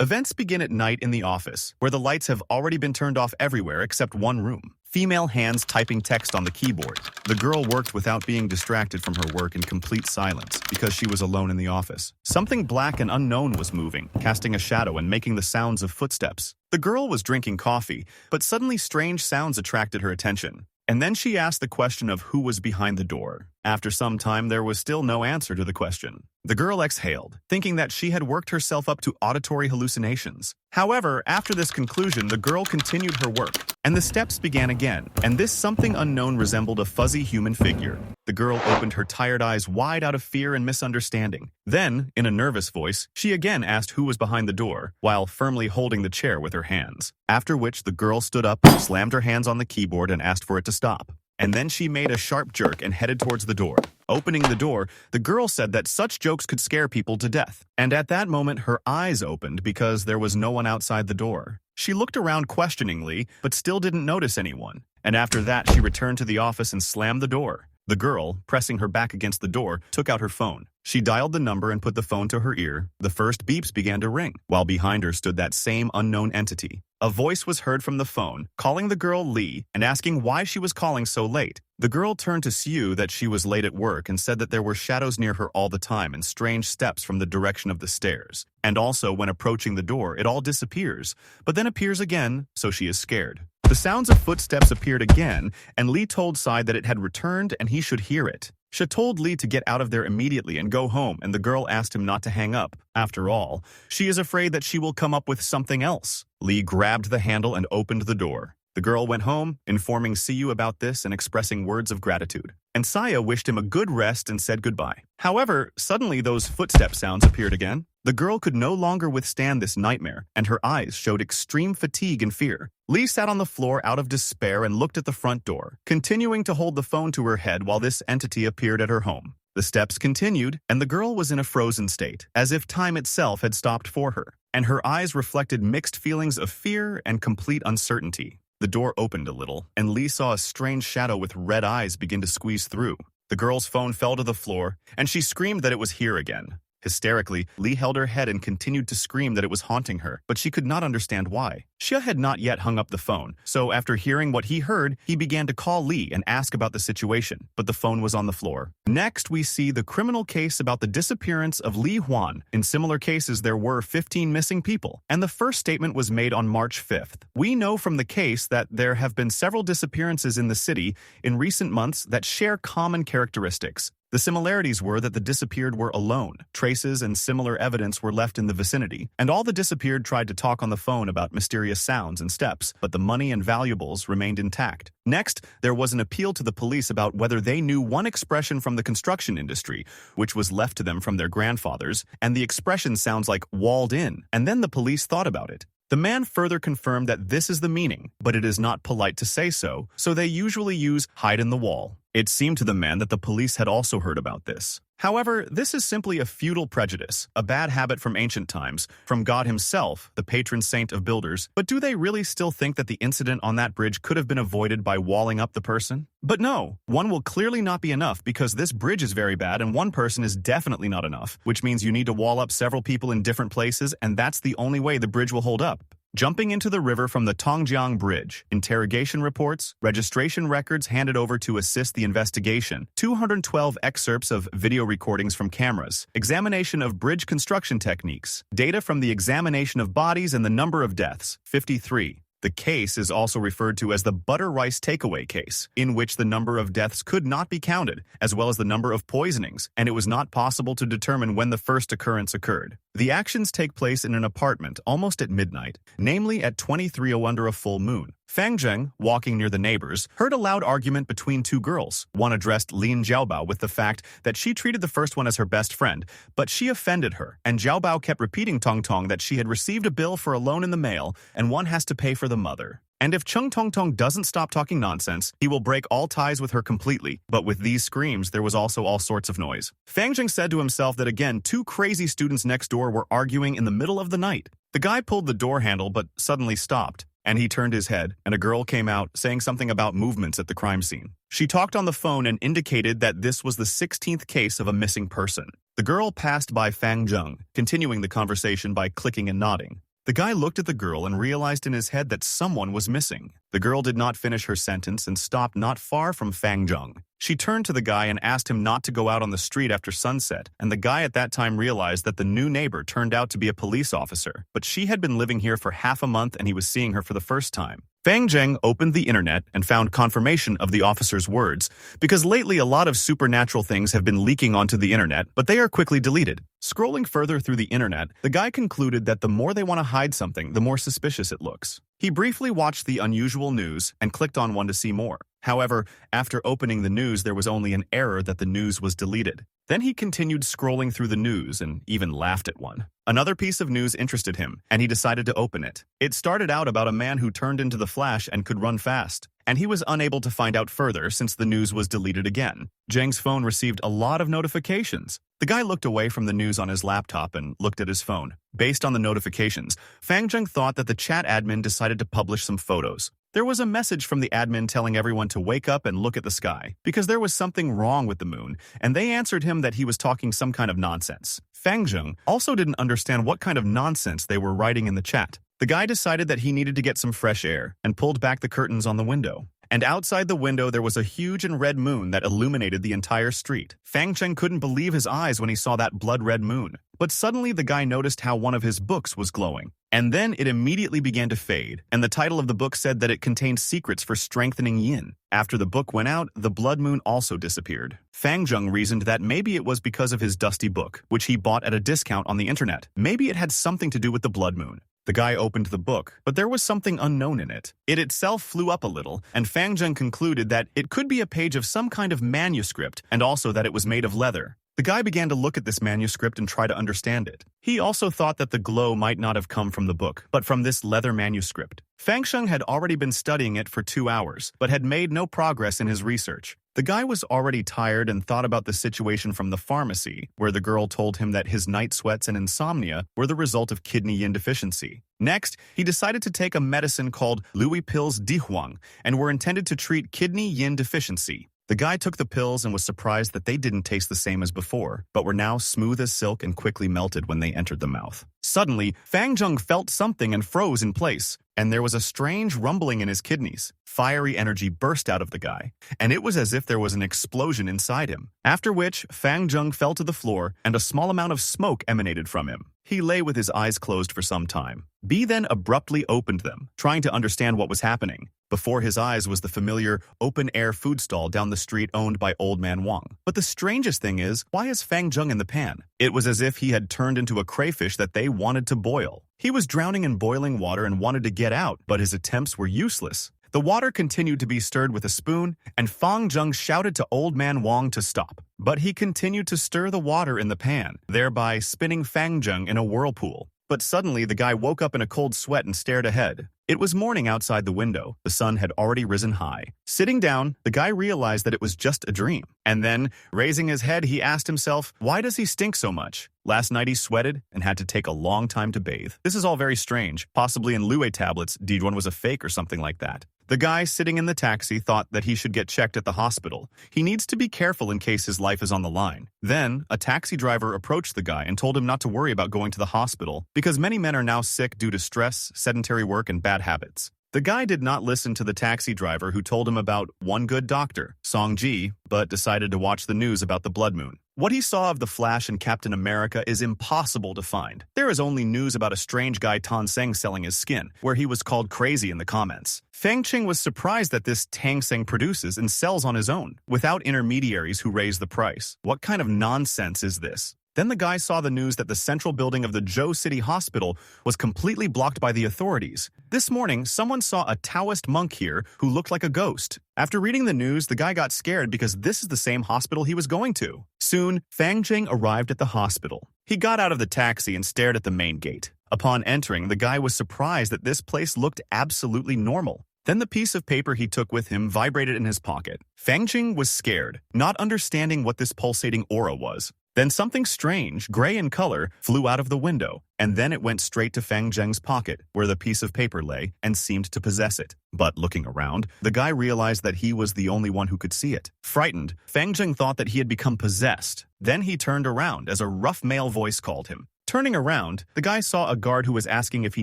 Events begin at night in the office, where the lights have already been turned off everywhere except one room. Female hands typing text on the keyboard. The girl worked without being distracted from her work in complete silence because she was alone in the office. Something black and unknown was moving, casting a shadow and making the sounds of footsteps. The girl was drinking coffee, but suddenly strange sounds attracted her attention. And then she asked the question of who was behind the door. After some time, there was still no answer to the question. The girl exhaled, thinking that she had worked herself up to auditory hallucinations. However, after this conclusion, the girl continued her work, and the steps began again, and this something unknown resembled a fuzzy human figure. The girl opened her tired eyes wide out of fear and misunderstanding. Then, in a nervous voice, she again asked who was behind the door, while firmly holding the chair with her hands. After which, the girl stood up, slammed her hands on the keyboard, and asked for it to stop. And then she made a sharp jerk and headed towards the door. Opening the door, the girl said that such jokes could scare people to death. And at that moment, her eyes opened because there was no one outside the door. She looked around questioningly, but still didn't notice anyone. And after that, she returned to the office and slammed the door. The girl, pressing her back against the door, took out her phone. She dialed the number and put the phone to her ear. The first beeps began to ring, while behind her stood that same unknown entity. A voice was heard from the phone, calling the girl Lee and asking why she was calling so late. The girl turned to Sue that she was late at work and said that there were shadows near her all the time and strange steps from the direction of the stairs. And also, when approaching the door, it all disappears, but then appears again, so she is scared. The sounds of footsteps appeared again, and Lee told Sai that it had returned and he should hear it. She told Lee to get out of there immediately and go home, and the girl asked him not to hang up. After all, she is afraid that she will come up with something else. Lee grabbed the handle and opened the door. The girl went home, informing Siyu about this and expressing words of gratitude. And Saya wished him a good rest and said goodbye. However, suddenly those footstep sounds appeared again. The girl could no longer withstand this nightmare, and her eyes showed extreme fatigue and fear. Lee sat on the floor out of despair and looked at the front door, continuing to hold the phone to her head while this entity appeared at her home. The steps continued, and the girl was in a frozen state, as if time itself had stopped for her, and her eyes reflected mixed feelings of fear and complete uncertainty. The door opened a little, and Lee saw a strange shadow with red eyes begin to squeeze through. The girl's phone fell to the floor, and she screamed that it was here again. Hysterically, Lee held her head and continued to scream that it was haunting her, but she could not understand why. Xia had not yet hung up the phone, so after hearing what he heard, he began to call Lee and ask about the situation, but the phone was on the floor. Next, we see the criminal case about the disappearance of Li Huan. In similar cases, there were 15 missing people, and the first statement was made on March 5th. We know from the case that there have been several disappearances in the city in recent months that share common characteristics. The similarities were that the disappeared were alone. Traces and similar evidence were left in the vicinity, and all the disappeared tried to talk on the phone about mysterious sounds and steps, but the money and valuables remained intact. Next, there was an appeal to the police about whether they knew one expression from the construction industry, which was left to them from their grandfathers, and the expression sounds like walled in, and then the police thought about it. The man further confirmed that this is the meaning, but it is not polite to say so, so they usually use hide in the wall. It seemed to the man that the police had also heard about this. However, this is simply a feudal prejudice, a bad habit from ancient times, from God himself, the patron saint of builders. But do they really still think that the incident on that bridge could have been avoided by walling up the person? But no, one will clearly not be enough because this bridge is very bad and one person is definitely not enough, which means you need to wall up several people in different places, and that's the only way the bridge will hold up. Jumping into the river from the Tongjiang Bridge, interrogation reports, registration records handed over to assist the investigation, 212 excerpts of video recordings from cameras, examination of bridge construction techniques, data from the examination of bodies and the number of deaths, 53. The case is also referred to as the butter rice takeaway case, in which the number of deaths could not be counted, as well as the number of poisonings, and it was not possible to determine when the first occurrence occurred. The actions take place in an apartment almost at midnight, namely at 23:00 under a full moon. Fang Zheng, walking near the neighbors, heard a loud argument between two girls. One addressed Lin Jiaobao with the fact that she treated the first one as her best friend, but she offended her, and Jiaobao kept repeating Tong Tong that she had received a bill for a loan in the mail, and one has to pay for the mother. And if Chung Tong Tong doesn't stop talking nonsense, he will break all ties with her completely. But with these screams, there was also all sorts of noise. Fang Zheng said to himself that again, two crazy students next door were arguing in the middle of the night. The guy pulled the door handle but suddenly stopped, and he turned his head, and a girl came out saying something about movements at the crime scene. She talked on the phone and indicated that this was the 16th case of a missing person. The girl passed by Fang Zheng, continuing the conversation by clicking and nodding. The guy looked at the girl and realized in his head that someone was missing. The girl did not finish her sentence and stopped not far from Fang Zheng. She turned to the guy and asked him not to go out on the street after sunset, and the guy at that time realized that the new neighbor turned out to be a police officer, but she had been living here for half a month and he was seeing her for the first time. Fang Zheng opened the internet and found confirmation of the officer's words, because lately a lot of supernatural things have been leaking onto the internet, but they are quickly deleted. Scrolling further through the internet, the guy concluded that the more they want to hide something, the more suspicious it looks. He briefly watched the unusual news and clicked on one to see more. However, after opening the news, there was only an error that the news was deleted. Then he continued scrolling through the news and even laughed at one. Another piece of news interested him, and he decided to open it. It started out about a man who turned into the Flash and could run fast, and he was unable to find out further since the news was deleted again. Zheng's phone received a lot of notifications. The guy looked away from the news on his laptop and looked at his phone. Based on the notifications, Fang Zheng thought that the chat admin decided to publish some photos. There was a message from the admin telling everyone to wake up and look at the sky, because there was something wrong with the moon, and they answered him that he was talking some kind of nonsense. Fang Zheng also didn't understand what kind of nonsense they were writing in the chat. The guy decided that he needed to get some fresh air and pulled back the curtains on the window. And outside the window there was a huge and red moon that illuminated the entire street. Fang Zheng couldn't believe his eyes when he saw that blood-red moon. But suddenly the guy noticed how one of his books was glowing. And then it immediately began to fade, and the title of the book said that it contained secrets for strengthening yin. After the book went out, the blood moon also disappeared. Fang Zheng reasoned that maybe it was because of his dusty book, which he bought at a discount on the internet. Maybe it had something to do with the blood moon. The guy opened the book, but there was something unknown in it. It itself flew up a little, and Fang Zheng concluded that it could be a page of some kind of manuscript, and also that it was made of leather. The guy began to look at this manuscript and try to understand it. He also thought that the glow might not have come from the book, but from this leather manuscript. Fang Zheng had already been studying it for 2 hours, but had made no progress in his research. The guy was already tired and thought about the situation from the pharmacy, where the girl told him that his night sweats and insomnia were the result of kidney yin deficiency. Next, he decided to take a medicine called Louis pills Dihuang and were intended to treat kidney yin deficiency. The guy took the pills and was surprised that they didn't taste the same as before, but were now smooth as silk and quickly melted when they entered the mouth. Suddenly, Fang Zheng felt something and froze in place, and there was a strange rumbling in his kidneys. Fiery energy burst out of the guy, and it was as if there was an explosion inside him. After which, Fang Zheng fell to the floor, and a small amount of smoke emanated from him. He lay with his eyes closed for some time. B then abruptly opened them, trying to understand what was happening. Before his eyes was the familiar open-air food stall down the street owned by Old Man Wang. But the strangest thing is, why is Fang Zheng in the pan? It was as if he had turned into a crayfish that they wanted to boil. He was drowning in boiling water and wanted to get out, but his attempts were useless. The water continued to be stirred with a spoon, and Fang Zheng shouted to Old Man Wang to stop. But he continued to stir the water in the pan, thereby spinning Fang Zheng in a whirlpool. But suddenly the guy woke up in a cold sweat and stared ahead. It was morning outside the window. The sun had already risen high. Sitting down, the guy realized that it was just a dream. And then, raising his head, he asked himself, why does he stink so much? Last night he sweated and had to take a long time to bathe. This is all very strange. Possibly in Lue tablets, D1 was a fake or something like that. The guy sitting in the taxi thought that he should get checked at the hospital. He needs to be careful in case his life is on the line. Then, a taxi driver approached the guy and told him not to worry about going to the hospital because many men are now sick due to stress, sedentary work, and bad habits. The guy did not listen to the taxi driver who told him about one good doctor, Song Ji, but decided to watch the news about the blood moon. What he saw of the Flash and Captain America is impossible to find. There is only news about a strange guy Tan Seng selling his skin, where he was called crazy in the comments. Fang Qing was surprised that this Tang Seng produces and sells on his own, without intermediaries who raise the price. What kind of nonsense is this? Then the guy saw the news that the central building of the Zhou City Hospital was completely blocked by the authorities. This morning, someone saw a Taoist monk here who looked like a ghost. After reading the news, the guy got scared because this is the same hospital he was going to. Soon, Fang Jing arrived at the hospital. He got out of the taxi and stared at the main gate. Upon entering, the guy was surprised that this place looked absolutely normal. Then the piece of paper he took with him vibrated in his pocket. Fang Jing was scared, not understanding what this pulsating aura was. Then something strange, gray in color, flew out of the window, and then it went straight to Fang Zheng's pocket, where the piece of paper lay, and seemed to possess it. But looking around, the guy realized that he was the only one who could see it. Frightened, Fang Zheng thought that he had become possessed. Then he turned around as a rough male voice called him. Turning around, the guy saw a guard who was asking if he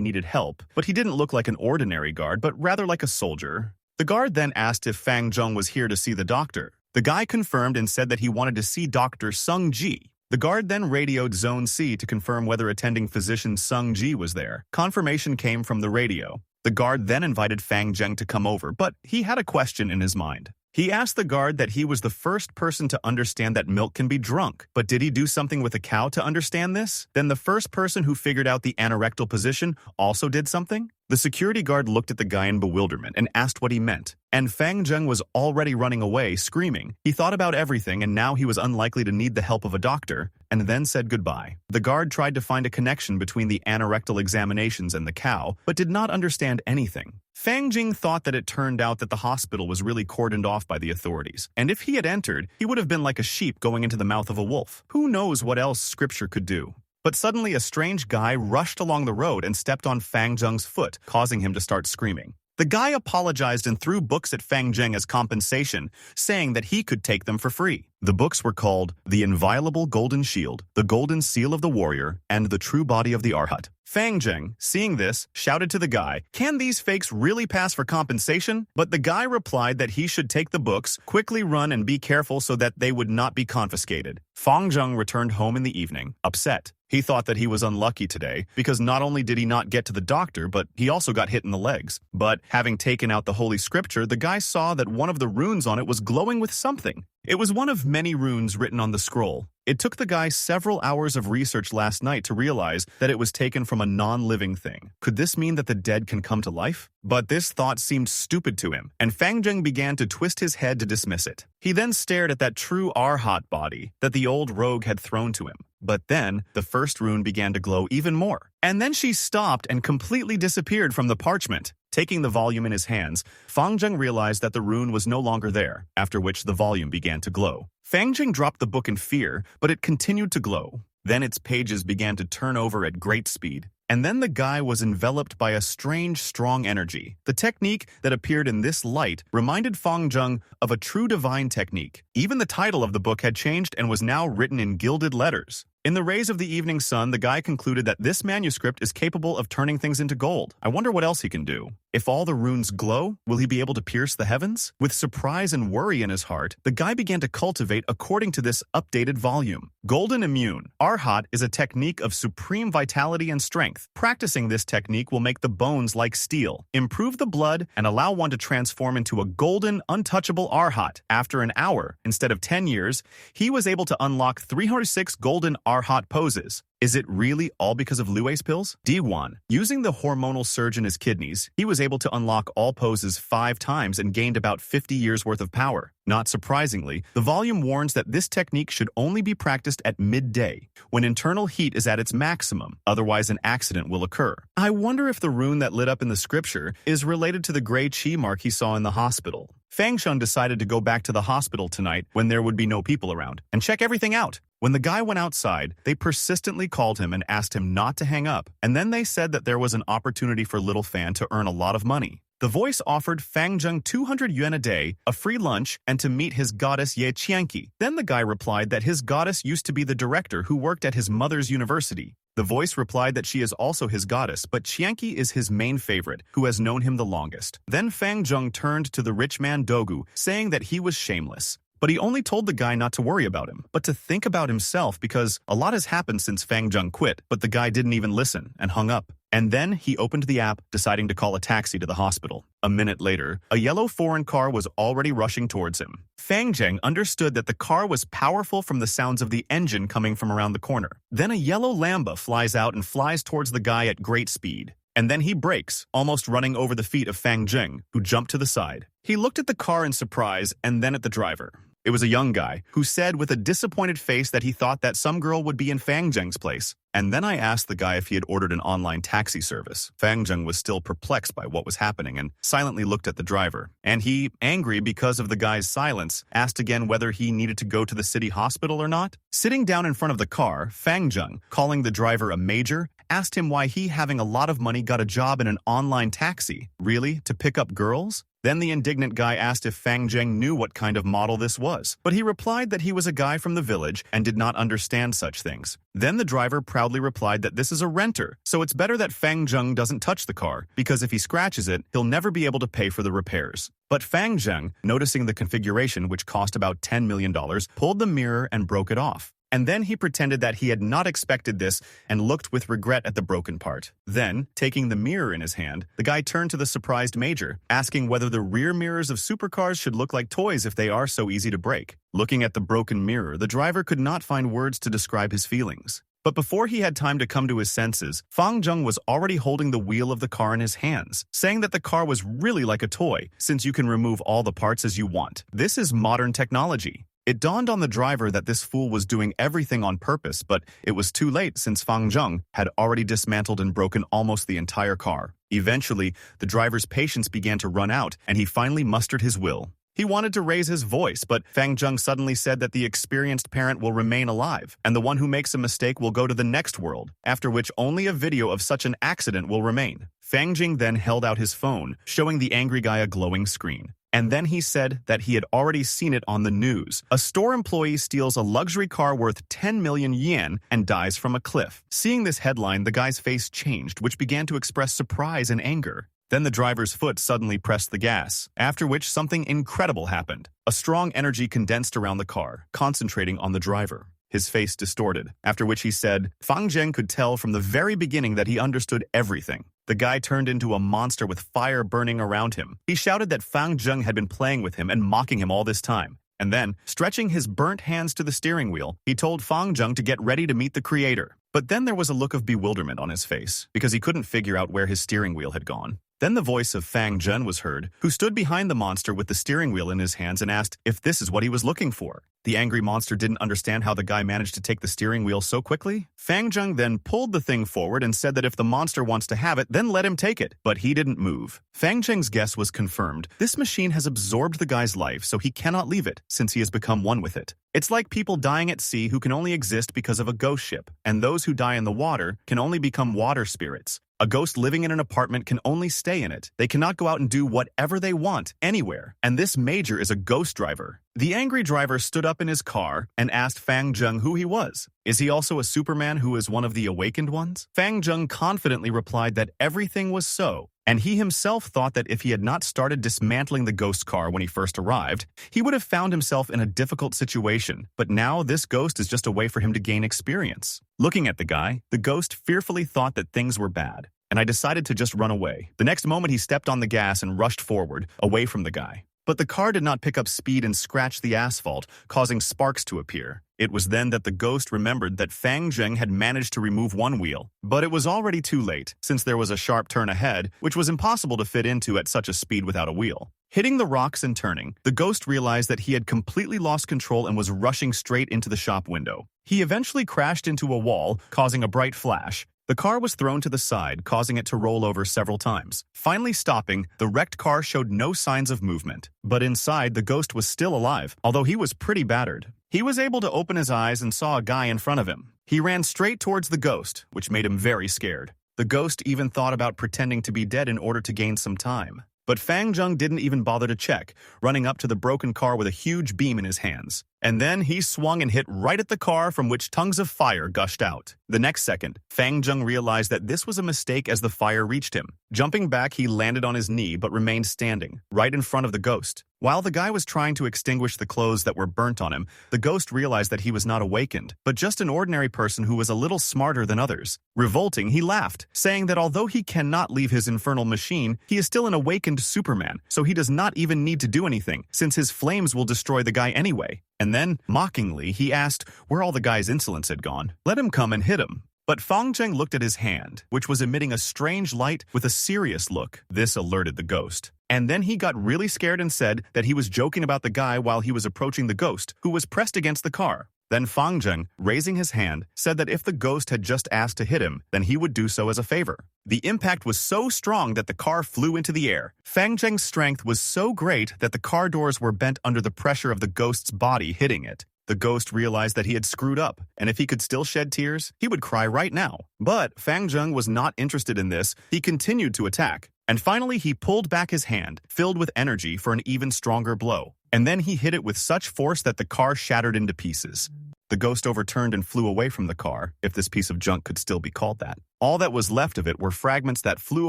needed help, but he didn't look like an ordinary guard, but rather like a soldier. The guard then asked if Fang Zheng was here to see the doctor. The guy confirmed and said that he wanted to see Dr. Sung Ji. The guard then radioed Zone C to confirm whether attending physician Sung Ji was there. Confirmation came from the radio. The guard then invited Fang Zheng to come over, but he had a question in his mind. He asked the guard that he was the first person to understand that milk can be drunk, but did he do something with a cow to understand this? Then the first person who figured out the anorectal position also did something? The security guard looked at the guy in bewilderment and asked what he meant. And Fang Zheng was already running away, screaming. He thought about everything and now he was unlikely to need the help of a doctor, and then said goodbye. The guard tried to find a connection between the anorectal examinations and the cow, but did not understand anything. Fang Jing thought that it turned out that the hospital was really cordoned off by the authorities, and if he had entered, he would have been like a sheep going into the mouth of a wolf. Who knows what else scripture could do? But suddenly a strange guy rushed along the road and stepped on Fang Zheng's foot, causing him to start screaming. The guy apologized and threw books at Fang Zheng as compensation, saying that he could take them for free. The books were called The Inviolable Golden Shield, The Golden Seal of the Warrior, and The True Body of the Arhat. Fang Zheng, seeing this, shouted to the guy, "Can these fakes really pass for compensation?" But the guy replied that he should take the books, quickly run and be careful so that they would not be confiscated. Fang Zheng returned home in the evening, upset. He thought that he was unlucky today because not only did he not get to the doctor, but he also got hit in the legs. But having taken out the Holy Scripture, the guy saw that one of the runes on it was glowing with something. It was one of many runes written on the scroll. It took the guy several hours of research last night to realize that it was taken from a non-living thing. Could this mean that the dead can come to life? But this thought seemed stupid to him, and Fang Zheng began to twist his head to dismiss it. He then stared at that true Arhat body that the old rogue had thrown to him. But then, the first rune began to glow even more. And then she stopped and completely disappeared from the parchment. Taking the volume in his hands, Fang Zheng realized that the rune was no longer there, after which the volume began to glow. Fang Zheng dropped the book in fear, but it continued to glow. Then its pages began to turn over at great speed. And then the guy was enveloped by a strange, strong energy. The technique that appeared in this light reminded Fang Zheng of a true divine technique. Even the title of the book had changed and was now written in gilded letters. In the rays of the evening sun, the guy concluded that this manuscript is capable of turning things into gold. I wonder what else he can do. If all the runes glow, will he be able to pierce the heavens? With surprise and worry in his heart, the guy began to cultivate according to this updated volume. Golden Immune. Arhat is a technique of supreme vitality and strength. Practicing this technique will make the bones like steel, improve the blood, and allow one to transform into a golden, untouchable Arhat. After an hour, instead of 10 years, he was able to unlock 306 golden Arhat poses. Is it really all because of Lue's pills? D1. Using the hormonal surge in his kidneys, he was able to unlock all poses 5 times and gained about 50 years worth of power. Not surprisingly, the volume warns that this technique should only be practiced at midday, when internal heat is at its maximum, otherwise an accident will occur. I wonder if the rune that lit up in the scripture is related to the gray chi mark he saw in the hospital. Fang Shun decided to go back to the hospital tonight when there would be no people around, and check everything out. When the guy went outside, they persistently called him and asked him not to hang up, and then they said that there was an opportunity for Little Fan to earn a lot of money. The voice offered Fang Zheng 200 yuan a day, a free lunch, and to meet his goddess Ye Qianqi. Then the guy replied that his goddess used to be the director who worked at his mother's university. The voice replied that she is also his goddess, but Qianqi is his main favorite, who has known him the longest. Then Fang Zheng turned to the rich man Dogu, saying that he was shameless. But he only told the guy not to worry about him, but to think about himself because a lot has happened since Fang Zheng quit, but the guy didn't even listen and hung up. And then he opened the app, deciding to call a taxi to the hospital. A minute later, a yellow foreign car was already rushing towards him. Fang Zheng understood that the car was powerful from the sounds of the engine coming from around the corner. Then a yellow Lamba flies out and flies towards the guy at great speed. And then he brakes, almost running over the feet of Fang Zheng, who jumped to the side. He looked at the car in surprise and then at the driver. It was a young guy who said with a disappointed face that he thought that some girl would be in Fang Zheng's place. And then I asked the guy if he had ordered an online taxi service. Fang Zheng was still perplexed by what was happening and silently looked at the driver. And he, angry because of the guy's silence, asked again whether he needed to go to the city hospital or not. Sitting down in front of the car, Fang Zheng, calling the driver a major, asked him why he, having a lot of money, got a job in an online taxi. Really? To pick up girls? Then the indignant guy asked if Fang Zheng knew what kind of model this was, but he replied that he was a guy from the village and did not understand such things. Then the driver proudly replied that this is a renter, so it's better that Fang Zheng doesn't touch the car, because if he scratches it, he'll never be able to pay for the repairs. But Fang Zheng, noticing the configuration which cost about $10 million, pulled the mirror and broke it off. And then he pretended that he had not expected this and looked with regret at the broken part. Then, taking the mirror in his hand, the guy turned to the surprised major, asking whether the rear mirrors of supercars should look like toys if they are so easy to break. Looking at the broken mirror, the driver could not find words to describe his feelings. But before he had time to come to his senses, Fang Zheng was already holding the wheel of the car in his hands, saying that the car was really like a toy, since you can remove all the parts as you want. This is modern technology. It dawned on the driver that this fool was doing everything on purpose, but it was too late since Fang Zheng had already dismantled and broken almost the entire car. Eventually, the driver's patience began to run out, and he finally mustered his will. He wanted to raise his voice, but Fang Zheng suddenly said that the experienced parent will remain alive, and the one who makes a mistake will go to the next world, after which only a video of such an accident will remain. Fang Zheng then held out his phone, showing the angry guy a glowing screen. And then he said that he had already seen it on the news. A store employee steals a luxury car worth 10 million yen and dies from a cliff. Seeing this headline, the guy's face changed, which began to express surprise and anger. Then the driver's foot suddenly pressed the gas, after which something incredible happened. A strong energy condensed around the car, concentrating on the driver. His face distorted, after which he said, Fang Zheng could tell from the very beginning that he understood everything. The guy turned into a monster with fire burning around him. He shouted that Fang Zheng had been playing with him and mocking him all this time. And then, stretching his burnt hands to the steering wheel, he told Fang Zheng to get ready to meet the creator. But then there was a look of bewilderment on his face, because he couldn't figure out where his steering wheel had gone. Then the voice of Fang Zheng was heard, who stood behind the monster with the steering wheel in his hands and asked if this is what he was looking for. The angry monster didn't understand how the guy managed to take the steering wheel so quickly. Fang Zheng then pulled the thing forward and said that if the monster wants to have it, then let him take it. But he didn't move. Fang Zheng's guess was confirmed. This machine has absorbed the guy's life, so he cannot leave it, since he has become one with it. It's like people dying at sea who can only exist because of a ghost ship, and those who die in the water can only become water spirits. A ghost living in an apartment can only stay in it. They cannot go out and do whatever they want, anywhere. And this major is a ghost driver. The angry driver stood up in his car and asked Fang Zheng who he was. Is he also a Superman who is one of the awakened ones? Fang Zheng confidently replied that everything was so, and he himself thought that if he had not started dismantling the ghost car when he first arrived, he would have found himself in a difficult situation. But now this ghost is just a way for him to gain experience. Looking at the guy, the ghost fearfully thought that things were bad, and I decided to just run away. The next moment he stepped on the gas and rushed forward, away from the guy. But the car did not pick up speed and scratch the asphalt, causing sparks to appear. It was then that the ghost remembered that Fang Zheng had managed to remove one wheel. But it was already too late, since there was a sharp turn ahead, which was impossible to fit into at such a speed without a wheel. Hitting the rocks and turning, the ghost realized that he had completely lost control and was rushing straight into the shop window. He eventually crashed into a wall, causing a bright flash. The car was thrown to the side, causing it to roll over several times. Finally stopping, the wrecked car showed no signs of movement. But inside, the ghost was still alive, although he was pretty battered. He was able to open his eyes and saw a guy in front of him. He ran straight towards the ghost, which made him very scared. The ghost even thought about pretending to be dead in order to gain some time. But Fang Zheng didn't even bother to check, running up to the broken car with a huge beam in his hands. And then he swung and hit right at the car, from which tongues of fire gushed out. The next second, Fang Zheng realized that this was a mistake as the fire reached him. Jumping back, he landed on his knee but remained standing, right in front of the ghost. While the guy was trying to extinguish the clothes that were burnt on him, the ghost realized that he was not awakened, but just an ordinary person who was a little smarter than others. Revolting, he laughed, saying that although he cannot leave his infernal machine, he is still an awakened Superman, so he does not even need to do anything, since his flames will destroy the guy anyway. And then, mockingly, he asked where all the guy's insolence had gone. Let him come and hit him. But Fang Zheng looked at his hand, which was emitting a strange light with a serious look. This alerted the ghost. And then he got really scared and said that he was joking about the guy while he was approaching the ghost, who was pressed against the car. Then Fang Zheng, raising his hand, said that if the ghost had just asked to hit him, then he would do so as a favor. The impact was so strong that the car flew into the air. Fang Zheng's strength was so great that the car doors were bent under the pressure of the ghost's body hitting it. The ghost realized that he had screwed up, and if he could still shed tears, he would cry right now. But Fang Zheng was not interested in this. He continued to attack. And finally, he pulled back his hand, filled with energy for an even stronger blow. And then he hit it with such force that the car shattered into pieces. The ghost overturned and flew away from the car, if this piece of junk could still be called that. All that was left of it were fragments that flew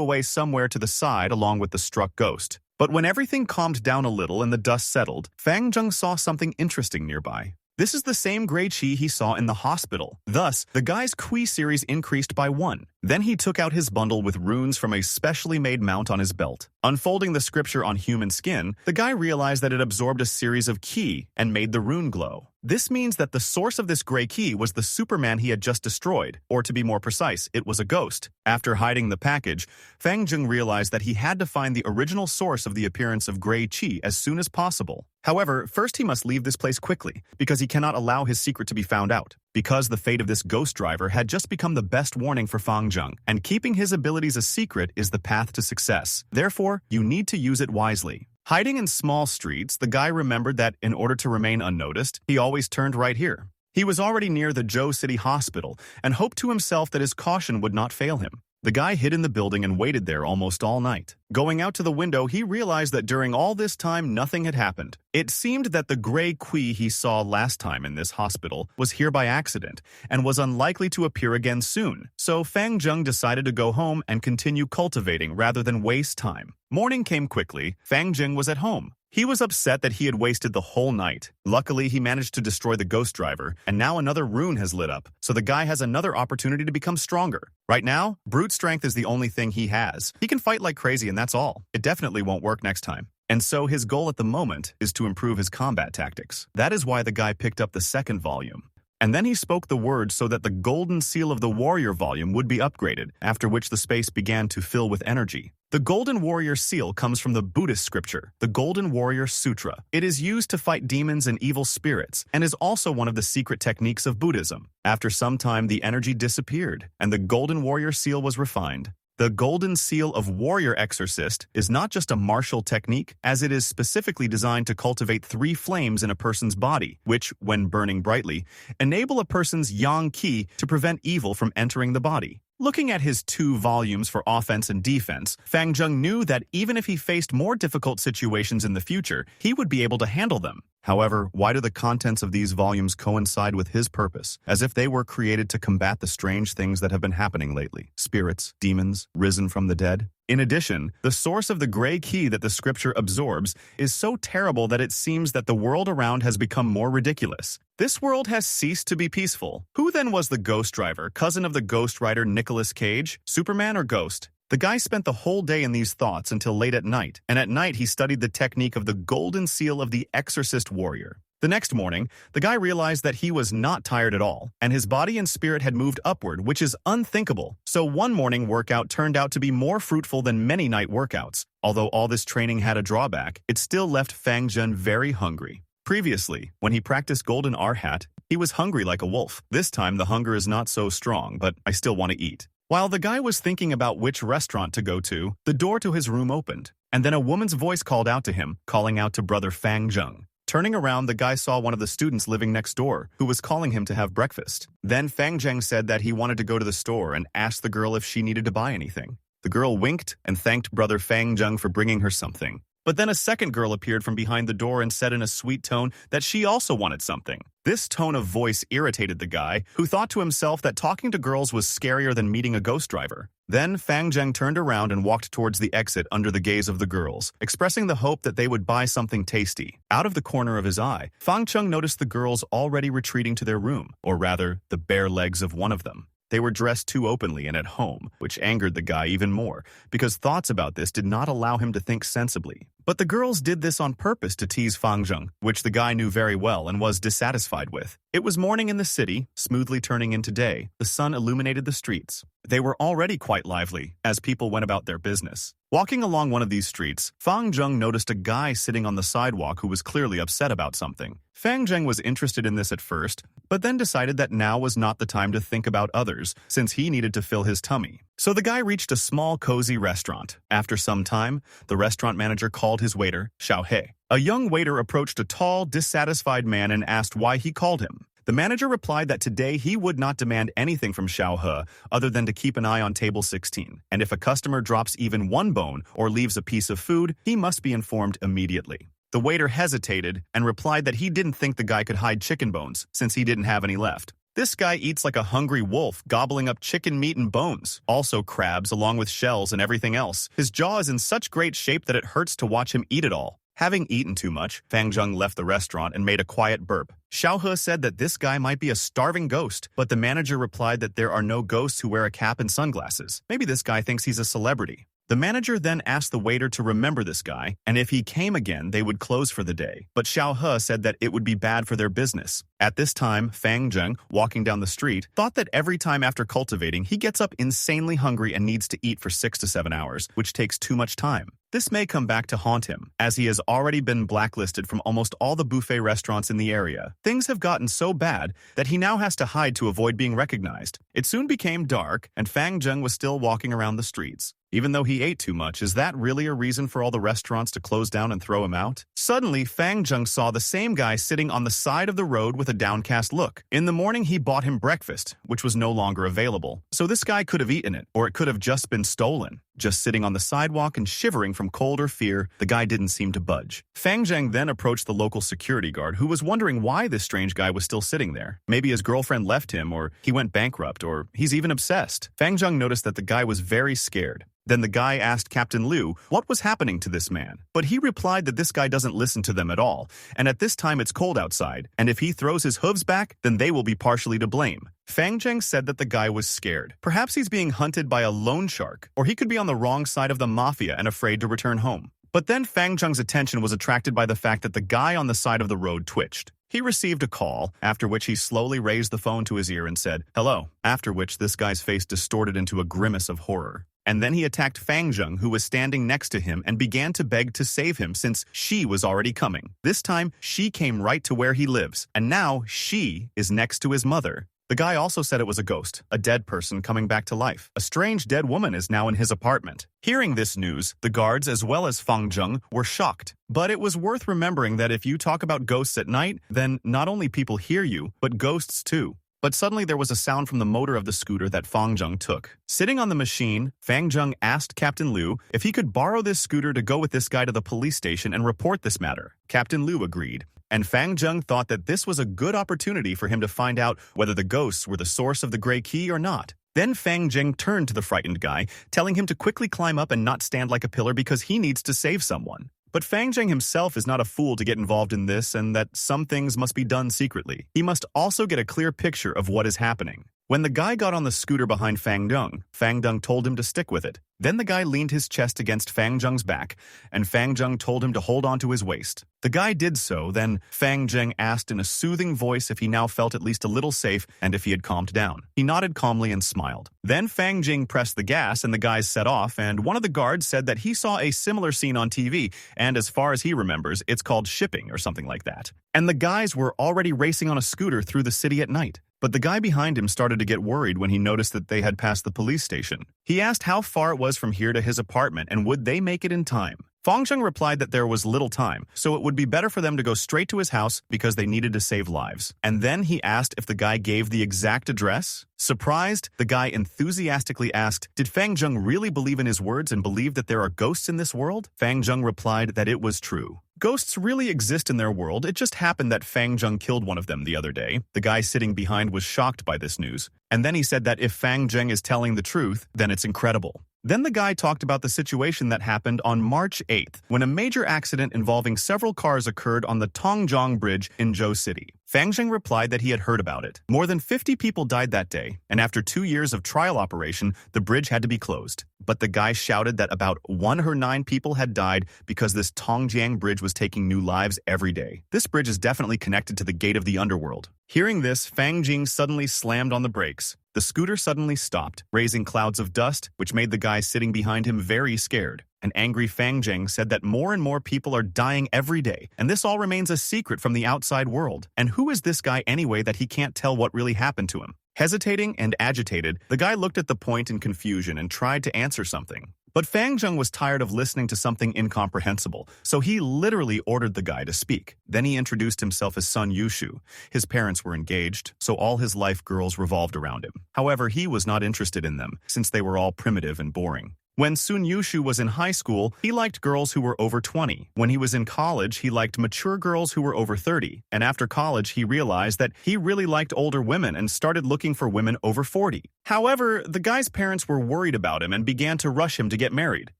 away somewhere to the side along with the struck ghost. But when everything calmed down a little and the dust settled, Fang Zheng saw something interesting nearby. This is the same gray qi he saw in the hospital. Thus, the guy's Qi series increased by 1. Then he took out his bundle with runes from a specially made mount on his belt. Unfolding the scripture on human skin, the guy realized that it absorbed a series of qi and made the rune glow. This means that the source of this gray qi was the Superman he had just destroyed, or to be more precise, it was a ghost. After hiding the package, Fang Zheng realized that he had to find the original source of the appearance of gray qi as soon as possible. However, first he must leave this place quickly, because he cannot allow his secret to be found out. Because the fate of this ghost driver had just become the best warning for Fang Zheng, and keeping his abilities a secret is the path to success. Therefore, you need to use it wisely. Hiding in small streets, the guy remembered that in order to remain unnoticed, he always turned right here. He was already near the Zhou City Hospital and hoped to himself that his caution would not fail him. The guy hid in the building and waited there almost all night. Going out to the window, he realized that during all this time, nothing had happened. It seemed that the gray qi he saw last time in this hospital was here by accident and was unlikely to appear again soon. So Fang Zheng decided to go home and continue cultivating rather than waste time. Morning came quickly. Fang Zheng was at home. He was upset that he had wasted the whole night. Luckily, he managed to destroy the ghost driver, and now another rune has lit up, so the guy has another opportunity to become stronger. Right now, brute strength is the only thing he has. He can fight like crazy and that's all. It definitely won't work next time. And so his goal at the moment is to improve his combat tactics. That is why the guy picked up the second volume. And then he spoke the words so that the golden seal of the warrior volume would be upgraded, after which the space began to fill with energy. The Golden Warrior Seal comes from the Buddhist scripture, the Golden Warrior Sutra. It is used to fight demons and evil spirits, and is also one of the secret techniques of Buddhism. After some time, the energy disappeared, and the Golden Warrior Seal was refined. The Golden Seal of Warrior Exorcist is not just a martial technique, as it is specifically designed to cultivate 3 flames in a person's body, which, when burning brightly, enable a person's yang qi to prevent evil from entering the body. Looking at his 2 volumes for offense and defense, Fang Zheng knew that even if he faced more difficult situations in the future, he would be able to handle them. However, why do the contents of these volumes coincide with his purpose, as if they were created to combat the strange things that have been happening lately? Spirits, demons, risen from the dead? In addition, the source of the gray qi that the scripture absorbs is so terrible that it seems that the world around has become more ridiculous. This world has ceased to be peaceful. Who then was the ghost driver, cousin of the ghost writer Nicolas Cage? Superman or Ghost? The guy spent the whole day in these thoughts until late at night, and at night he studied the technique of the golden seal of the exorcist warrior. The next morning, the guy realized that he was not tired at all, and his body and spirit had moved upward, which is unthinkable. So one morning workout turned out to be more fruitful than many night workouts. Although all this training had a drawback, it still left Fang Zheng very hungry. Previously, when he practiced Golden Arhat, he was hungry like a wolf. This time the hunger is not so strong, but I still want to eat. While the guy was thinking about which restaurant to go to, the door to his room opened, and then a woman's voice called out to him, calling out to brother Fang Zheng. Turning around, the guy saw one of the students living next door, who was calling him to have breakfast. Then Fang Zheng said that he wanted to go to the store and asked the girl if she needed to buy anything. The girl winked and thanked brother Fang Zheng for bringing her something. But then a second girl appeared from behind the door and said in a sweet tone that she also wanted something. This tone of voice irritated the guy, who thought to himself that talking to girls was scarier than meeting a ghost driver. Then Fang Zheng turned around and walked towards the exit under the gaze of the girls, expressing the hope that they would buy something tasty. Out of the corner of his eye, Fang Zheng noticed the girls already retreating to their room, or rather, the bare legs of one of them. They were dressed too openly and at home, which angered the guy even more, because thoughts about this did not allow him to think sensibly. But the girls did this on purpose to tease Fang Zheng, which the guy knew very well and was dissatisfied with. It was morning in the city, smoothly turning into day. The sun illuminated the streets. They were already quite lively, as people went about their business. Walking along one of these streets, Fang Zheng noticed a guy sitting on the sidewalk who was clearly upset about something. Fang Zheng was interested in this at first, but then decided that now was not the time to think about others, since he needed to fill his tummy. So the guy reached a small, cozy restaurant. After some time, the restaurant manager called his waiter, Xiao He. A young waiter approached a tall, dissatisfied man and asked why he called him. The manager replied that today he would not demand anything from Xiao He other than to keep an eye on table 16, and if a customer drops even one bone or leaves a piece of food, he must be informed immediately. The waiter hesitated and replied that he didn't think the guy could hide chicken bones since he didn't have any left. This guy eats like a hungry wolf, gobbling up chicken meat and bones, also crabs along with shells and everything else. His jaw is in such great shape that it hurts to watch him eat it all. Having eaten too much, Fang Zheng left the restaurant and made a quiet burp. Xiao He said that this guy might be a starving ghost, but the manager replied that there are no ghosts who wear a cap and sunglasses. Maybe this guy thinks he's a celebrity. The manager then asked the waiter to remember this guy, and if he came again, they would close for the day. But Xiao He said that it would be bad for their business. At this time, Fang Zheng, walking down the street, thought that every time after cultivating, he gets up insanely hungry and needs to eat for 6 to 7 hours, which takes too much time. This may come back to haunt him, as he has already been blacklisted from almost all the buffet restaurants in the area. Things have gotten so bad that he now has to hide to avoid being recognized. It soon became dark, and Fang Zheng was still walking around the streets. Even though he ate too much, is that really a reason for all the restaurants to close down and throw him out? Suddenly, Fang Zheng saw the same guy sitting on the side of the road with a downcast look. In the morning, he bought him breakfast, which was no longer available. So this guy could have eaten it, or it could have just been stolen. Just sitting on the sidewalk and shivering from cold or fear, the guy didn't seem to budge. Fang Zheng then approached the local security guard, who was wondering why this strange guy was still sitting there. Maybe his girlfriend left him, or he went bankrupt, or he's even obsessed. Fang Zheng noticed that the guy was very scared. Then the guy asked Captain Liu what was happening to this man. But he replied that this guy doesn't listen to them at all, and at this time it's cold outside, and if he throws his hooves back, then they will be partially to blame. Fang Zheng said that the guy was scared. Perhaps he's being hunted by a loan shark, or he could be on the wrong side of the mafia and afraid to return home. But then Fang Zheng's attention was attracted by the fact that the guy on the side of the road twitched. He received a call, after which he slowly raised the phone to his ear and said, "Hello," after which this guy's face distorted into a grimace of horror. And then he attacked Fang Zheng, who was standing next to him, and began to beg to save him since she was already coming. This time, she came right to where he lives, and now she is next to his mother. The guy also said it was a ghost, a dead person coming back to life. A strange dead woman is now in his apartment. Hearing this news, the guards as well as Fang Zheng were shocked. But it was worth remembering that if you talk about ghosts at night, then not only people hear you, but ghosts too. But suddenly there was a sound from the motor of the scooter that Fang Zheng took. Sitting on the machine, Fang Zheng asked Captain Liu if he could borrow this scooter to go with this guy to the police station and report this matter. Captain Liu agreed, and Fang Zheng thought that this was a good opportunity for him to find out whether the ghosts were the source of the gray key or not. Then Fang Zheng turned to the frightened guy, telling him to quickly climb up and not stand like a pillar because he needs to save someone. But Fang Zheng himself is not a fool to get involved in this, and that some things must be done secretly. He must also get a clear picture of what is happening. When the guy got on the scooter behind Fang Zheng told him to stick with it. Then the guy leaned his chest against Fang Zheng's back, and Fang Zheng told him to hold on to his waist. The guy did so, then Fang Zheng asked in a soothing voice if he now felt at least a little safe and if he had calmed down. He nodded calmly and smiled. Then Fang Zheng pressed the gas and the guys set off, and one of the guards said that he saw a similar scene on TV, and as far as he remembers, it's called shipping or something like that. And the guys were already racing on a scooter through the city at night. But the guy behind him started to get worried when he noticed that they had passed the police station. He asked how far it was from here to his apartment and would they make it in time. Fang Zheng replied that there was little time, so it would be better for them to go straight to his house because they needed to save lives. And then he asked if the guy gave the exact address. Surprised, the guy enthusiastically asked, did Fang Zheng really believe in his words and believe that there are ghosts in this world? Fang Zheng replied that it was true. Ghosts really exist in their world, it just happened that Fang Zheng killed one of them the other day. The guy sitting behind was shocked by this news. And then he said that if Fang Zheng is telling the truth, then it's incredible. Then the guy talked about the situation that happened on March 8th, when a major accident involving several cars occurred on the Tongjiang Bridge in Zhou City. Fang Zheng replied that he had heard about it. More than 50 people died that day, and after 2 years of trial operation, the bridge had to be closed. But the guy shouted that about 109 people had died because this Tongjiang Bridge was taking new lives every day. This bridge is definitely connected to the gate of the underworld. Hearing this, Fang Zheng suddenly slammed on the brakes. The scooter suddenly stopped, raising clouds of dust, which made the guy sitting behind him very scared. An angry Fang Zheng said that more and more people are dying every day, and this all remains a secret from the outside world. And who is this guy anyway that he can't tell what really happened to him? Hesitating and agitated, the guy looked at the point in confusion and tried to answer something. But Fang Zheng was tired of listening to something incomprehensible, so he literally ordered the guy to speak. Then he introduced himself as Sun Yushu. His parents were engaged, so all his life girls revolved around him. However, he was not interested in them, since they were all primitive and boring. When Sun Yushu was in high school, he liked girls who were over 20. When he was in college, he liked mature girls who were over 30. And after college, he realized that he really liked older women and started looking for women over 40. However, the guy's parents were worried about him and began to rush him to get married.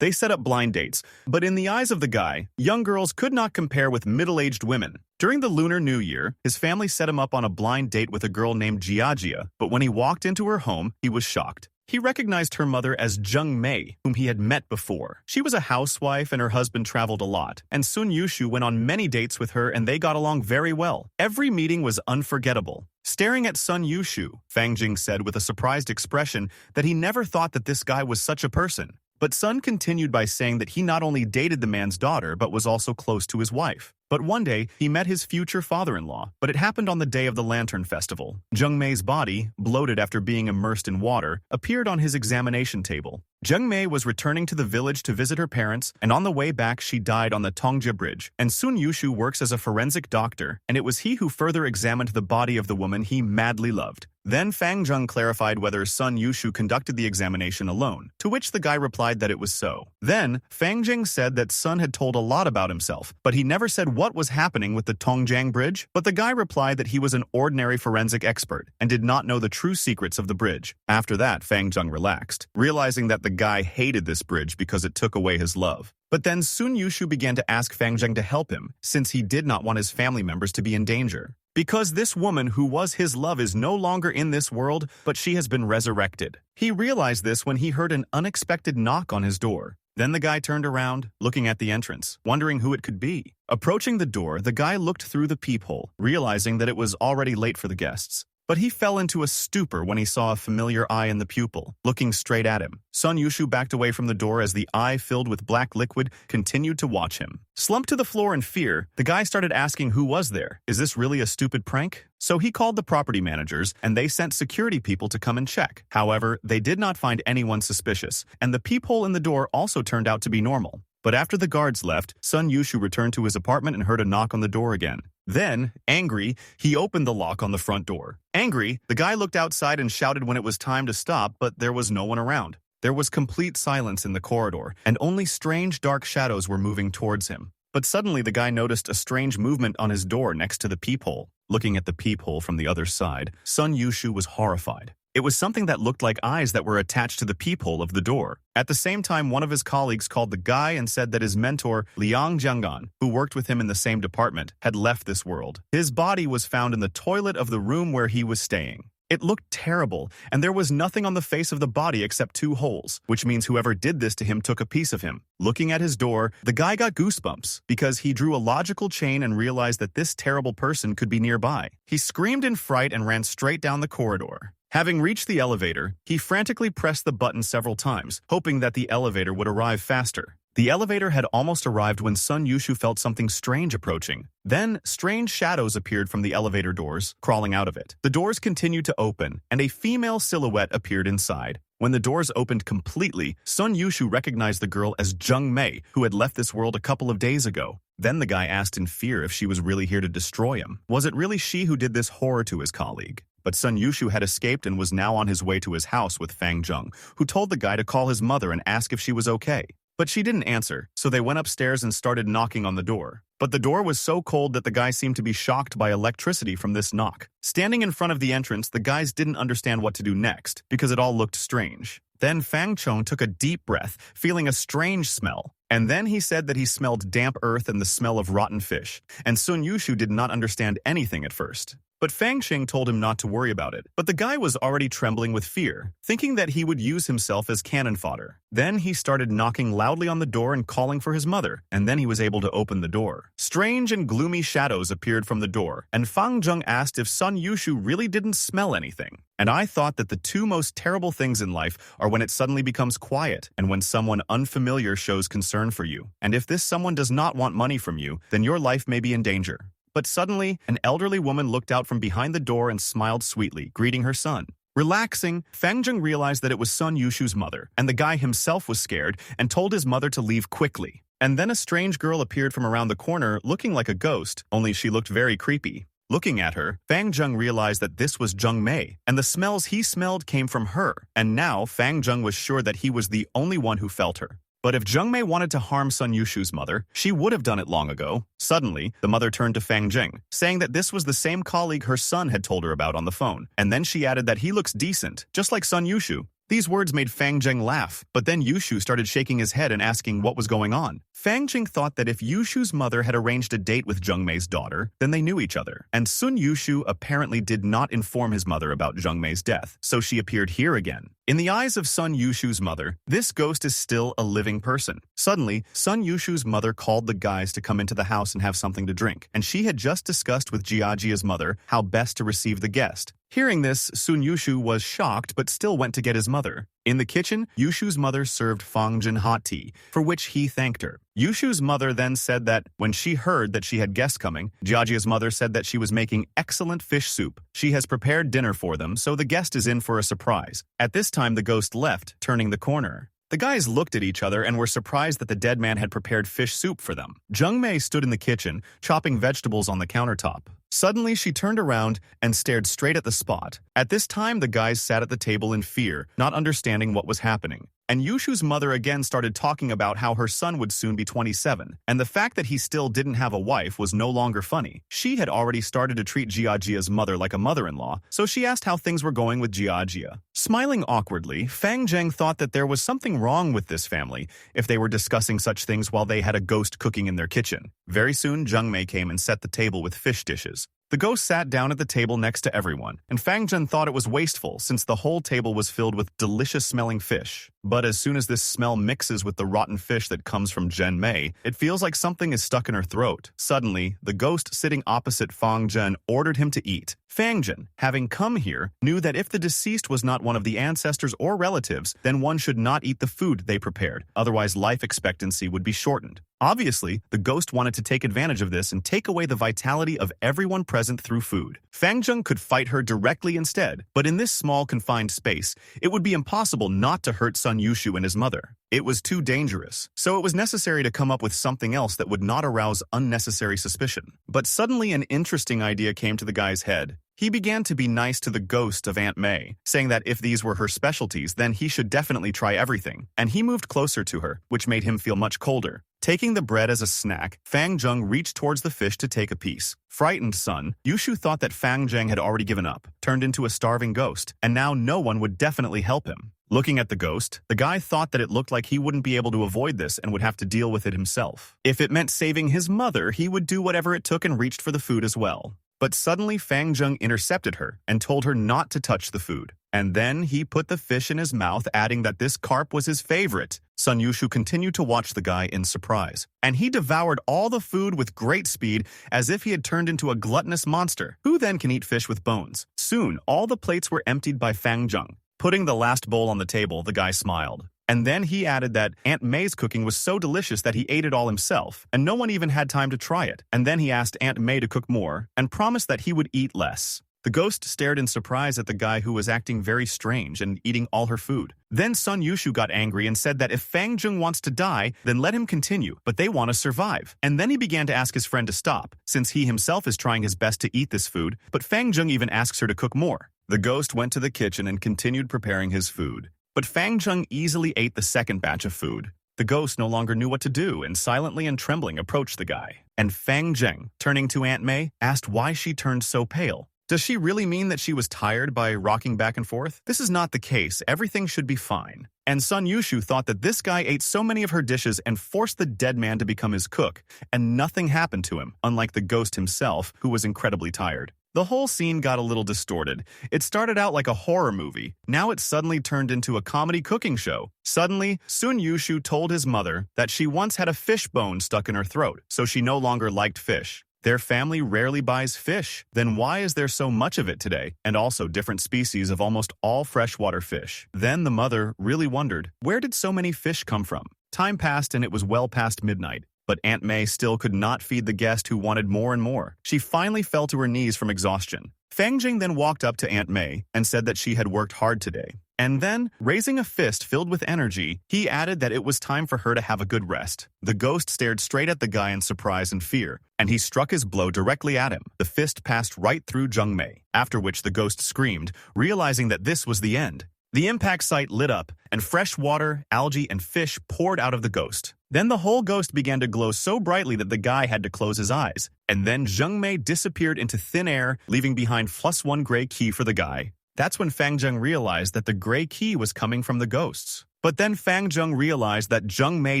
They set up blind dates, but in the eyes of the guy, young girls could not compare with middle-aged women. During the Lunar New Year, his family set him up on a blind date with a girl named Jiajia, but when he walked into her home, he was shocked. He recognized her mother as Jung Mei, whom he had met before. She was a housewife and her husband traveled a lot, and Sun Yushu went on many dates with her and they got along very well. Every meeting was unforgettable. Staring at Sun Yushu, Fang Jing said with a surprised expression that he never thought that this guy was such a person. But Sun continued by saying that he not only dated the man's daughter but was also close to his wife. But one day, he met his future father-in-law, but it happened on the day of the Lantern Festival. Jung Mei's body, bloated after being immersed in water, appeared on his examination table. Jung Mei was returning to the village to visit her parents, and on the way back she died on the Tongjia Bridge. And Sun Yushu works as a forensic doctor, and it was he who further examined the body of the woman he madly loved. Then Fang Zheng clarified whether Sun Yushu conducted the examination alone, to which the guy replied that it was so. Then, Fang Jing said that Sun had told a lot about himself, but he never said what was happening with the Tongjiang Bridge, but the guy replied that he was an ordinary forensic expert and did not know the true secrets of the bridge. After that, Fang Zheng relaxed, realizing that the guy hated this bridge because it took away his love. But then Sun Yushu began to ask Fang Zheng to help him, since he did not want his family members to be in danger. Because this woman who was his love is no longer in this world, but she has been resurrected. He realized this when he heard an unexpected knock on his door. Then the guy turned around, looking at the entrance, wondering who it could be. Approaching the door, the guy looked through the peephole, realizing that it was already late for the guests. But he fell into a stupor when he saw a familiar eye in the pupil, looking straight at him. Sun Yushu backed away from the door as the eye, filled with black liquid, continued to watch him. Slumped to the floor in fear, the guy started asking who was there. Is this really a stupid prank? So he called the property managers, and they sent security people to come and check. However, they did not find anyone suspicious, and the peephole in the door also turned out to be normal. But after the guards left, Sun Yushu returned to his apartment and heard a knock on the door again. Then, angry, he opened the lock on the front door. Angry, the guy looked outside and shouted when it was time to stop, but there was no one around. There was complete silence in the corridor, and only strange dark shadows were moving towards him. But suddenly the guy noticed a strange movement on his door next to the peephole. Looking at the peephole from the other side, Sun Yushu was horrified. It was something that looked like eyes that were attached to the peephole of the door. At the same time, one of his colleagues called the guy and said that his mentor, Liang Jianggan, who worked with him in the same department, had left this world. His body was found in the toilet of the room where he was staying. It looked terrible, and there was nothing on the face of the body except 2 holes, which means whoever did this to him took a piece of him. Looking at his door, the guy got goosebumps because he drew a logical chain and realized that this terrible person could be nearby. He screamed in fright and ran straight down the corridor. Having reached the elevator, he frantically pressed the button several times, hoping that the elevator would arrive faster. The elevator had almost arrived when Sun Yushu felt something strange approaching. Then, strange shadows appeared from the elevator doors, crawling out of it. The doors continued to open, and a female silhouette appeared inside. When the doors opened completely, Sun Yushu recognized the girl as Jung Mei, who had left this world a couple of days ago. Then the guy asked in fear if she was really here to destroy him. Was it really she who did this horror to his colleague? But Sun Yushu had escaped and was now on his way to his house with Fang Zheng, who told the guy to call his mother and ask if she was okay. But she didn't answer, so they went upstairs and started knocking on the door. But the door was so cold that the guy seemed to be shocked by electricity from this knock. Standing in front of the entrance, the guys didn't understand what to do next, because it all looked strange. Then Fang Chong took a deep breath, feeling a strange smell. And then he said that he smelled damp earth and the smell of rotten fish. And Sun Yushu did not understand anything at first. But Fang Xing told him not to worry about it. But the guy was already trembling with fear, thinking that he would use himself as cannon fodder. Then he started knocking loudly on the door and calling for his mother, and then he was able to open the door. Strange and gloomy shadows appeared from the door, and Fang Zheng asked if Sun Yushu really didn't smell anything. And I thought that the 2 most terrible things in life are when it suddenly becomes quiet and when someone unfamiliar shows concern for you. And if this someone does not want money from you, then your life may be in danger. But suddenly, an elderly woman looked out from behind the door and smiled sweetly, greeting her son. Relaxing, Fang Zheng realized that it was Sun Yushu's mother, and the guy himself was scared and told his mother to leave quickly. And then a strange girl appeared from around the corner looking like a ghost, only she looked very creepy. Looking at her, Fang Zheng realized that this was Zheng Mei, and the smells he smelled came from her, and now Fang Zheng was sure that he was the only one who felt her. But if Zheng Mei wanted to harm Sun Yushu's mother, she would have done it long ago. Suddenly, the mother turned to Fang Zheng, saying that this was the same colleague her son had told her about on the phone, and then she added that he looks decent, just like Sun Yushu. These words made Fang Zheng laugh, but then Yushu started shaking his head and asking what was going on. Fang Zheng thought that if Yushu's mother had arranged a date with Zheng Mei's daughter, then they knew each other. And Sun Yushu apparently did not inform his mother about Zheng Mei's death, so she appeared here again. In the eyes of Sun Yushu's mother, this ghost is still a living person. Suddenly, Sun Yushu's mother called the guys to come into the house and have something to drink, and she had just discussed with Jiajia's mother how best to receive the guest. Hearing this, Sun Yushu was shocked but still went to get his mother. In the kitchen, Yushu's mother served Fang Zhen hot tea, for which he thanked her. Yushu's mother then said that when she heard that she had guests coming, Jiajia's mother said that she was making excellent fish soup. She has prepared dinner for them, so the guest is in for a surprise. At this time, the ghost left, turning the corner. The guys looked at each other and were surprised that the dead man had prepared fish soup for them. Zheng Mei stood in the kitchen, chopping vegetables on the countertop. Suddenly, she turned around and stared straight at the spot. At this time, the guys sat at the table in fear, not understanding what was happening. And Yushu's mother again started talking about how her son would soon be 27, and the fact that he still didn't have a wife was no longer funny. She had already started to treat Jiajia's mother like a mother-in-law, so she asked how things were going with Jiajia. Smiling awkwardly, Fang Zheng thought that there was something wrong with this family if they were discussing such things while they had a ghost cooking in their kitchen. Very soon, Zheng Mei came and set the table with fish dishes. The ghost sat down at the table next to everyone, and Fang Zhen thought it was wasteful since the whole table was filled with delicious-smelling fish. But as soon as this smell mixes with the rotten fish that comes from Zheng Mei, it feels like something is stuck in her throat. Suddenly, the ghost sitting opposite Fang Zhen ordered him to eat. Fang Zhen, having come here, knew that if the deceased was not one of the ancestors or relatives, then one should not eat the food they prepared, otherwise life expectancy would be shortened. Obviously, the ghost wanted to take advantage of this and take away the vitality of everyone present through food. Fang Zheng could fight her directly instead, but in this small confined space, it would be impossible not to hurt Sun Yushu and his mother. It was too dangerous, so it was necessary to come up with something else that would not arouse unnecessary suspicion. But suddenly an interesting idea came to the guy's head. He began to be nice to the ghost of Aunt May, saying that if these were her specialties, then he should definitely try everything. And he moved closer to her, which made him feel much colder. Taking the bread as a snack, Fang Zheng reached towards the fish to take a piece. Frightened Sun Yushu thought that Fang Zheng had already given up, turned into a starving ghost, and now no one would definitely help him. Looking at the ghost, the guy thought that it looked like he wouldn't be able to avoid this and would have to deal with it himself. If it meant saving his mother, he would do whatever it took and reached for the food as well. But suddenly Fang Zheng intercepted her and told her not to touch the food. And then he put the fish in his mouth, adding that this carp was his favorite. Sun Yushu continued to watch the guy in surprise. And he devoured all the food with great speed, as if he had turned into a gluttonous monster. Who then can eat fish with bones? Soon, all the plates were emptied by Fang Zheng. Putting the last bowl on the table, the guy smiled. And then he added that Aunt May's cooking was so delicious that he ate it all himself, and no one even had time to try it. And then he asked Aunt May to cook more, and promised that he would eat less. The ghost stared in surprise at the guy who was acting very strange and eating all her food. Then Sun Yushu got angry and said that if Fang Zheng wants to die, then let him continue, but they want to survive. And then he began to ask his friend to stop, since he himself is trying his best to eat this food, but Fang Zheng even asks her to cook more. The ghost went to the kitchen and continued preparing his food. But Fang Zheng easily ate the second batch of food. The ghost no longer knew what to do and silently and trembling approached the guy. And Fang Zheng, turning to Aunt May, asked why she turned so pale. Does she really mean that she was tired by rocking back and forth? This is not the case. Everything should be fine. And Sun Yushu thought that this guy ate so many of her dishes and forced the dead man to become his cook, and nothing happened to him, unlike the ghost himself, who was incredibly tired. The whole scene got a little distorted. It started out like a horror movie. Now it suddenly turned into a comedy cooking show. Suddenly, Sun Yushu told his mother that she once had a fish bone stuck in her throat, so she no longer liked fish. Their family rarely buys fish. Then why is there so much of it today? And also different species of almost all freshwater fish. Then the mother really wondered, where did so many fish come from? Time passed and it was well past midnight. but Aunt May still could not feed the guest who wanted more and more. She finally fell to her knees from exhaustion. Fang Jing then walked up to Aunt May and said that she had worked hard today. And then, raising a fist filled with energy, he added that it was time for her to have a good rest. The ghost stared straight at the guy in surprise and fear, and he struck his blow directly at him. The fist passed right through Jung Mei, after which the ghost screamed, realizing that this was the end. The impact site lit up, and fresh water, algae, and fish poured out of the ghost. Then the whole ghost began to glow so brightly that the guy had to close his eyes. And then Jung Mei disappeared into thin air, leaving behind +1 gray key for the guy. That's when Fang Zheng realized that the gray key was coming from the ghosts. But then Fang Zheng realized that Jung Mei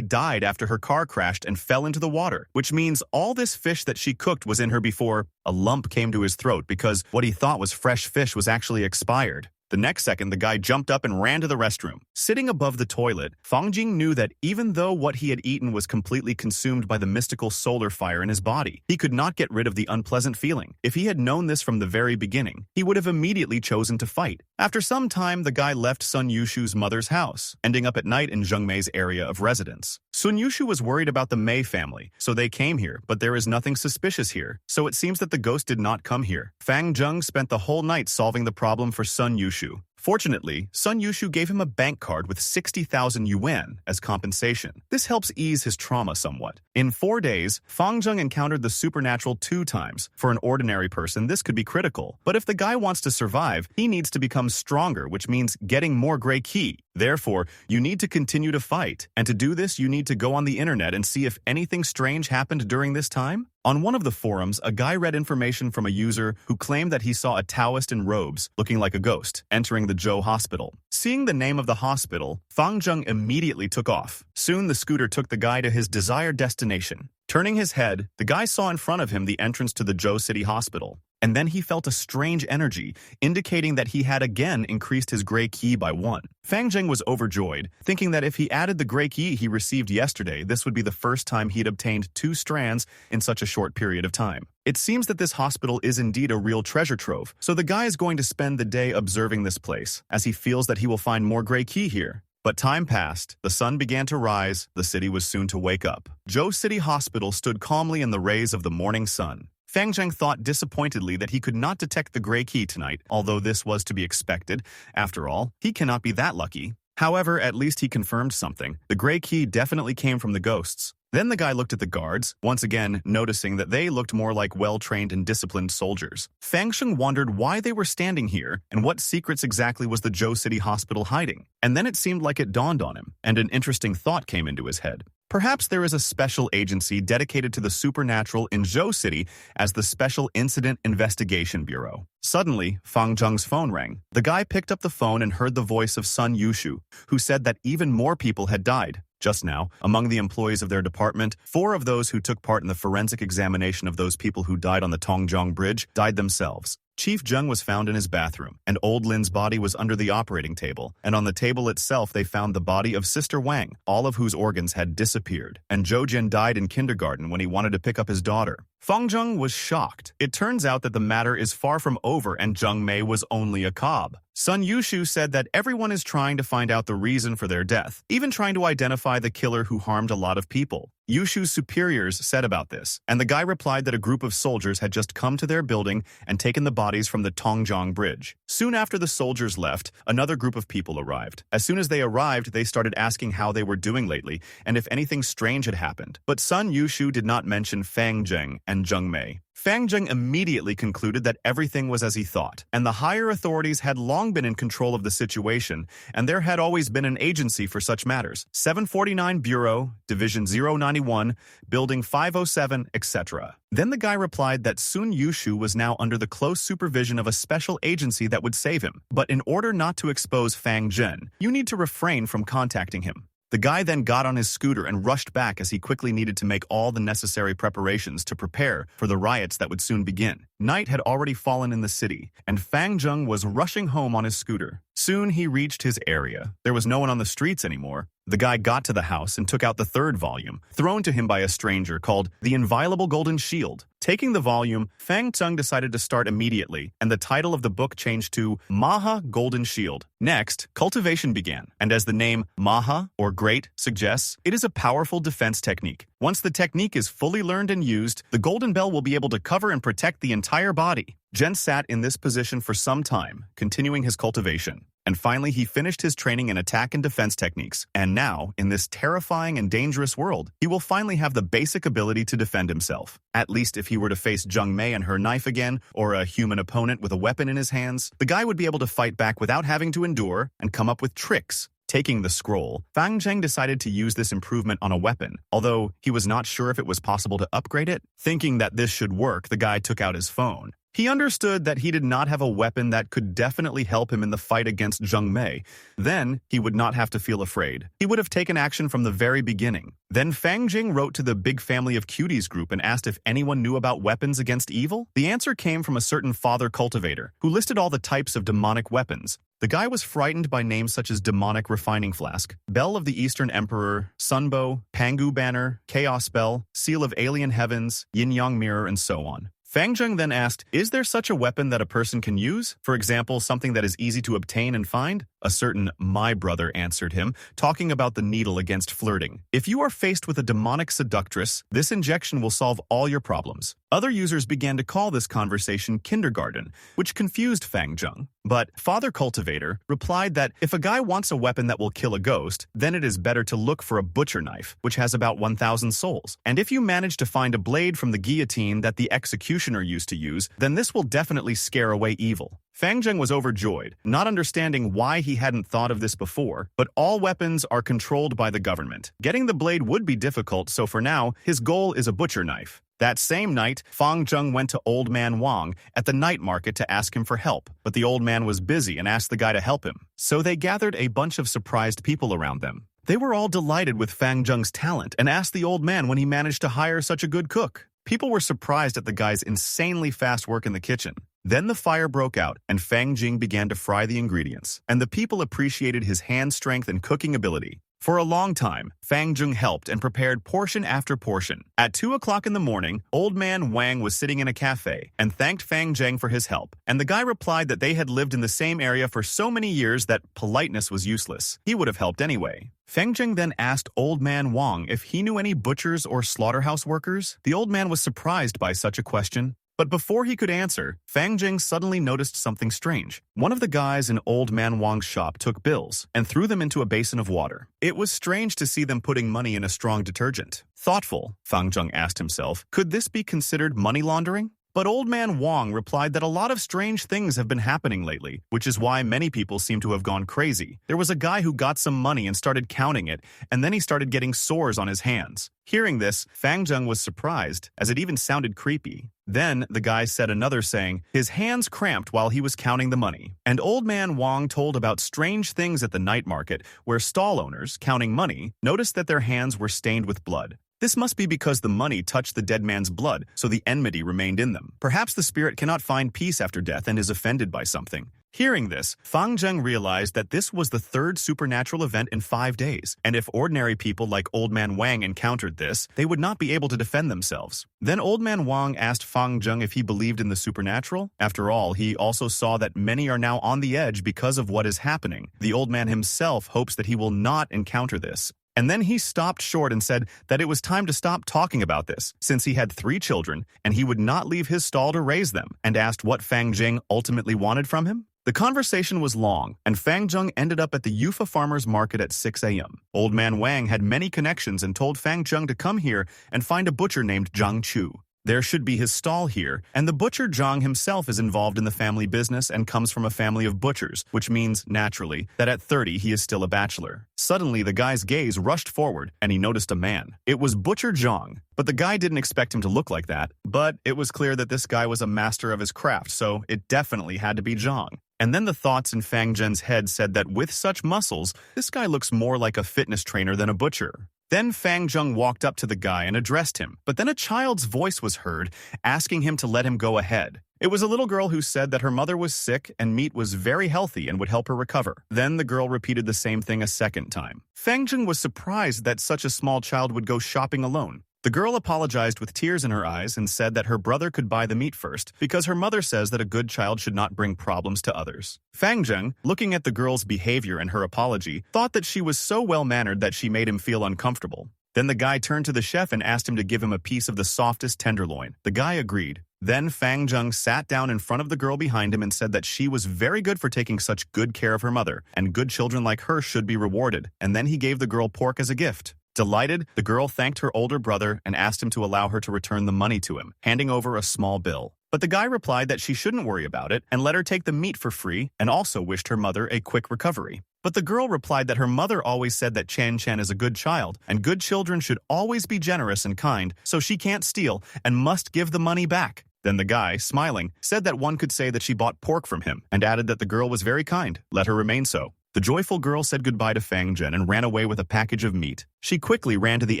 died after her car crashed and fell into the water, which means all this fish that she cooked was in her before. A lump came to his throat because what he thought was fresh fish was actually expired. The next second, the guy jumped up and ran to the restroom. Sitting above the toilet, Fang Jing knew that even though what he had eaten was completely consumed by the mystical solar fire in his body, he could not get rid of the unpleasant feeling. If he had known this from the very beginning, he would have immediately chosen to fight. After some time, the guy left Sun Yushu's mother's house, ending up at night in Zheng Mei's area of residence. Sun Yushu was worried about the Mei family, so they came here, but there is nothing suspicious here, so it seems that the ghost did not come here. Fang Zheng spent the whole night solving the problem for Sun Yushu. Fortunately, Sun Yushu gave him a bank card with 60,000 yuan as compensation. This helps ease his trauma somewhat. In 4 days, Fang Zheng encountered the supernatural 2 times. For an ordinary person, this could be critical. But if the guy wants to survive, he needs to become stronger, which means getting more gray key. Therefore, you need to continue to fight. And to do this, you need to go on the internet and see if anything strange happened during this time. On one of the forums, a guy read information from a user who claimed that he saw a Taoist in robes, looking like a ghost, entering the Zhou hospital. Seeing the name of the hospital, Fang Zheng immediately took off. Soon the scooter took the guy to his desired destination. Turning his head, the guy saw in front of him the entrance to the Zhou City Hospital. And then he felt a strange energy, indicating that he had again increased his gray key by 1. Fang Zheng was overjoyed, thinking that if he added the gray key he received yesterday, this would be the first time he'd obtained 2 strands in such a short period of time. It seems that this hospital is indeed a real treasure trove, so the guy is going to spend the day observing this place, as he feels that he will find more gray key here. But time passed, the sun began to rise, the city was soon to wake up. Zhou City Hospital stood calmly in the rays of the morning sun. Fang Zheng thought disappointedly that he could not detect the gray key tonight, although this was to be expected. After all, he cannot be that lucky. However, at least he confirmed something. The gray key definitely came from the ghosts. Then the guy looked at the guards, once again noticing that they looked more like well-trained and disciplined soldiers. Fang Zheng wondered why they were standing here and what secrets exactly was the Zhou City Hospital hiding. And then it seemed like it dawned on him, and an interesting thought came into his head. Perhaps there is a special agency dedicated to the supernatural in Zhou City as the Special Incident Investigation Bureau. Suddenly, Fang Zheng's phone rang. The guy picked up the phone and heard the voice of Sun Yushu, who said that even more people had died. Just now, among the employees of their department, 4 of those who took part in the forensic examination of those people who died on the Tongjiang Bridge died themselves. Chief Zheng was found in his bathroom, and Old Lin's body was under the operating table, and on the table itself they found the body of Sister Wang, all of whose organs had disappeared, and Zhou Jin died in kindergarten when he wanted to pick up his daughter. Fang Zheng was shocked. It turns out that the matter is far from over and Zheng Mei was only a cob. Sun Yushu said that everyone is trying to find out the reason for their death, even trying to identify the killer who harmed a lot of people. Yushu's superiors said about this, and the guy replied that a group of soldiers had just come to their building and taken the bodies from the Tongjiang Bridge. Soon after the soldiers left, another group of people arrived. As soon as they arrived, they started asking how they were doing lately and if anything strange had happened. But Sun Yushu did not mention Fang Zheng and Zheng Mei. Fang Zheng immediately concluded that everything was as he thought, and the higher authorities had long been in control of the situation, and there had always been an agency for such matters. 749 Bureau, Division 091, Building 507, etc. Then the guy replied that Sun Yushu was now under the close supervision of a special agency that would save him. But in order not to expose Fang Zheng, you need to refrain from contacting him. The guy then got on his scooter and rushed back as he quickly needed to make all the necessary preparations to prepare for the riots that would soon begin. Night had already fallen in the city, and Fang Zheng was rushing home on his scooter. Soon he reached his area. There was no one on the streets anymore. The guy got to the house and took out the 3rd volume, thrown to him by a stranger called The Inviolable Golden Shield. Taking the volume, Fang Zheng decided to start immediately, and the title of the book changed to Maha Golden Shield. Next, cultivation began, and as the name Maha, or Great, suggests, it is a powerful defense technique. Once the technique is fully learned and used, the golden bell will be able to cover and protect the entire body. Jen sat in this position for some time, continuing his cultivation. And finally, he finished his training in attack and defense techniques. And now, in this terrifying and dangerous world, he will finally have the basic ability to defend himself. At least if he were to face Zheng Mei and her knife again, or a human opponent with a weapon in his hands, the guy would be able to fight back without having to endure and come up with tricks. Taking the scroll, Fang Zheng decided to use this improvement on a weapon, although he was not sure if it was possible to upgrade it. Thinking that this should work, the guy took out his phone. He understood that he did not have a weapon that could definitely help him in the fight against Zheng Mei. Then, he would not have to feel afraid. He would have taken action from the very beginning. Then Fang Jing wrote to the Big Family of Cuties group and asked if anyone knew about weapons against evil. The answer came from a certain father cultivator, who listed all the types of demonic weapons. The guy was frightened by names such as Demonic Refining Flask, Bell of the Eastern Emperor, Sunbow, Pangu Banner, Chaos Bell, Seal of Alien Heavens, Yin Yang Mirror, and so on. Fang Zheng then asked, is there such a weapon that a person can use? For example, something that is easy to obtain and find? A certain my brother answered him, talking about the needle against flirting. If you are faced with a demonic seductress, this injection will solve all your problems. Other users began to call this conversation kindergarten, which confused Fang Zheng. But Father Cultivator replied that if a guy wants a weapon that will kill a ghost, then it is better to look for a butcher knife, which has about 1,000 souls. And if you manage to find a blade from the guillotine that the executioner used to use, then this will definitely scare away evil. Fang Zheng was overjoyed, not understanding why he hadn't thought of this before, but all weapons are controlled by the government. Getting the blade would be difficult, so for now, his goal is a butcher knife. That same night, Fang Zheng went to Old Man Wang at the night market to ask him for help, but the old man was busy and asked the guy to help him. So they gathered a bunch of surprised people around them. They were all delighted with Fang Zheng's talent and asked the old man when he managed to hire such a good cook. People were surprised at the guy's insanely fast work in the kitchen. Then the fire broke out, and Fang Jing began to fry the ingredients, and the people appreciated his hand strength and cooking ability. For a long time, Fang Jing helped and prepared portion after portion. At 2 o'clock in the morning, Old Man Wang was sitting in a cafe and thanked Fang Zheng for his help, and the guy replied that they had lived in the same area for so many years that politeness was useless. He would have helped anyway. Fang Zheng then asked Old Man Wang if he knew any butchers or slaughterhouse workers. The old man was surprised by such a question. But before he could answer, Fang Jing suddenly noticed something strange. One of the guys in Old Man Wang's shop took bills and threw them into a basin of water. It was strange to see them putting money in a strong detergent. Thoughtful, Fang Zheng asked himself, could this be considered money laundering? But Old Man Wang replied that a lot of strange things have been happening lately, which is why many people seem to have gone crazy. There was a guy who got some money and started counting it, and then he started getting sores on his hands. Hearing this, Fang Zheng was surprised, as it even sounded creepy. Then the guy said another saying, his hands cramped while he was counting the money. And Old Man Wang told about strange things at the night market, where stall owners, counting money, noticed that their hands were stained with blood. This must be because the money touched the dead man's blood, so the enmity remained in them. Perhaps the spirit cannot find peace after death and is offended by something. Hearing this, Fang Zheng realized that this was the third supernatural event in 5 days, and if ordinary people like Old Man Wang encountered this, they would not be able to defend themselves. Then Old Man Wang asked Fang Zheng if he believed in the supernatural. After all, he also saw that many are now on the edge because of what is happening. The old man himself hopes that he will not encounter this. And then he stopped short and said that it was time to stop talking about this, since he had 3 children and he would not leave his stall to raise them, and asked what Fang Jing ultimately wanted from him. The conversation was long, and Fang Zheng ended up at the Yufa Farmers Market at 6 a.m. Old Man Wang had many connections and told Fang Zheng to come here and find a butcher named Zhang Chu. There should be his stall here, and the butcher Zhang himself is involved in the family business and comes from a family of butchers, which means, naturally, that at 30 he is still a bachelor. Suddenly, the guy's gaze rushed forward, and he noticed a man. It was Butcher Zhang, but the guy didn't expect him to look like that. But it was clear that this guy was a master of his craft, so it definitely had to be Zhang. And then the thoughts in Fang Zhen's head said that with such muscles, this guy looks more like a fitness trainer than a butcher. Then Fang Zheng walked up to the guy and addressed him, but then a child's voice was heard, asking him to let him go ahead. It was a little girl who said that her mother was sick and meat was very healthy and would help her recover. Then the girl repeated the same thing a second time. Fang Zheng was surprised that such a small child would go shopping alone. The girl apologized with tears in her eyes and said that her brother could buy the meat first because her mother says that a good child should not bring problems to others. Fang Zheng, looking at the girl's behavior and her apology, thought that she was so well-mannered that she made him feel uncomfortable. Then the guy turned to the chef and asked him to give him a piece of the softest tenderloin. The guy agreed. Then Fang Zheng sat down in front of the girl behind him and said that she was very good for taking such good care of her mother, and good children like her should be rewarded, and then he gave the girl pork as a gift. Delighted, the girl thanked her older brother and asked him to allow her to return the money to him, handing over a small bill. But the guy replied that she shouldn't worry about it and let her take the meat for free, and also wished her mother a quick recovery. But the girl replied that her mother always said that Chen Chen is a good child, and good children should always be generous and kind, so she can't steal and must give the money back. Then the guy, smiling, said that one could say that she bought pork from him, and added that the girl was very kind. Let her remain so. The joyful girl said goodbye to Fang Zheng and ran away with a package of meat. She quickly ran to the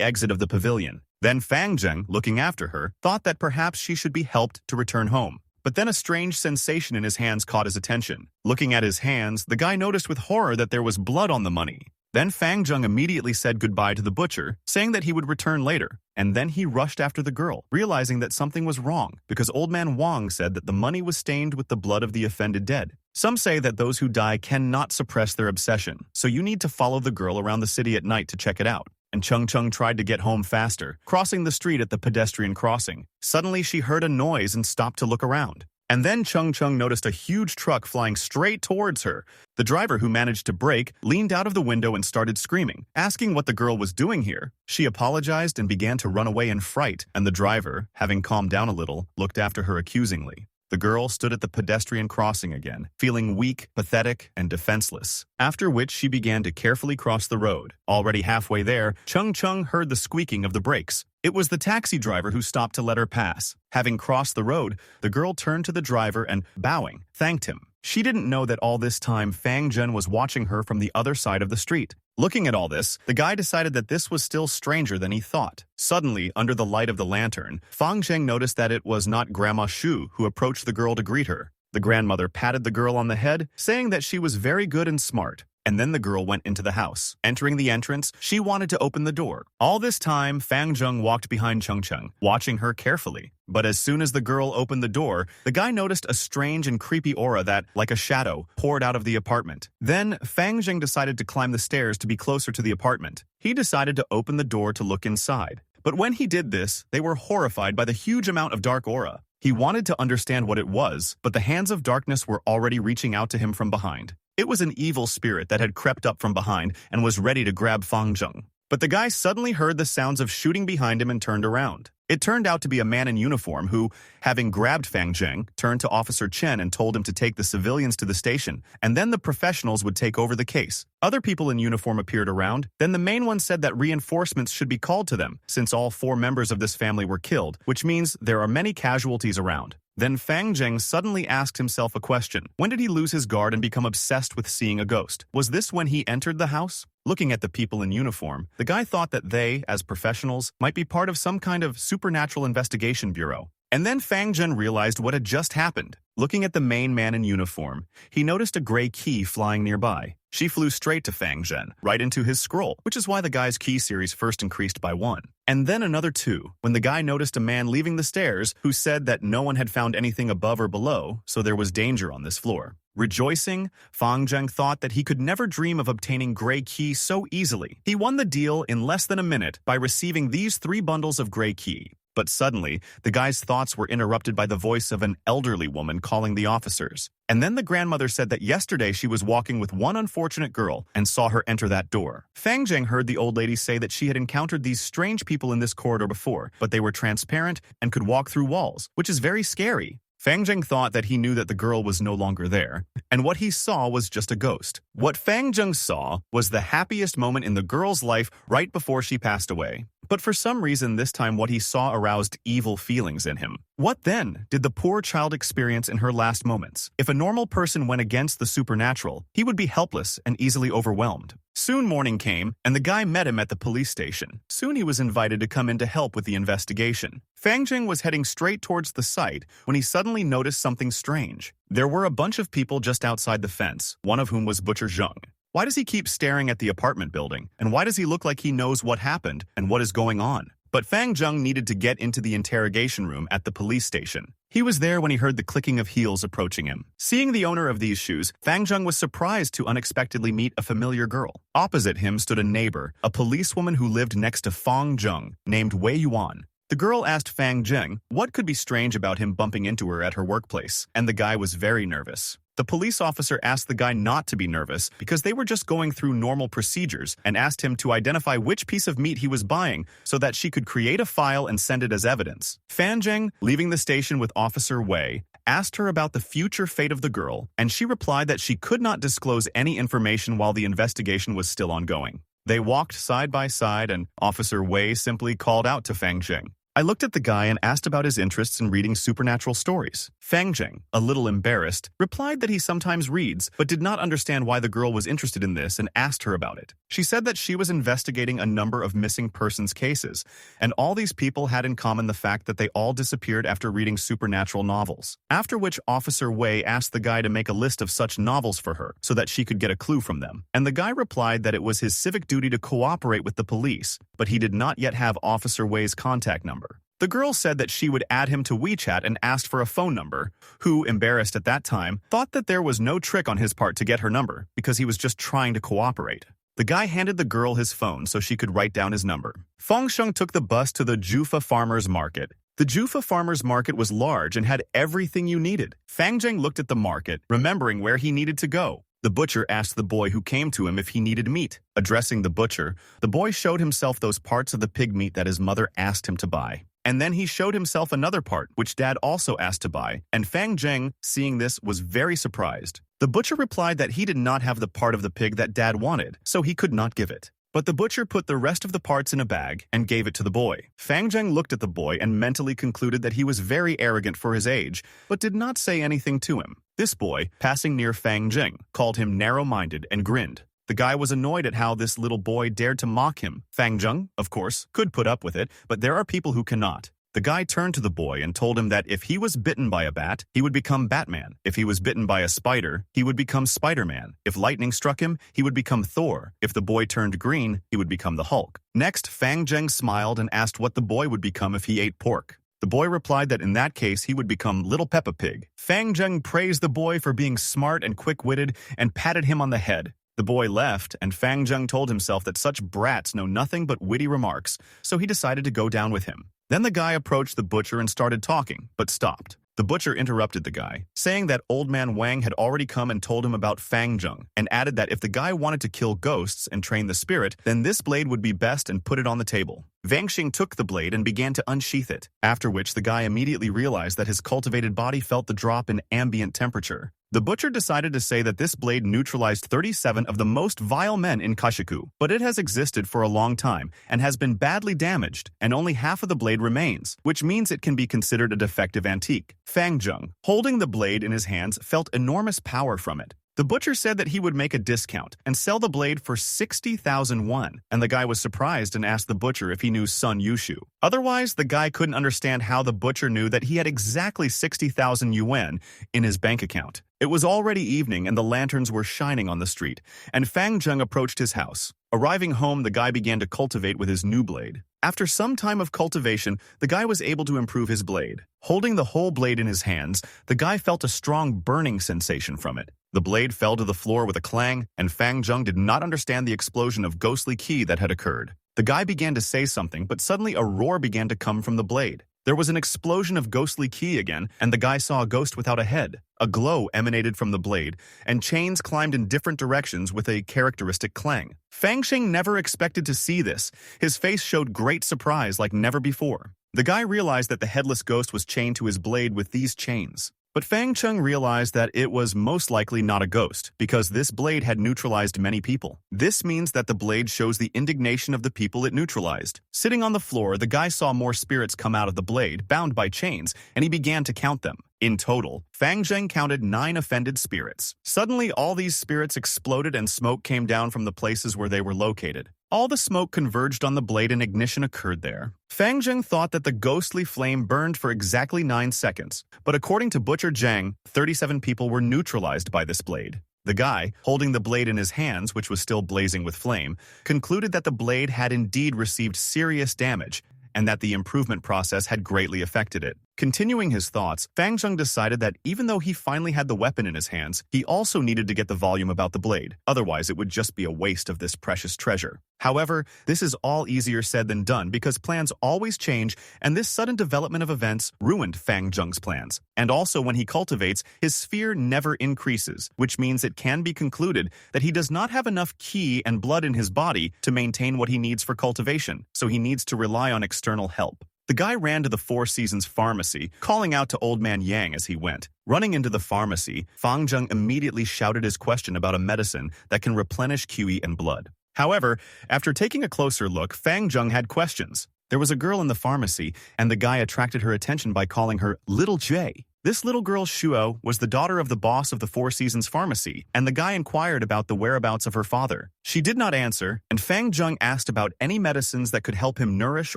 exit of the pavilion. Then Fang Zheng, looking after her, thought that perhaps she should be helped to return home. But then a strange sensation in his hands caught his attention. Looking at his hands, the guy noticed with horror that there was blood on the money. Then Fang Zheng immediately said goodbye to the butcher, saying that he would return later. And then he rushed after the girl, realizing that something was wrong, because Old Man Wang said that the money was stained with the blood of the offended dead. Some say that those who die cannot suppress their obsession, so you need to follow the girl around the city at night to check it out. And Chung Chung tried to get home faster, crossing the street at the pedestrian crossing. Suddenly she heard a noise and stopped to look around. And then Chung Chung noticed a huge truck flying straight towards her. The driver, who managed to brake, leaned out of the window and started screaming, asking what the girl was doing here. She apologized and began to run away in fright, and the driver, having calmed down a little, looked after her accusingly. The girl stood at the pedestrian crossing again, feeling weak, pathetic, and defenseless, after which she began to carefully cross the road. Already halfway there, Chung Chung heard the squeaking of the brakes. It was the taxi driver who stopped to let her pass. Having crossed the road, the girl turned to the driver and, bowing, thanked him. She didn't know that all this time Fang Zhen was watching her from the other side of the street. Looking at all this, the guy decided that this was still stranger than he thought. Suddenly, under the light of the lantern, Fang Zheng noticed that it was not Grandma Shu who approached the girl to greet her. The grandmother patted the girl on the head, saying that she was very good and smart. And then the girl went into the house. Entering the entrance, she wanted to open the door. All this time, Fang Zheng walked behind Chung Chung, watching her carefully. But as soon as the girl opened the door, the guy noticed a strange and creepy aura that, like a shadow, poured out of the apartment. Then, Fang Zheng decided to climb the stairs to be closer to the apartment. He decided to open the door to look inside. But when he did this, they were horrified by the huge amount of dark aura. He wanted to understand what it was, but the hands of darkness were already reaching out to him from behind. It was an evil spirit that had crept up from behind and was ready to grab Fang Zheng. But the guy suddenly heard the sounds of shooting behind him and turned around. It turned out to be a man in uniform who, having grabbed Fang Zheng, turned to Officer Chen and told him to take the civilians to the station, and then the professionals would take over the case. Other people in uniform appeared around. Then the main one said that reinforcements should be called to them, since all 4 members of this family were killed, which means there are many casualties around. Then Fang Zheng suddenly asked himself a question. When did he lose his guard and become obsessed with seeing a ghost? Was this when he entered the house? Looking at the people in uniform, the guy thought that they, as professionals, might be part of some kind of supernatural investigation bureau. And then Fang Zheng realized what had just happened. Looking at the main man in uniform, he noticed a gray key flying nearby. She flew straight to Fang Zheng, right into his scroll, which is why the guy's key series first increased by 1. And then another 2, when the guy noticed a man leaving the stairs who said that no one had found anything above or below, so there was danger on this floor. Rejoicing, Fang Zheng thought that he could never dream of obtaining gray key so easily. He won the deal in less than a minute by receiving these 3 bundles of gray key. But suddenly, the guy's thoughts were interrupted by the voice of an elderly woman calling the officers. And then the grandmother said that yesterday she was walking with one unfortunate girl and saw her enter that door. Fang Zheng heard the old lady say that she had encountered these strange people in this corridor before, but they were transparent and could walk through walls, which is very scary. Fang Zheng thought that he knew that the girl was no longer there, and what he saw was just a ghost. What Fang Zheng saw was the happiest moment in the girl's life right before she passed away. But for some reason this time what he saw aroused evil feelings in him. What then did the poor child experience in her last moments? If a normal person went against the supernatural, he would be helpless and easily overwhelmed. Soon morning came, and the guy met him at the police station. Soon he was invited to come in to help with the investigation. Fang Zheng was heading straight towards the site when he suddenly noticed something strange. There were a bunch of people just outside the fence, one of whom was Butcher Zheng. Why does he keep staring at the apartment building? And why does he look like he knows what happened and what is going on? But Fang Zheng needed to get into the interrogation room at the police station. He was there when he heard the clicking of heels approaching him. Seeing the owner of these shoes, Fang Zheng was surprised to unexpectedly meet a familiar girl. Opposite him stood a neighbor, a policewoman who lived next to Fang Zheng, named Wei Yuan. The girl asked Fang Zheng what could be strange about him bumping into her at her workplace, and the guy was very nervous. The police officer asked the guy not to be nervous because they were just going through normal procedures and asked him to identify which piece of meat he was buying so that she could create a file and send it as evidence. Fan Zheng, leaving the station with Officer Wei, asked her about the future fate of the girl, and she replied that she could not disclose any information while the investigation was still ongoing. They walked side by side, and Officer Wei simply called out to Fang Zheng. I looked at the guy and asked about his interests in reading supernatural stories. Fang Zheng, a little embarrassed, replied that he sometimes reads, but did not understand why the girl was interested in this and asked her about it. She said that she was investigating a number of missing persons cases, and all these people had in common the fact that they all disappeared after reading supernatural novels. After which Officer Wei asked the guy to make a list of such novels for her so that she could get a clue from them. And the guy replied that it was his civic duty to cooperate with the police, but he did not yet have Officer Wei's contact number. The girl said that she would add him to WeChat and asked for a phone number, who, embarrassed at that time, thought that there was no trick on his part to get her number because he was just trying to cooperate. The guy handed the girl his phone so she could write down his number. Fang Sheng took the bus to the Jufa Farmers Market. The Jufa Farmers Market was large and had everything you needed. Fang Zheng looked at the market, remembering where he needed to go. The butcher asked the boy who came to him if he needed meat. Addressing the butcher, the boy showed himself those parts of the pig meat that his mother asked him to buy. And then he showed himself another part, which Dad also asked to buy, and Fang Zheng, seeing this, was very surprised. The butcher replied that he did not have the part of the pig that Dad wanted, so he could not give it. But the butcher put the rest of the parts in a bag and gave it to the boy. Fang Zheng looked at the boy and mentally concluded that he was very arrogant for his age, but did not say anything to him. This boy, passing near Fang Zheng, called him narrow-minded and grinned. The guy was annoyed at how this little boy dared to mock him. Fang Zheng, of course, could put up with it, but there are people who cannot. The guy turned to the boy and told him that if he was bitten by a bat, he would become Batman. If he was bitten by a spider, he would become Spider-Man. If lightning struck him, he would become Thor. If the boy turned green, he would become the Hulk. Next, Fang Zheng smiled and asked what the boy would become if he ate pork. The boy replied that in that case he would become Little Peppa Pig. Fang Zheng praised the boy for being smart and quick-witted and patted him on the head. The boy left, and Fang Zheng told himself that such brats know nothing but witty remarks, so he decided to go down with him. Then the guy approached the butcher and started talking, but stopped. The butcher interrupted the guy, saying that Old Man Wang had already come and told him about Fang Zheng, and added that if the guy wanted to kill ghosts and train the spirit, then this blade would be best and put it on the table. Wang Xing took the blade and began to unsheath it, after which the guy immediately realized that his cultivated body felt the drop in ambient temperature. The butcher decided to say that this blade neutralized 37 of the most vile men in Kashiku, but it has existed for a long time and has been badly damaged, and only half of the blade remains, which means it can be considered a defective antique. Fang Zheng, holding the blade in his hands, felt enormous power from it. The butcher said that he would make a discount and sell the blade for 60,000 won, and the guy was surprised and asked the butcher if he knew Sun Yushu. Otherwise, the guy couldn't understand how the butcher knew that he had exactly 60,000 yuan in his bank account. It was already evening and the lanterns were shining on the street, and Fang Zheng approached his house. Arriving home, the guy began to cultivate with his new blade. After some time of cultivation, the guy was able to improve his blade. Holding the whole blade in his hands, the guy felt a strong burning sensation from it. The blade fell to the floor with a clang, and Fang Zheng did not understand the explosion of ghostly qi that had occurred. The guy began to say something, but suddenly a roar began to come from the blade. There was an explosion of ghostly qi again, and the guy saw a ghost without a head. A glow emanated from the blade, and chains climbed in different directions with a characteristic clang. Fang Xing never expected to see this. His face showed great surprise like never before. The guy realized that the headless ghost was chained to his blade with these chains. But Fang Cheng realized that it was most likely not a ghost, because this blade had neutralized many people. This means that the blade shows the indignation of the people it neutralized. Sitting on the floor, the guy saw more spirits come out of the blade, bound by chains, and he began to count them. In total, Fang Zheng counted 9 offended spirits. Suddenly, all these spirits exploded and smoke came down from the places where they were located. All the smoke converged on the blade and ignition occurred there. Fang Zheng thought that the ghostly flame burned for exactly 9 seconds, but according to Butcher Zhang, 37 people were neutralized by this blade. The guy, holding the blade in his hands, which was still blazing with flame, concluded that the blade had indeed received serious damage, and that the improvement process had greatly affected it. Continuing his thoughts, Fang Zheng decided that even though he finally had the weapon in his hands, he also needed to get the volume about the blade. Otherwise, it would just be a waste of this precious treasure. However, this is all easier said than done because plans always change, and this sudden development of events ruined Fang Zheng's plans. And also, when he cultivates, his sphere never increases, which means it can be concluded that he does not have enough qi and blood in his body to maintain what he needs for cultivation, so he needs to rely on external help. The guy ran to the Four Seasons pharmacy, calling out to Old Man Yang as he went. Running into the pharmacy, Fang Zheng immediately shouted his question about a medicine that can replenish qi and blood. However, after taking a closer look, Fang Zheng had questions. There was a girl in the pharmacy, and the guy attracted her attention by calling her Little J. This little girl, Shuo, was the daughter of the boss of the Four Seasons pharmacy, and the guy inquired about the whereabouts of her father. She did not answer, and Fang Zheng asked about any medicines that could help him nourish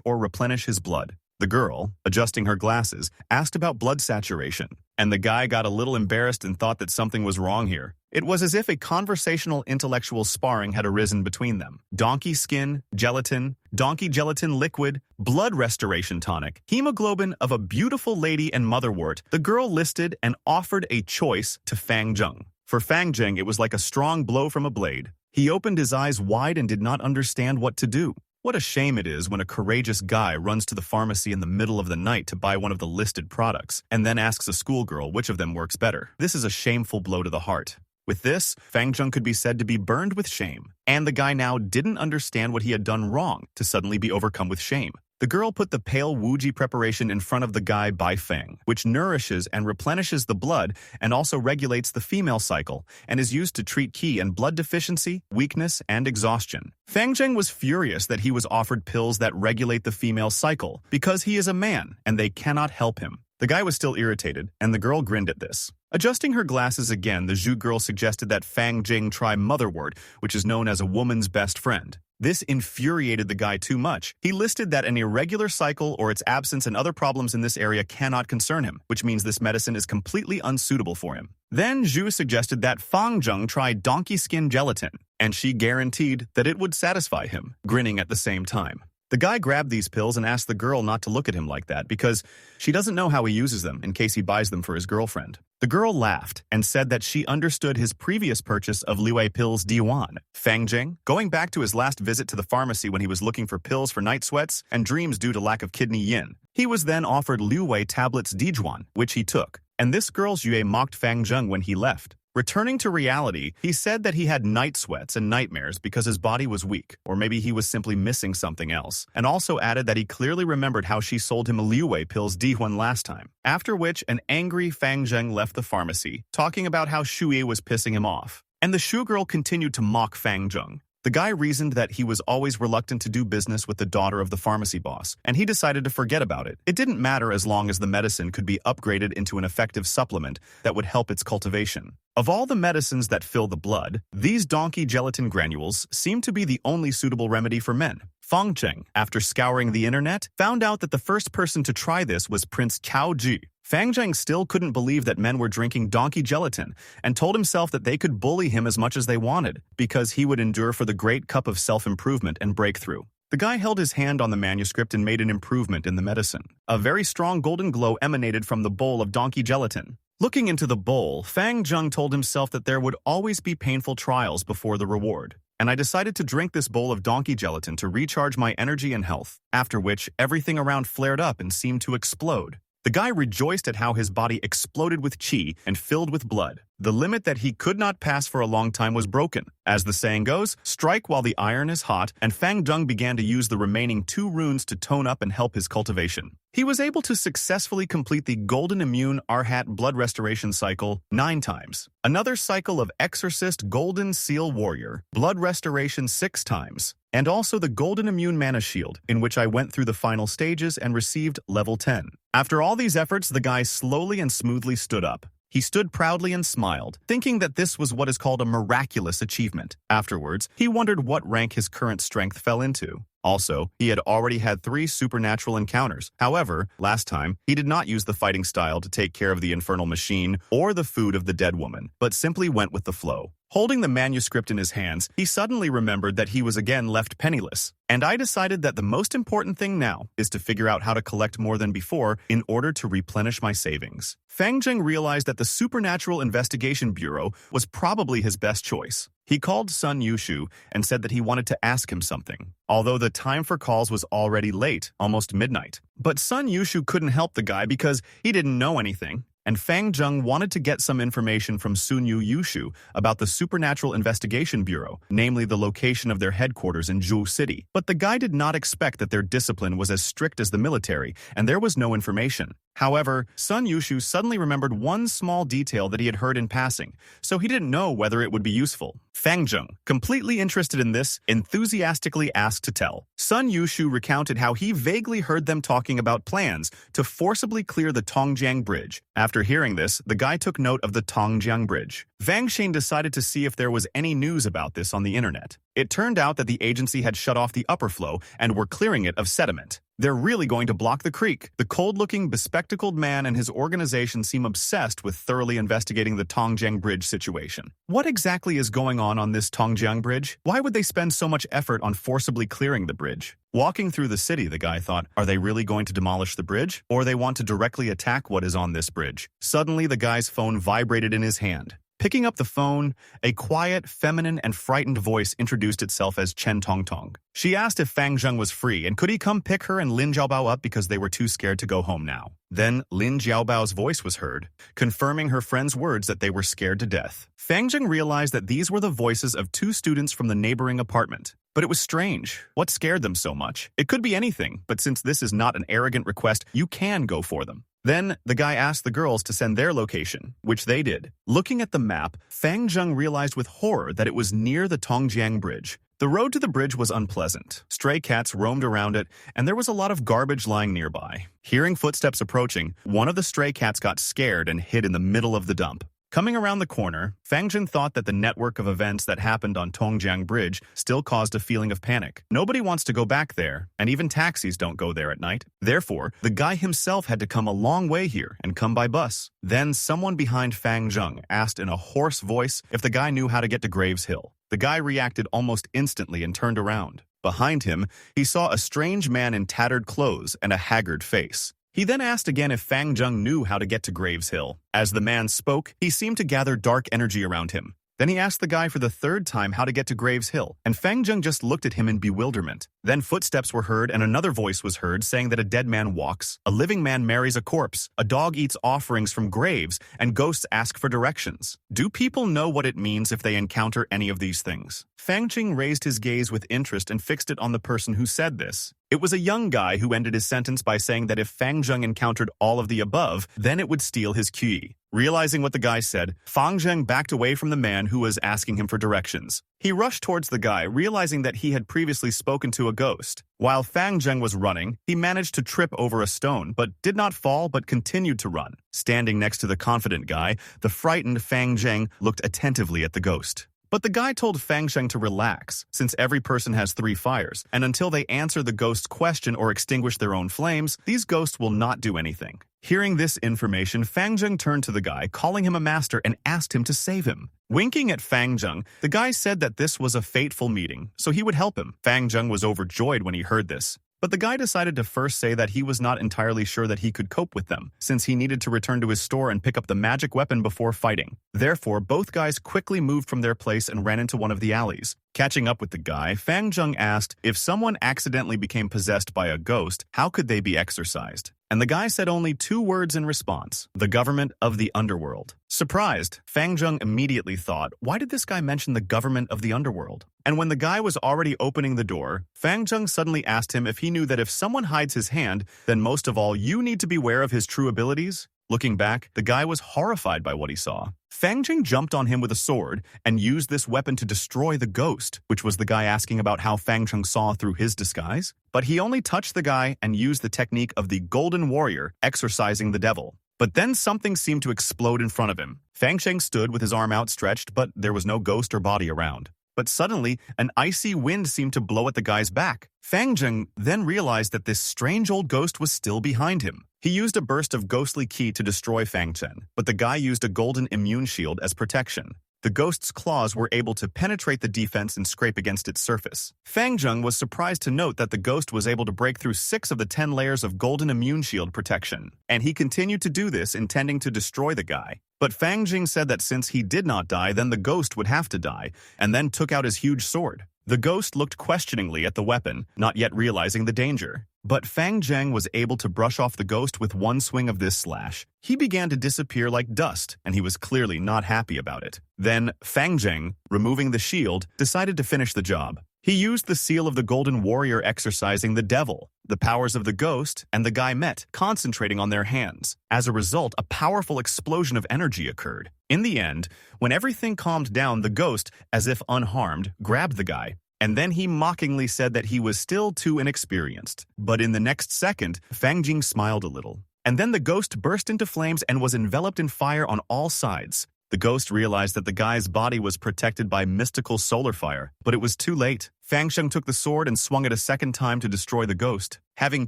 or replenish his blood. The girl, adjusting her glasses, asked about blood saturation, and the guy got a little embarrassed and thought that something was wrong here. It was as if a conversational intellectual sparring had arisen between them. Donkey skin, gelatin, donkey gelatin liquid, blood restoration tonic, hemoglobin of a beautiful lady and motherwort. The girl listed and offered a choice to Fang Zheng. For Fang Zheng, it was like a strong blow from a blade. He opened his eyes wide and did not understand what to do. What a shame it is when a courageous guy runs to the pharmacy in the middle of the night to buy one of the listed products, and then asks a schoolgirl which of them works better. This is a shameful blow to the heart. With this, Fang Zheng could be said to be burned with shame, and the guy now didn't understand what he had done wrong to suddenly be overcome with shame. The girl put the pale wuji preparation in front of the guy by Fang, which nourishes and replenishes the blood and also regulates the female cycle, and is used to treat qi and blood deficiency, weakness, and exhaustion. Fang Zheng was furious that he was offered pills that regulate the female cycle, because he is a man, and they cannot help him. The guy was still irritated, and the girl grinned at this. Adjusting her glasses again, the Zhu girl suggested that Fang Zheng try motherwort, which is known as a woman's best friend. This infuriated the guy too much. He listed that an irregular cycle or its absence and other problems in this area cannot concern him, which means this medicine is completely unsuitable for him. Then Zhu suggested that Fang Zheng try donkey skin gelatin, and she guaranteed that it would satisfy him, grinning at the same time. The guy grabbed these pills and asked the girl not to look at him like that because she doesn't know how he uses them in case he buys them for his girlfriend. The girl laughed and said that she understood his previous purchase of Liwei pills Diwan. Fang Zheng, going back to his last visit to the pharmacy when he was looking for pills for night sweats and dreams due to lack of kidney yin. He was then offered Liwei tablets Dijuan, which he took. And this girl's Yue mocked Fang Zheng when he left. Returning to reality, he said that he had night sweats and nightmares because his body was weak, or maybe he was simply missing something else, and also added that he clearly remembered how she sold him Liwei pills Dihuan last time. After which, an angry Fang Zheng left the pharmacy, talking about how Shui was pissing him off. And the Shu girl continued to mock Fang Zheng. The guy reasoned that he was always reluctant to do business with the daughter of the pharmacy boss, and he decided to forget about it. It didn't matter as long as the medicine could be upgraded into an effective supplement that would help its cultivation. Of all the medicines that fill the blood, these donkey gelatin granules seem to be the only suitable remedy for men. Fang Zheng, after scouring the internet, found out that the first person to try this was Prince Cao Ji. Fang Zheng still couldn't believe that men were drinking donkey gelatin and told himself that they could bully him as much as they wanted because he would endure for the great cup of self-improvement and breakthrough. The guy held his hand on the manuscript and made an improvement in the medicine. A very strong golden glow emanated from the bowl of donkey gelatin. Looking into the bowl, Fang Zheng told himself that there would always be painful trials before the reward. And I decided to drink this bowl of donkey gelatin to recharge my energy and health, after which everything around flared up and seemed to explode. The guy rejoiced at how his body exploded with qi and filled with blood. The limit that he could not pass for a long time was broken. As the saying goes, strike while the iron is hot, and Fang Zheng began to use the remaining 2 runes to tone up and help his cultivation. He was able to successfully complete the Golden Immune Arhat blood restoration cycle 9 times. Another cycle of Exorcist Golden Seal Warrior blood restoration 6 times. And also the Golden Immune Mana Shield, in which I went through the final stages and received level 10. After all these efforts, the guy slowly and smoothly stood up. He stood proudly and smiled, thinking that this was what is called a miraculous achievement. Afterwards, he wondered what rank his current strength fell into. Also, he had already had 3 supernatural encounters. However, last time, he did not use the fighting style to take care of the infernal machine or the food of the dead woman, but simply went with the flow. Holding the manuscript in his hands, he suddenly remembered that he was again left penniless. And I decided that the most important thing now is to figure out how to collect more than before in order to replenish my savings. Fang Zheng realized that the Supernatural Investigation Bureau was probably his best choice. He called Sun Yushu and said that he wanted to ask him something, although the time for calls was already late, almost midnight. But Sun Yushu couldn't help the guy because he didn't know anything. And Fang Zheng wanted to get some information from Sunyu Yushu about the Supernatural Investigation Bureau, namely the location of their headquarters in Zhu City. But the guy did not expect that their discipline was as strict as the military, and there was no information. However, Sun Yushu suddenly remembered one small detail that he had heard in passing, so he didn't know whether it would be useful. Fang Zheng, completely interested in this, enthusiastically asked to tell. Sun Yushu recounted how he vaguely heard them talking about plans to forcibly clear the Tongjiang Bridge. After hearing this, the guy took note of the Tongjiang Bridge. Vang Shane decided to see if there was any news about this on the internet. It turned out that the agency had shut off the upper flow and were clearing it of sediment. They're really going to block the creek. The cold-looking, bespectacled man and his organization seem obsessed with thoroughly investigating the Tongjiang Bridge situation. What exactly is going on this Tongjiang Bridge? Why would they spend so much effort on forcibly clearing the bridge? Walking through the city, the guy thought, are they really going to demolish the bridge? Or they want to directly attack what is on this bridge? Suddenly, the guy's phone vibrated in his hand. Picking up the phone, a quiet, feminine, and frightened voice introduced itself as Chen Tongtong. She asked if Fang Zheng was free and could he come pick her and Lin Jiaobao up because they were too scared to go home now. Then Lin Jiaobao's voice was heard, confirming her friend's words that they were scared to death. Fang Zheng realized that these were the voices of two students from the neighboring apartment. But it was strange. What scared them so much? It could be anything, but since this is not an arrogant request, you can go for them. Then, the guy asked the girls to send their location, which they did. Looking at the map, Fang Zheng realized with horror that it was near the Tongjiang Bridge. The road to the bridge was unpleasant. Stray cats roamed around it, and there was a lot of garbage lying nearby. Hearing footsteps approaching, one of the stray cats got scared and hid in the middle of the dump. Coming around the corner, Fang Zheng thought that the network of events that happened on Tongjiang Bridge still caused a feeling of panic. Nobody wants to go back there, and even taxis don't go there at night. Therefore, the guy himself had to come a long way here and come by bus. Then someone behind Fang Zheng asked in a hoarse voice if the guy knew how to get to Graves Hill. The guy reacted almost instantly and turned around. Behind him, he saw a strange man in tattered clothes and a haggard face. He then asked again if Fang Zheng knew how to get to Graves Hill. As the man spoke, he seemed to gather dark energy around him. Then he asked the guy for the third time how to get to Graves Hill, and Fang Zheng just looked at him in bewilderment. Then footsteps were heard and another voice was heard saying that a dead man walks, a living man marries a corpse, a dog eats offerings from graves, and ghosts ask for directions. Do people know what it means if they encounter any of these things? Fang Zheng raised his gaze with interest and fixed it on the person who said this. It was a young guy who ended his sentence by saying that if Fang Zheng encountered all of the above, then it would steal his Qi. Realizing what the guy said, Fang Zheng backed away from the man who was asking him for directions. He rushed towards the guy, realizing that he had previously spoken to a ghost. While Fang Zheng was running, he managed to trip over a stone, but did not fall but continued to run. Standing next to the confident guy, the frightened Fang Zheng looked attentively at the ghost. But the guy told Fang Zheng to relax, since every person has 3 fires, and until they answer the ghost's question or extinguish their own flames, these ghosts will not do anything. Hearing this information, Fang Zheng turned to the guy, calling him a master, and asked him to save him. Winking at Fang Zheng, the guy said that this was a fateful meeting, so he would help him. Fang Zheng was overjoyed when he heard this. But the guy decided to first say that he was not entirely sure that he could cope with them, since he needed to return to his store and pick up the magic weapon before fighting. Therefore, both guys quickly moved from their place and ran into one of the alleys. Catching up with the guy, Fang Zheng asked, if someone accidentally became possessed by a ghost, how could they be exorcised? And the guy said only 2 words in response: the government of the underworld. Surprised, Fang Zheng immediately thought, why did this guy mention the government of the underworld? And when the guy was already opening the door, Fang Zheng suddenly asked him if he knew that if someone hides his hand, then most of all you need to beware of his true abilities. Looking back, the guy was horrified by what he saw. Fang Zheng jumped on him with a sword and used this weapon to destroy the ghost, which was the guy asking about how Fang Zheng saw through his disguise. But he only touched the guy and used the technique of the Golden Warrior, exorcising the devil. But then something seemed to explode in front of him. Fang Zheng stood with his arm outstretched, but there was no ghost or body around. But suddenly, an icy wind seemed to blow at the guy's back. Fang Zheng then realized that this strange old ghost was still behind him. He used a burst of ghostly Qi to destroy Fang Zheng, but the guy used a golden immune shield as protection. The ghost's claws were able to penetrate the defense and scrape against its surface. Fang Zheng was surprised to note that the ghost was able to break through 6 of the 10 layers of golden immune shield protection, and he continued to do this, intending to destroy the guy. But Fang Jing said that since he did not die, then the ghost would have to die, and then took out his huge sword. The ghost looked questioningly at the weapon, not yet realizing the danger. But Fang Zheng was able to brush off the ghost with one swing of this slash. He began to disappear like dust, and he was clearly not happy about it. Then Fang Zheng, removing the shield, decided to finish the job. He used the seal of the Golden Warrior exorcising the devil. The powers of the ghost and the guy met, concentrating on their hands. As a result, a powerful explosion of energy occurred. In the end, when everything calmed down, the ghost, as if unharmed, grabbed the guy. And then he mockingly said that he was still too inexperienced. But in the next second, Fang Jing smiled a little. And then the ghost burst into flames and was enveloped in fire on all sides. The ghost realized that the guy's body was protected by mystical solar fire, but it was too late. Fang Sheng took the sword and swung it a second time to destroy the ghost. Having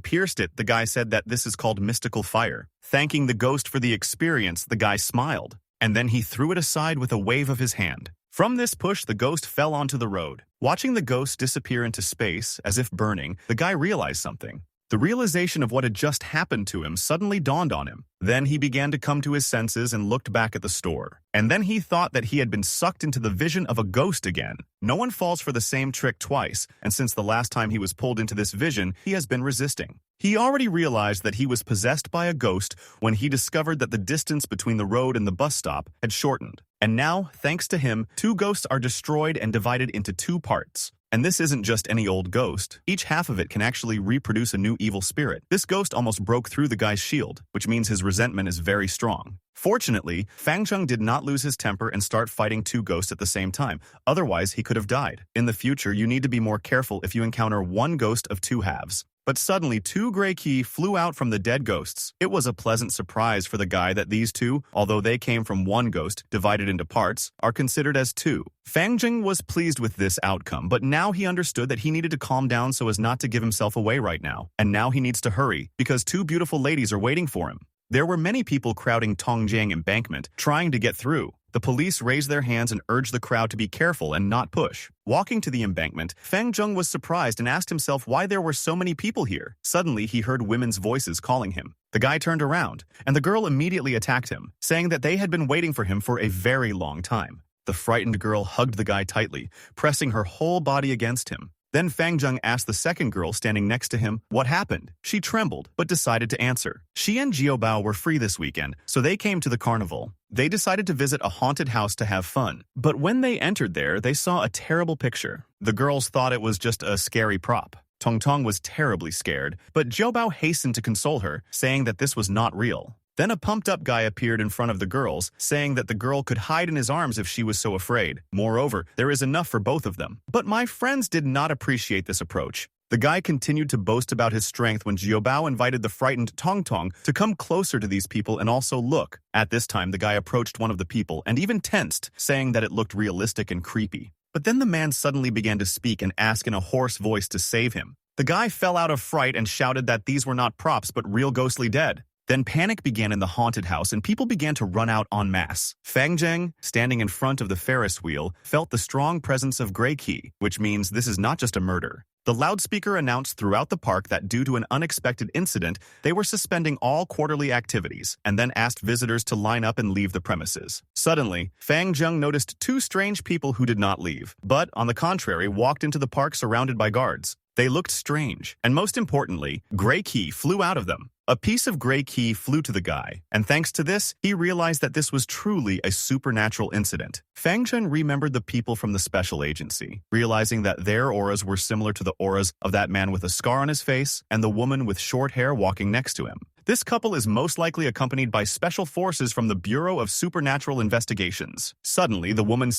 pierced it, the guy said that this is called mystical fire. Thanking the ghost for the experience, the guy smiled, and then he threw it aside with a wave of his hand. From this push, the ghost fell onto the road. Watching the ghost disappear into space, as if burning, the guy realized something. The realization of what had just happened to him suddenly dawned on him. Then he began to come to his senses and looked back at the store. And then he thought that he had been sucked into the vision of a ghost again. No one falls for the same trick twice, and since the last time he was pulled into this vision, he has been resisting. He already realized that he was possessed by a ghost when he discovered that the distance between the road and the bus stop had shortened. And now, thanks to him, 2 ghosts are destroyed and divided into 2 parts. And this isn't just any old ghost. Each half of it can actually reproduce a new evil spirit. This ghost almost broke through the guy's shield, which means his resentment is very strong. Fortunately, Fang Zheng did not lose his temper and start fighting 2 ghosts at the same time. Otherwise, he could have died. In the future, you need to be more careful if you encounter one ghost of 2 halves. But suddenly, 2 gray Qi flew out from the dead ghosts. It was a pleasant surprise for the guy that these 2, although they came from 1 ghost, divided into parts, are considered as 2. Fang Jing was pleased with this outcome, but now he understood that he needed to calm down so as not to give himself away right now. And now he needs to hurry, because 2 beautiful ladies are waiting for him. There were many people crowding Tongjiang Embankment, trying to get through. The police raised their hands and urged the crowd to be careful and not push. Walking to the embankment, Fang Zheng was surprised and asked himself why there were so many people here. Suddenly, he heard women's voices calling him. The guy turned around, and the girl immediately attacked him, saying that they had been waiting for him for a very long time. The frightened girl hugged the guy tightly, pressing her whole body against him. Then Fang Zheng asked the second girl standing next to him what happened. She trembled, but decided to answer. She and Jiobao were free this weekend, so they came to the carnival. They decided to visit a haunted house to have fun. But when they entered there, they saw a terrible picture. The girls thought it was just a scary prop. Tong Tong was terribly scared, but Jiobao hastened to console her, saying that this was not real. Then a pumped-up guy appeared in front of the girls, saying that the girl could hide in his arms if she was so afraid. Moreover, there is enough for both of them. But my friends did not appreciate this approach. The guy continued to boast about his strength when Jiobao invited the frightened Tong Tong to come closer to these people and also look. At this time, the guy approached one of the people and even tensed, saying that it looked realistic and creepy. But then the man suddenly began to speak and ask in a hoarse voice to save him. The guy fell out of fright and shouted that these were not props but real ghostly dead. Then panic began in the haunted house and people began to run out en masse. Fang Zheng, standing in front of the Ferris wheel, felt the strong presence of Gray Qi, which means this is not just a murder. The loudspeaker announced throughout the park that due to an unexpected incident, they were suspending all quarterly activities and then asked visitors to line up and leave the premises. Suddenly, Fang Zheng noticed 2 strange people who did not leave, but, on the contrary, walked into the park surrounded by guards. They looked strange, and most importantly, Gray Qi flew out of them. A piece of Gray Qi flew to the guy, and thanks to this, he realized that this was truly a supernatural incident. Fang Zheng remembered the people from the special agency, realizing that their auras were similar to the auras of that man with a scar on his face and the woman with short hair walking next to him. This couple is most likely accompanied by special forces from the Bureau of Supernatural Investigations. Suddenly, the woman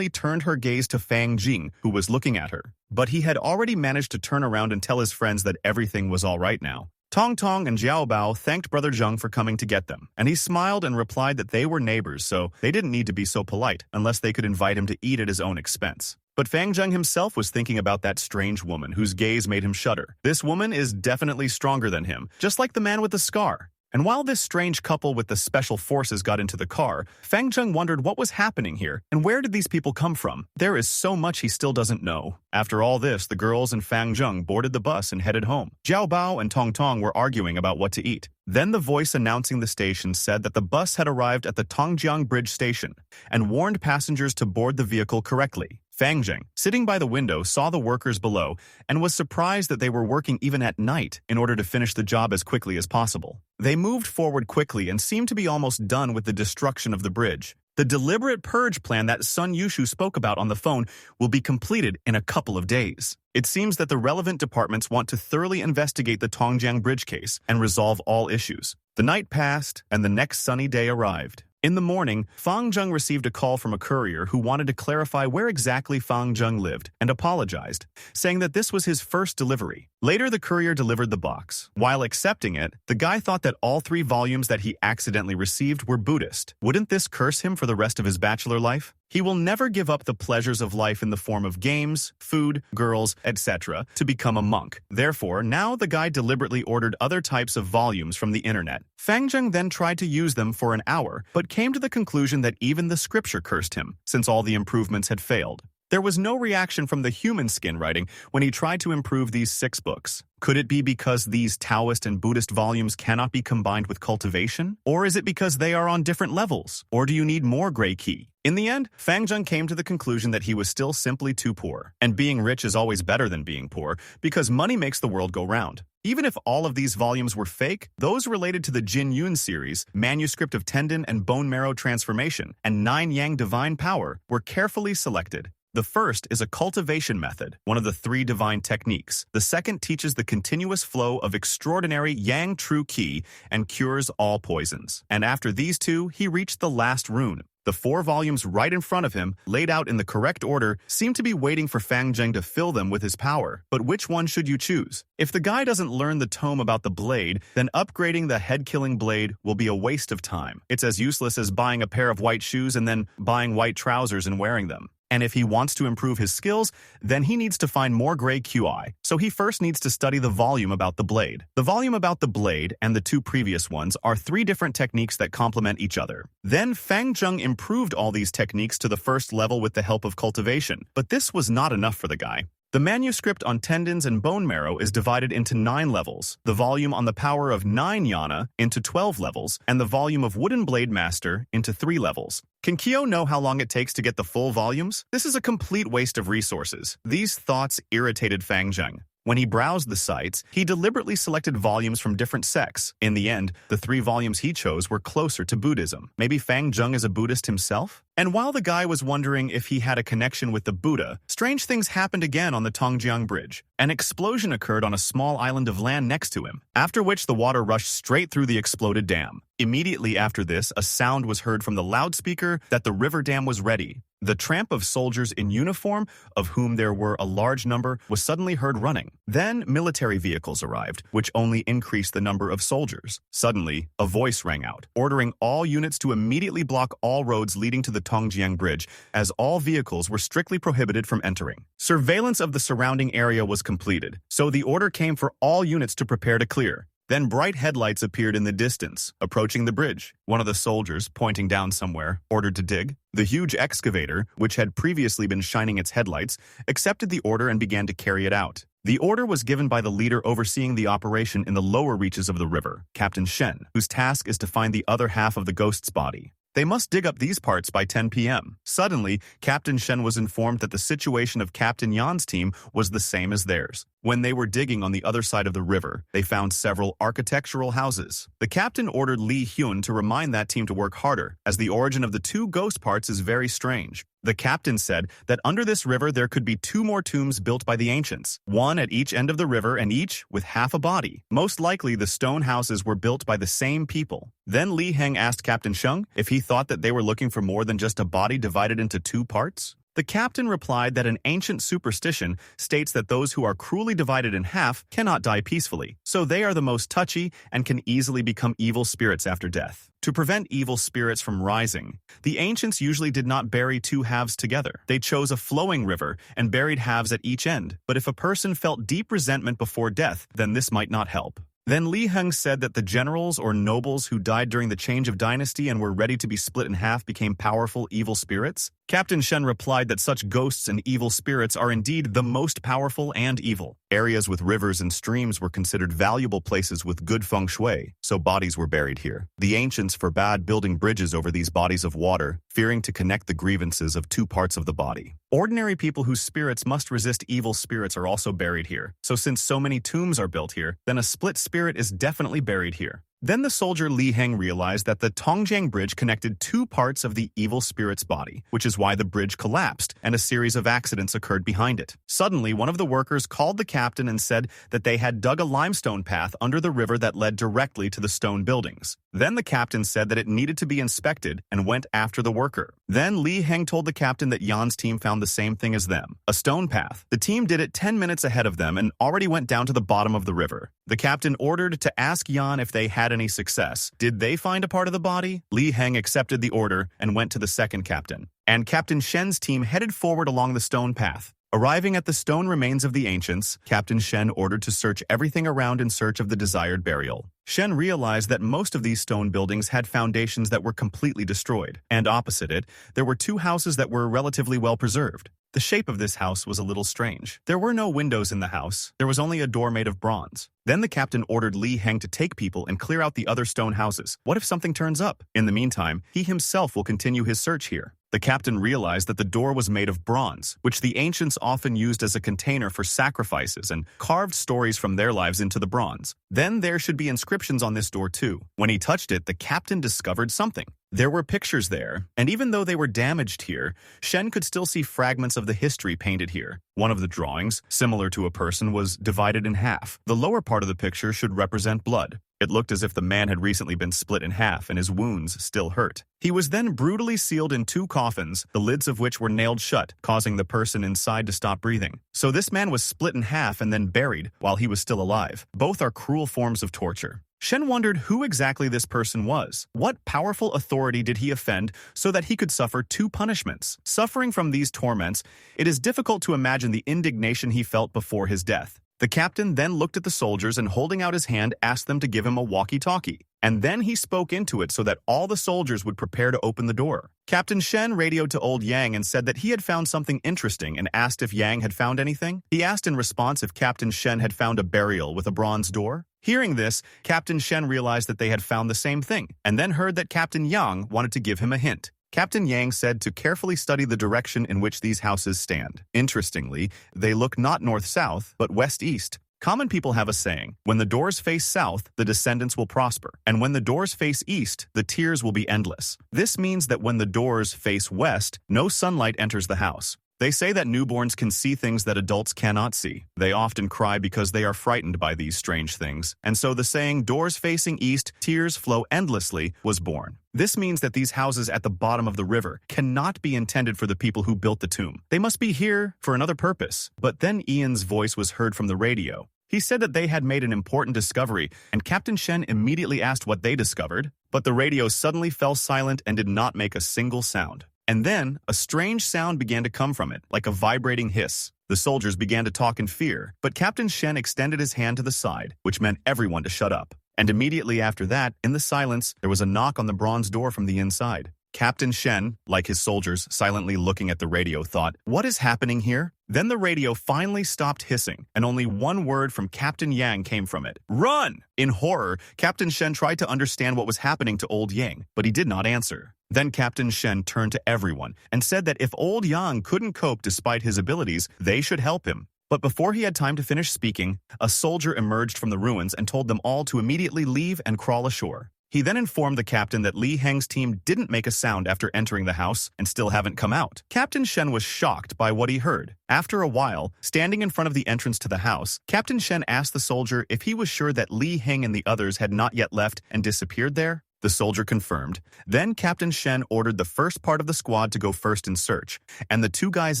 turned her gaze to Fang Jing, who was looking at her. But he had already managed to turn around and tell his friends that everything was all right now. Tong Tong and Jiao Bao thanked Brother Zheng for coming to get them, and he smiled and replied that they were neighbors, so they didn't need to be so polite unless they could invite him to eat at his own expense. But Fang Zheng himself was thinking about that strange woman whose gaze made him shudder. This woman is definitely stronger than him, just like the man with the scar. And while this strange couple with the special forces got into the car, Fang Zheng wondered what was happening here and where did these people come from. There is so much he still doesn't know. After all this, the girls and Fang Zheng boarded the bus and headed home. Jiao Bao and Tong Tong were arguing about what to eat. Then the voice announcing the station said that the bus had arrived at the Tongjiang Bridge station and warned passengers to board the vehicle correctly. Fang Zheng, sitting by the window, saw the workers below and was surprised that they were working even at night in order to finish the job as quickly as possible. They moved forward quickly and seemed to be almost done with the destruction of the bridge. The deliberate purge plan that Sun Yushu spoke about on the phone will be completed in a couple of days. It seems that the relevant departments want to thoroughly investigate the Tongjiang Bridge case and resolve all issues. The night passed, and the next sunny day arrived. In the morning, Fang Zheng received a call from a courier who wanted to clarify where exactly Fang Zheng lived and apologized, saying that this was his first delivery. Later, the courier delivered the box. While accepting it, the guy thought that all 3 volumes that he accidentally received were Buddhist. Wouldn't this curse him for the rest of his bachelor life? He will never give up the pleasures of life in the form of games, food, girls, etc. to become a monk. Therefore, now the guy deliberately ordered other types of volumes from the internet. Fang Zheng then tried to use them for an hour, but came to the conclusion that even the scripture cursed him, since all the improvements had failed. There was no reaction from the human skin writing when he tried to improve these 6 books. Could it be because these Taoist and Buddhist volumes cannot be combined with cultivation? Or is it because they are on different levels? Or do you need more gray qi? In the end, Fang Zheng came to the conclusion that he was still simply too poor. And being rich is always better than being poor, because money makes the world go round. Even if all of these volumes were fake, those related to the Jin Yun series, Manuscript of Tendon and Bone Marrow Transformation, and 9 Yang Divine Power were carefully selected. The first is a cultivation method, one of the 3 divine techniques. The second teaches the continuous flow of extraordinary Yang True Qi and cures all poisons. And after these 2, he reached the last rune. The 4 volumes right in front of him, laid out in the correct order, seem to be waiting for Fang Zheng to fill them with his power. But which one should you choose? If the guy doesn't learn the tome about the blade, then upgrading the head-killing blade will be a waste of time. It's as useless as buying a pair of white shoes and then buying white trousers and wearing them. And if he wants to improve his skills, then he needs to find more gray QI. So he first needs to study the volume about the blade. The volume about the blade and the 2 previous ones are 3 different techniques that complement each other. Then Fang Zheng improved all these techniques to the first level with the help of cultivation. But this was not enough for the guy. The manuscript on tendons and bone marrow is divided into 9 levels, the volume on the power of 9 yana into 12 levels, and the volume of Wooden Blade Master into 3 levels. Can Kyo know how long it takes to get the full volumes? This is a complete waste of resources. These thoughts irritated Fang Zheng. When he browsed the sites, he deliberately selected volumes from different sects. In the end, the 3 volumes he chose were closer to Buddhism. Maybe Fang Zheng is a Buddhist himself? And while the guy was wondering if he had a connection with the Buddha, strange things happened again on the Tongjiang Bridge. An explosion occurred on a small island of land next to him, after which the water rushed straight through the exploded dam. Immediately after this, a sound was heard from the loudspeaker that the river dam was ready. The tramp of soldiers in uniform, of whom there were a large number, was suddenly heard running. Then military vehicles arrived, which only increased the number of soldiers. Suddenly, a voice rang out, ordering all units to immediately block all roads leading to the Tongjiang Bridge, as all vehicles were strictly prohibited from entering. Surveillance of the surrounding area was completed, so the order came for all units to prepare to clear. Then bright headlights appeared in the distance, approaching the bridge. One of the soldiers, pointing down somewhere, ordered to dig. The huge excavator, which had previously been shining its headlights, accepted the order and began to carry it out. The order was given by the leader overseeing the operation in the lower reaches of the river, Captain Shen, whose task is to find the other half of the ghost's body. They must dig up these parts by 10 p.m. Suddenly, Captain Shen was informed that the situation of Captain Yan's team was the same as theirs. When they were digging on the other side of the river, they found several architectural houses. The captain ordered Li Hyun to remind that team to work harder, as the origin of the 2 ghost parts is very strange. The captain said that under this river there could be 2 more tombs built by the ancients, one at each end of the river and each with half a body. Most likely the stone houses were built by the same people. Then Li Heng asked Captain Sheng if he thought that they were looking for more than just a body divided into 2 parts. The captain replied that an ancient superstition states that those who are cruelly divided in half cannot die peacefully, so they are the most touchy and can easily become evil spirits after death. To prevent evil spirits from rising, the ancients usually did not bury 2 halves together. They chose a flowing river and buried halves at each end, but if a person felt deep resentment before death, then this might not help. Then Li Heng said that the generals or nobles who died during the change of dynasty and were ready to be split in half became powerful evil spirits. Captain Shen replied that such ghosts and evil spirits are indeed the most powerful and evil. Areas with rivers and streams were considered valuable places with good feng shui, so bodies were buried here. The ancients forbade building bridges over these bodies of water, fearing to connect the grievances of two parts of the body. Ordinary people whose spirits must resist evil spirits are also buried here. So since so many tombs are built here, then a split spirit is definitely buried here. Then the soldier Li Heng realized that the Tongjiang Bridge connected two parts of the evil spirit's body, which is why the bridge collapsed and a series of accidents occurred behind it. Suddenly, one of the workers called the captain and said that they had dug a limestone path under the river that led directly to the stone buildings. Then the captain said that it needed to be inspected and went after the worker. Then Li Heng told the captain that Yan's team found the same thing as them, a stone path. The team did it 10 minutes ahead of them and already went down to the bottom of the river. The captain ordered to ask Yan if they had any success. Did they find a part of the body? Li Heng accepted the order and went to the second captain. And Captain Shen's team headed forward along the stone path. Arriving at the stone remains of the ancients, Captain Shen ordered to search everything around in search of the desired burial. Shen realized that most of these stone buildings had foundations that were completely destroyed, and opposite it, there were two houses that were relatively well preserved. The shape of this house was a little strange. There were no windows in the house. There was only a door made of bronze. Then the captain ordered Li Heng to take people and clear out the other stone houses. What if something turns up? In the meantime, he himself will continue his search here. The captain realized that the door was made of bronze, which the ancients often used as a container for sacrifices, and carved stories from their lives into the bronze. Then there should be inscriptions on this door too. When he touched it, the captain discovered something. There were pictures there, and even though they were damaged here, Shen could still see fragments of the history painted here. One of the drawings, similar to a person, was divided in half. The lower part of the picture should represent blood. It looked as if the man had recently been split in half and his wounds still hurt. He was then brutally sealed in two coffins, the lids of which were nailed shut, causing the person inside to stop breathing. So this man was split in half and then buried while he was still alive. Both are cruel forms of torture. Shen wondered who exactly this person was. What powerful authority did he offend so that he could suffer two punishments? Suffering from these torments, it is difficult to imagine the indignation he felt before his death. The captain then looked at the soldiers and holding out his hand asked them to give him a walkie-talkie. And then he spoke into it so that all the soldiers would prepare to open the door. Captain Shen radioed to old Yang and said that he had found something interesting and asked if Yang had found anything. He asked in response if Captain Shen had found a burial with a bronze door. Hearing this, Captain Shen realized that they had found the same thing, and then heard that Captain Yang wanted to give him a hint. Captain Yang said to carefully study the direction in which these houses stand. Interestingly, they look not north-south, but west-east. Common people have a saying, when the doors face south, the descendants will prosper, and when the doors face east, the tears will be endless. This means that when the doors face west, no sunlight enters the house. They say that newborns can see things that adults cannot see. They often cry because they are frightened by these strange things. And so the saying, doors facing east, tears flow endlessly, was born. This means that these houses at the bottom of the river cannot be intended for the people who built the tomb. They must be here for another purpose. But then Ian's voice was heard from the radio. He said that they had made an important discovery, and Captain Shen immediately asked what they discovered. But the radio suddenly fell silent and did not make a single sound. And then, a strange sound began to come from it, like a vibrating hiss. The soldiers began to talk in fear, but Captain Shen extended his hand to the side, which meant everyone to shut up. And immediately after that, in the silence, there was a knock on the bronze door from the inside. Captain Shen, like his soldiers, silently looking at the radio, thought, "What is happening here?" Then the radio finally stopped hissing, and only one word from Captain Yang came from it. "Run!" In horror, Captain Shen tried to understand what was happening to old Yang, but he did not answer. Then Captain Shen turned to everyone and said that if old Yang couldn't cope despite his abilities, they should help him. But before he had time to finish speaking, a soldier emerged from the ruins and told them all to immediately leave and crawl ashore. He then informed the captain that Li Heng's team didn't make a sound after entering the house and still haven't come out. Captain Shen was shocked by what he heard. After a while, standing in front of the entrance to the house, Captain Shen asked the soldier if he was sure that Li Heng and the others had not yet left and disappeared there. The soldier confirmed. Then Captain Shen ordered the first part of the squad to go first in search, and the two guys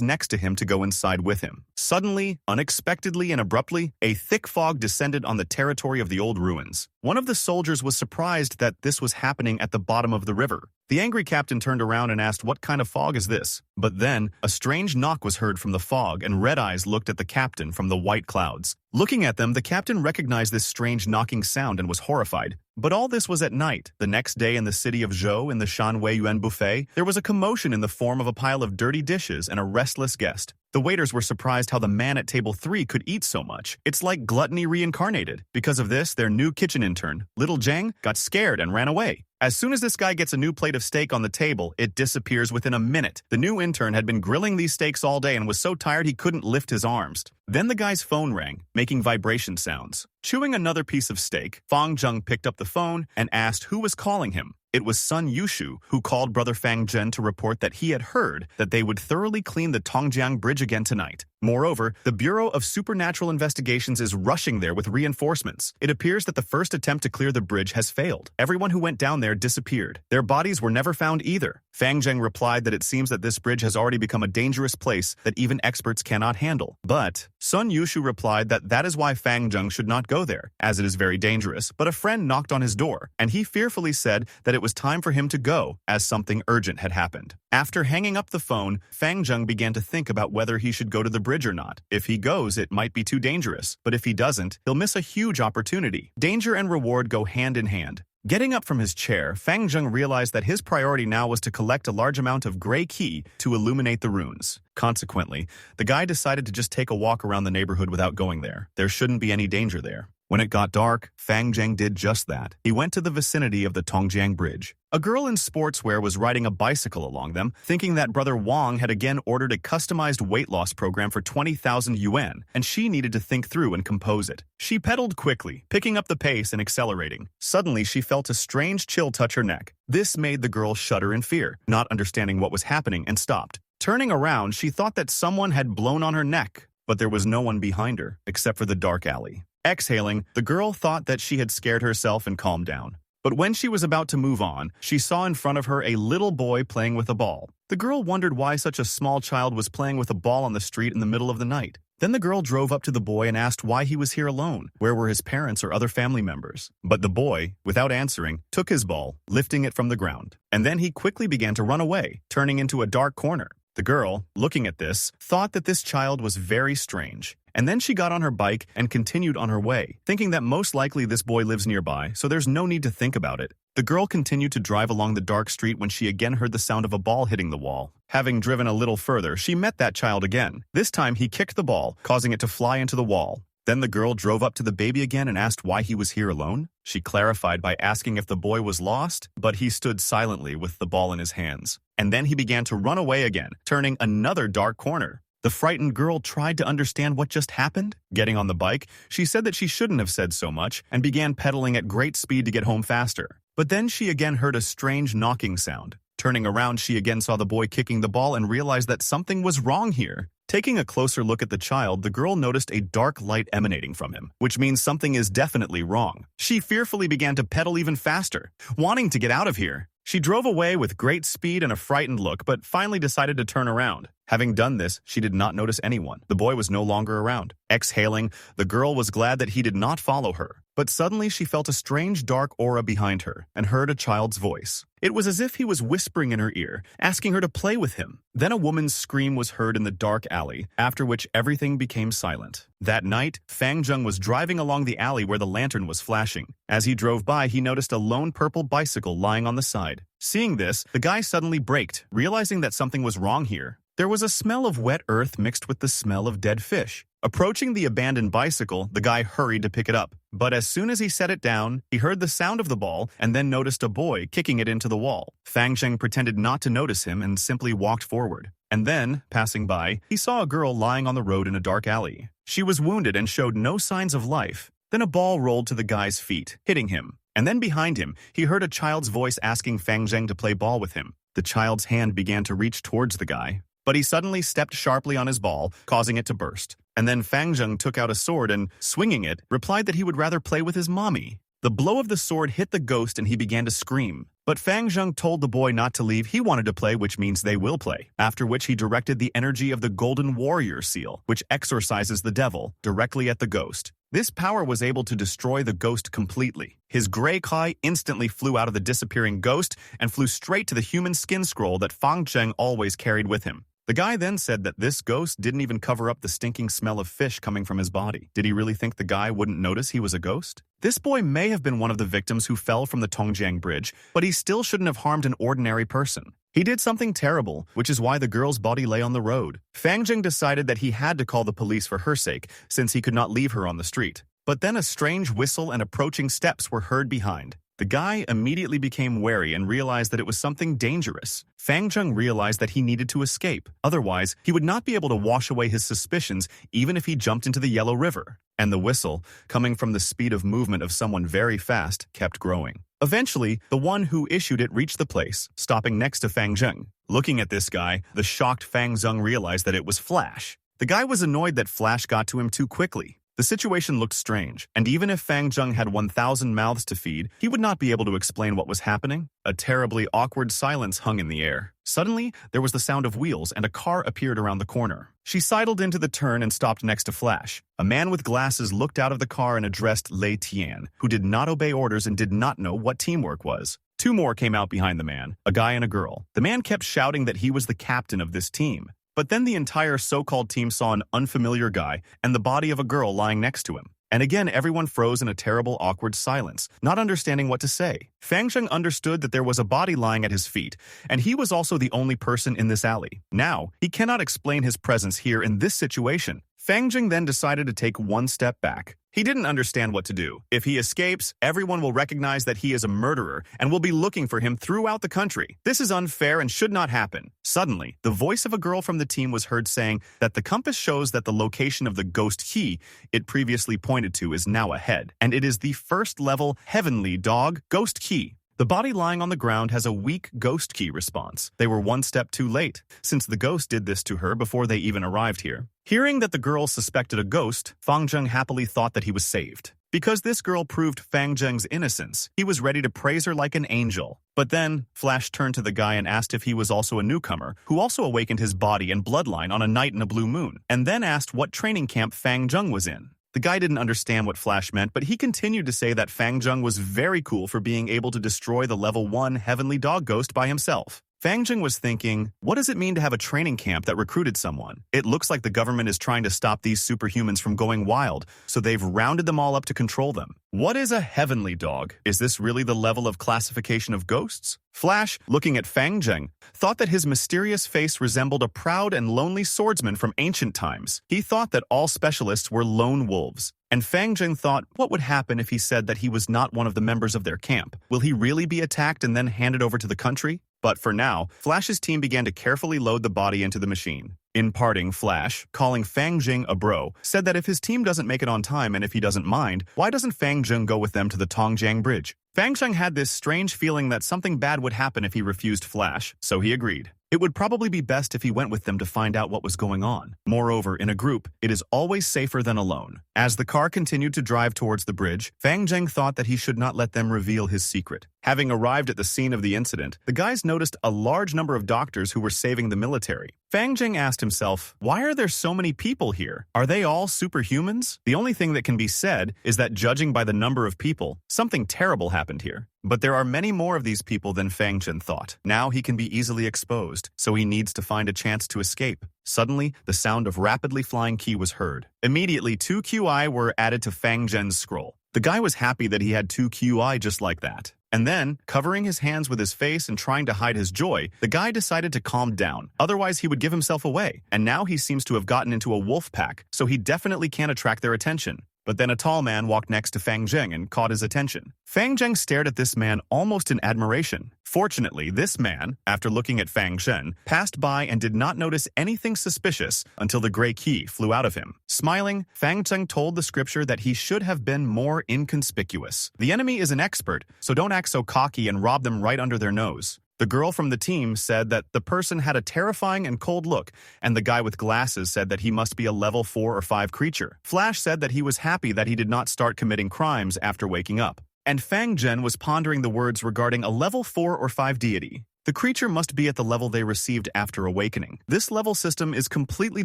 next to him to go inside with him. Suddenly, unexpectedly and abruptly, a thick fog descended on the territory of the old ruins. One of the soldiers was surprised that this was happening at the bottom of the river. The angry captain turned around and asked, "What kind of fog is this?" But then, a strange knock was heard from the fog, and red eyes looked at the captain from the white clouds. Looking at them, the captain recognized this strange knocking sound and was horrified. But all this was at night. The next day in the city of Zhou, in the Shan Wei Yuan buffet, there was a commotion in the form of a pile of dirty dishes and a restless guest. The waiters were surprised how the man at table 3 could eat so much. It's like gluttony reincarnated. Because of this, their new kitchen intern, Little Zhang, got scared and ran away. As soon as this guy gets a new plate of steak on the table, it disappears within a minute. The new intern had been grilling these steaks all day and was so tired he couldn't lift his arms. Then the guy's phone rang, making vibration sounds. Chewing another piece of steak, Fang Zheng picked up the phone and asked who was calling him. It was Sun Yushu, who called Brother Fang Zhen to report that he had heard that they would thoroughly clean the Tongjiang Bridge again tonight. Moreover, the Bureau of Supernatural Investigations is rushing there with reinforcements. It appears that the first attempt to clear the bridge has failed. Everyone who went down there disappeared. Their bodies were never found either. Fang Zheng replied that it seems that this bridge has already become a dangerous place that even experts cannot handle. But Sun Yushu replied that that is why Fang Zheng should not go there, as it is very dangerous. But a friend knocked on his door, and he fearfully said that it was time for him to go, as something urgent had happened. After hanging up the phone, Fang Zheng began to think about whether he should go to the bridge or not. If he goes, it might be too dangerous, but if he doesn't, he'll miss a huge opportunity. Danger and reward go hand in hand. Getting up from his chair, Fang Zheng realized that his priority now was to collect a large amount of gray qi to illuminate the runes. Consequently, the guy decided to just take a walk around the neighborhood without going there. There shouldn't be any danger there. When it got dark, Fang Zheng did just that. He went to the vicinity of the Tongjiang Bridge. A girl in sportswear was riding a bicycle along them, thinking that Brother Wang had again ordered a customized weight loss program for 20,000 yuan, and she needed to think through and compose it. She pedaled quickly, picking up the pace and accelerating. Suddenly, she felt a strange chill touch her neck. This made the girl shudder in fear, not understanding what was happening, and stopped. Turning around, she thought that someone had blown on her neck, but there was no one behind her, except for the dark alley. Exhaling, the girl thought that she had scared herself and calmed down. But when she was about to move on, she saw in front of her a little boy playing with a ball. The girl wondered why such a small child was playing with a ball on the street in the middle of the night. Then the girl drove up to the boy and asked why he was here alone. Where were his parents or other family members? But the boy, without answering, took his ball, lifting it from the ground. And then he quickly began to run away, turning into a dark corner. The girl, looking at this, thought that this child was very strange. And then she got on her bike and continued on her way, thinking that most likely this boy lives nearby, so there's no need to think about it. The girl continued to drive along the dark street when she again heard the sound of a ball hitting the wall. Having driven a little further, she met that child again. This time he kicked the ball, causing it to fly into the wall. Then the girl drove up to the baby again and asked why he was here alone. She clarified by asking if the boy was lost, but he stood silently with the ball in his hands. And then he began to run away again, turning another dark corner. The frightened girl tried to understand what just happened. Getting on the bike, she said that she shouldn't have said so much and began pedaling at great speed to get home faster. But then she again heard a strange knocking sound. Turning around, she again saw the boy kicking the ball and realized that something was wrong here. Taking a closer look at the child, the girl noticed a dark light emanating from him, which means something is definitely wrong. She fearfully began to pedal even faster, wanting to get out of here. She drove away with great speed and a frightened look, but finally decided to turn around. Having done this, she did not notice anyone. The boy was no longer around. Exhaling, the girl was glad that he did not follow her. But suddenly she felt a strange dark aura behind her and heard a child's voice. It was as if he was whispering in her ear, asking her to play with him. Then a woman's scream was heard in the dark alley, after which everything became silent. That night, Fang Zheng was driving along the alley where the lantern was flashing. As he drove by, he noticed a lone purple bicycle lying on the side. Seeing this, the guy suddenly braked, realizing that something was wrong here. There was a smell of wet earth mixed with the smell of dead fish. Approaching the abandoned bicycle, the guy hurried to pick it up. But as soon as he set it down, he heard the sound of the ball and then noticed a boy kicking it into the wall. Fang Zheng pretended not to notice him and simply walked forward. And then, passing by, he saw a girl lying on the road in a dark alley. She was wounded and showed no signs of life. Then a ball rolled to the guy's feet, hitting him. And then behind him, he heard a child's voice asking Fang Zheng to play ball with him. The child's hand began to reach towards the guy, but he suddenly stepped sharply on his ball, causing it to burst. And then Fang Zheng took out a sword and, swinging it, replied that he would rather play with his mommy. The blow of the sword hit the ghost and he began to scream. But Fang Zheng told the boy not to leave. He wanted to play, which means they will play. After which he directed the energy of the Golden Warrior seal, which exorcises the devil, directly at the ghost. This power was able to destroy the ghost completely. His gray Qi instantly flew out of the disappearing ghost and flew straight to the human skin scroll that Fang Zheng always carried with him. The guy then said that this ghost didn't even cover up the stinking smell of fish coming from his body. Did he really think the guy wouldn't notice he was a ghost? This boy may have been one of the victims who fell from the Tongjiang Bridge, but he still shouldn't have harmed an ordinary person. He did something terrible, which is why the girl's body lay on the road. Fang Zheng decided that he had to call the police for her sake, since he could not leave her on the street. But then a strange whistle and approaching steps were heard behind. The guy immediately became wary and realized that it was something dangerous. Fang Zheng realized that he needed to escape. Otherwise, he would not be able to wash away his suspicions even if he jumped into the Yellow River. And the whistle, coming from the speed of movement of someone very fast, kept growing. Eventually, the one who issued it reached the place, stopping next to Fang Zheng. Looking at this guy, the shocked Fang Zheng realized that it was Flash. The guy was annoyed that Flash got to him too quickly. The situation looked strange, and even if Fang Zheng had 1,000 mouths to feed, he would not be able to explain what was happening. A terribly awkward silence hung in the air. Suddenly, there was the sound of wheels and a car appeared around the corner. She sidled into the turn and stopped next to Flash. A man with glasses looked out of the car and addressed Lei Tian, who did not obey orders and did not know what teamwork was. Two more came out behind the man, a guy and a girl. The man kept shouting that he was the captain of this team. But then the entire so-called team saw an unfamiliar guy and the body of a girl lying next to him. And again, everyone froze in a terrible, awkward silence, not understanding what to say. Fang Zheng understood that there was a body lying at his feet, and he was also the only person in this alley. Now, he cannot explain his presence here in this situation. Fang Zheng then decided to take one step back. He didn't understand what to do. If he escapes, everyone will recognize that he is a murderer and will be looking for him throughout the country. This is unfair and should not happen. Suddenly, the voice of a girl from the team was heard saying that the compass shows that the location of the ghost Qi it previously pointed to is now ahead, and it is the first level heavenly dog ghost Qi. The body lying on the ground has a weak ghost Qi response. They were one step too late, since the ghost did this to her before they even arrived here. Hearing that the girl suspected a ghost, Fang Zheng happily thought that he was saved. Because this girl proved Fang Zheng's innocence, he was ready to praise her like an angel. But then, Flash turned to the guy and asked if he was also a newcomer, who also awakened his body and bloodline on a night in a blue moon, and then asked what training camp Fang Zheng was in. The guy didn't understand what Flash meant, but he continued to say that Fang Zheng was very cool for being able to destroy the level 1 heavenly dog ghost by himself. Fang Zheng was thinking, what does it mean to have a training camp that recruited someone? It looks like the government is trying to stop these superhumans from going wild, so they've rounded them all up to control them. What is a heavenly dog? Is this really the level of classification of ghosts? Flash, looking at Fang Zheng, thought that his mysterious face resembled a proud and lonely swordsman from ancient times. He thought that all specialists were lone wolves. And Fang Zheng thought, what would happen if he said that he was not one of the members of their camp? Will he really be attacked and then handed over to the country? But for now, Flash's team began to carefully load the body into the machine. In parting, Flash, calling Fang Zheng a bro, said that if his team doesn't make it on time and if he doesn't mind, why doesn't Fang Zheng go with them to the Tongjiang Bridge? Fang Zheng had this strange feeling that something bad would happen if he refused Flash, so he agreed. It would probably be best if he went with them to find out what was going on. Moreover, in a group, it is always safer than alone. As the car continued to drive towards the bridge, Fang Zheng thought that he should not let them reveal his secret. Having arrived at the scene of the incident, the guys noticed a large number of doctors who were saving the military. Fang Zheng asked himself, why are there so many people here? Are they all superhumans? The only thing that can be said is that judging by the number of people, something terrible happened here. But there are many more of these people than Fang Zheng thought. Now he can be easily exposed, so he needs to find a chance to escape. Suddenly, the sound of rapidly flying Qi was heard. Immediately, 2 QI were added to Fang Zheng's scroll. The guy was happy that he had 2 QI just like that. And then, covering his hands with his face and trying to hide his joy, the guy decided to calm down. Otherwise, he would give himself away. And now he seems to have gotten into a wolf pack, so he definitely can't attract their attention. But then a tall man walked next to Fang Zheng and caught his attention. Fang Zheng stared at this man almost in admiration. Fortunately, this man, after looking at Fang Zheng, passed by and did not notice anything suspicious until the gray Qi flew out of him. Smiling, Fang Zheng told the scripture that he should have been more inconspicuous. The enemy is an expert, so don't act so cocky and rob them right under their nose. The girl from the team said that the person had a terrifying and cold look, and the guy with glasses said that he must be a level 4 or 5 creature. Flash said that he was happy that he did not start committing crimes after waking up. And Fang Zheng was pondering the words regarding a level 4 or 5 deity. The creature must be at the level they received after awakening. This level system is completely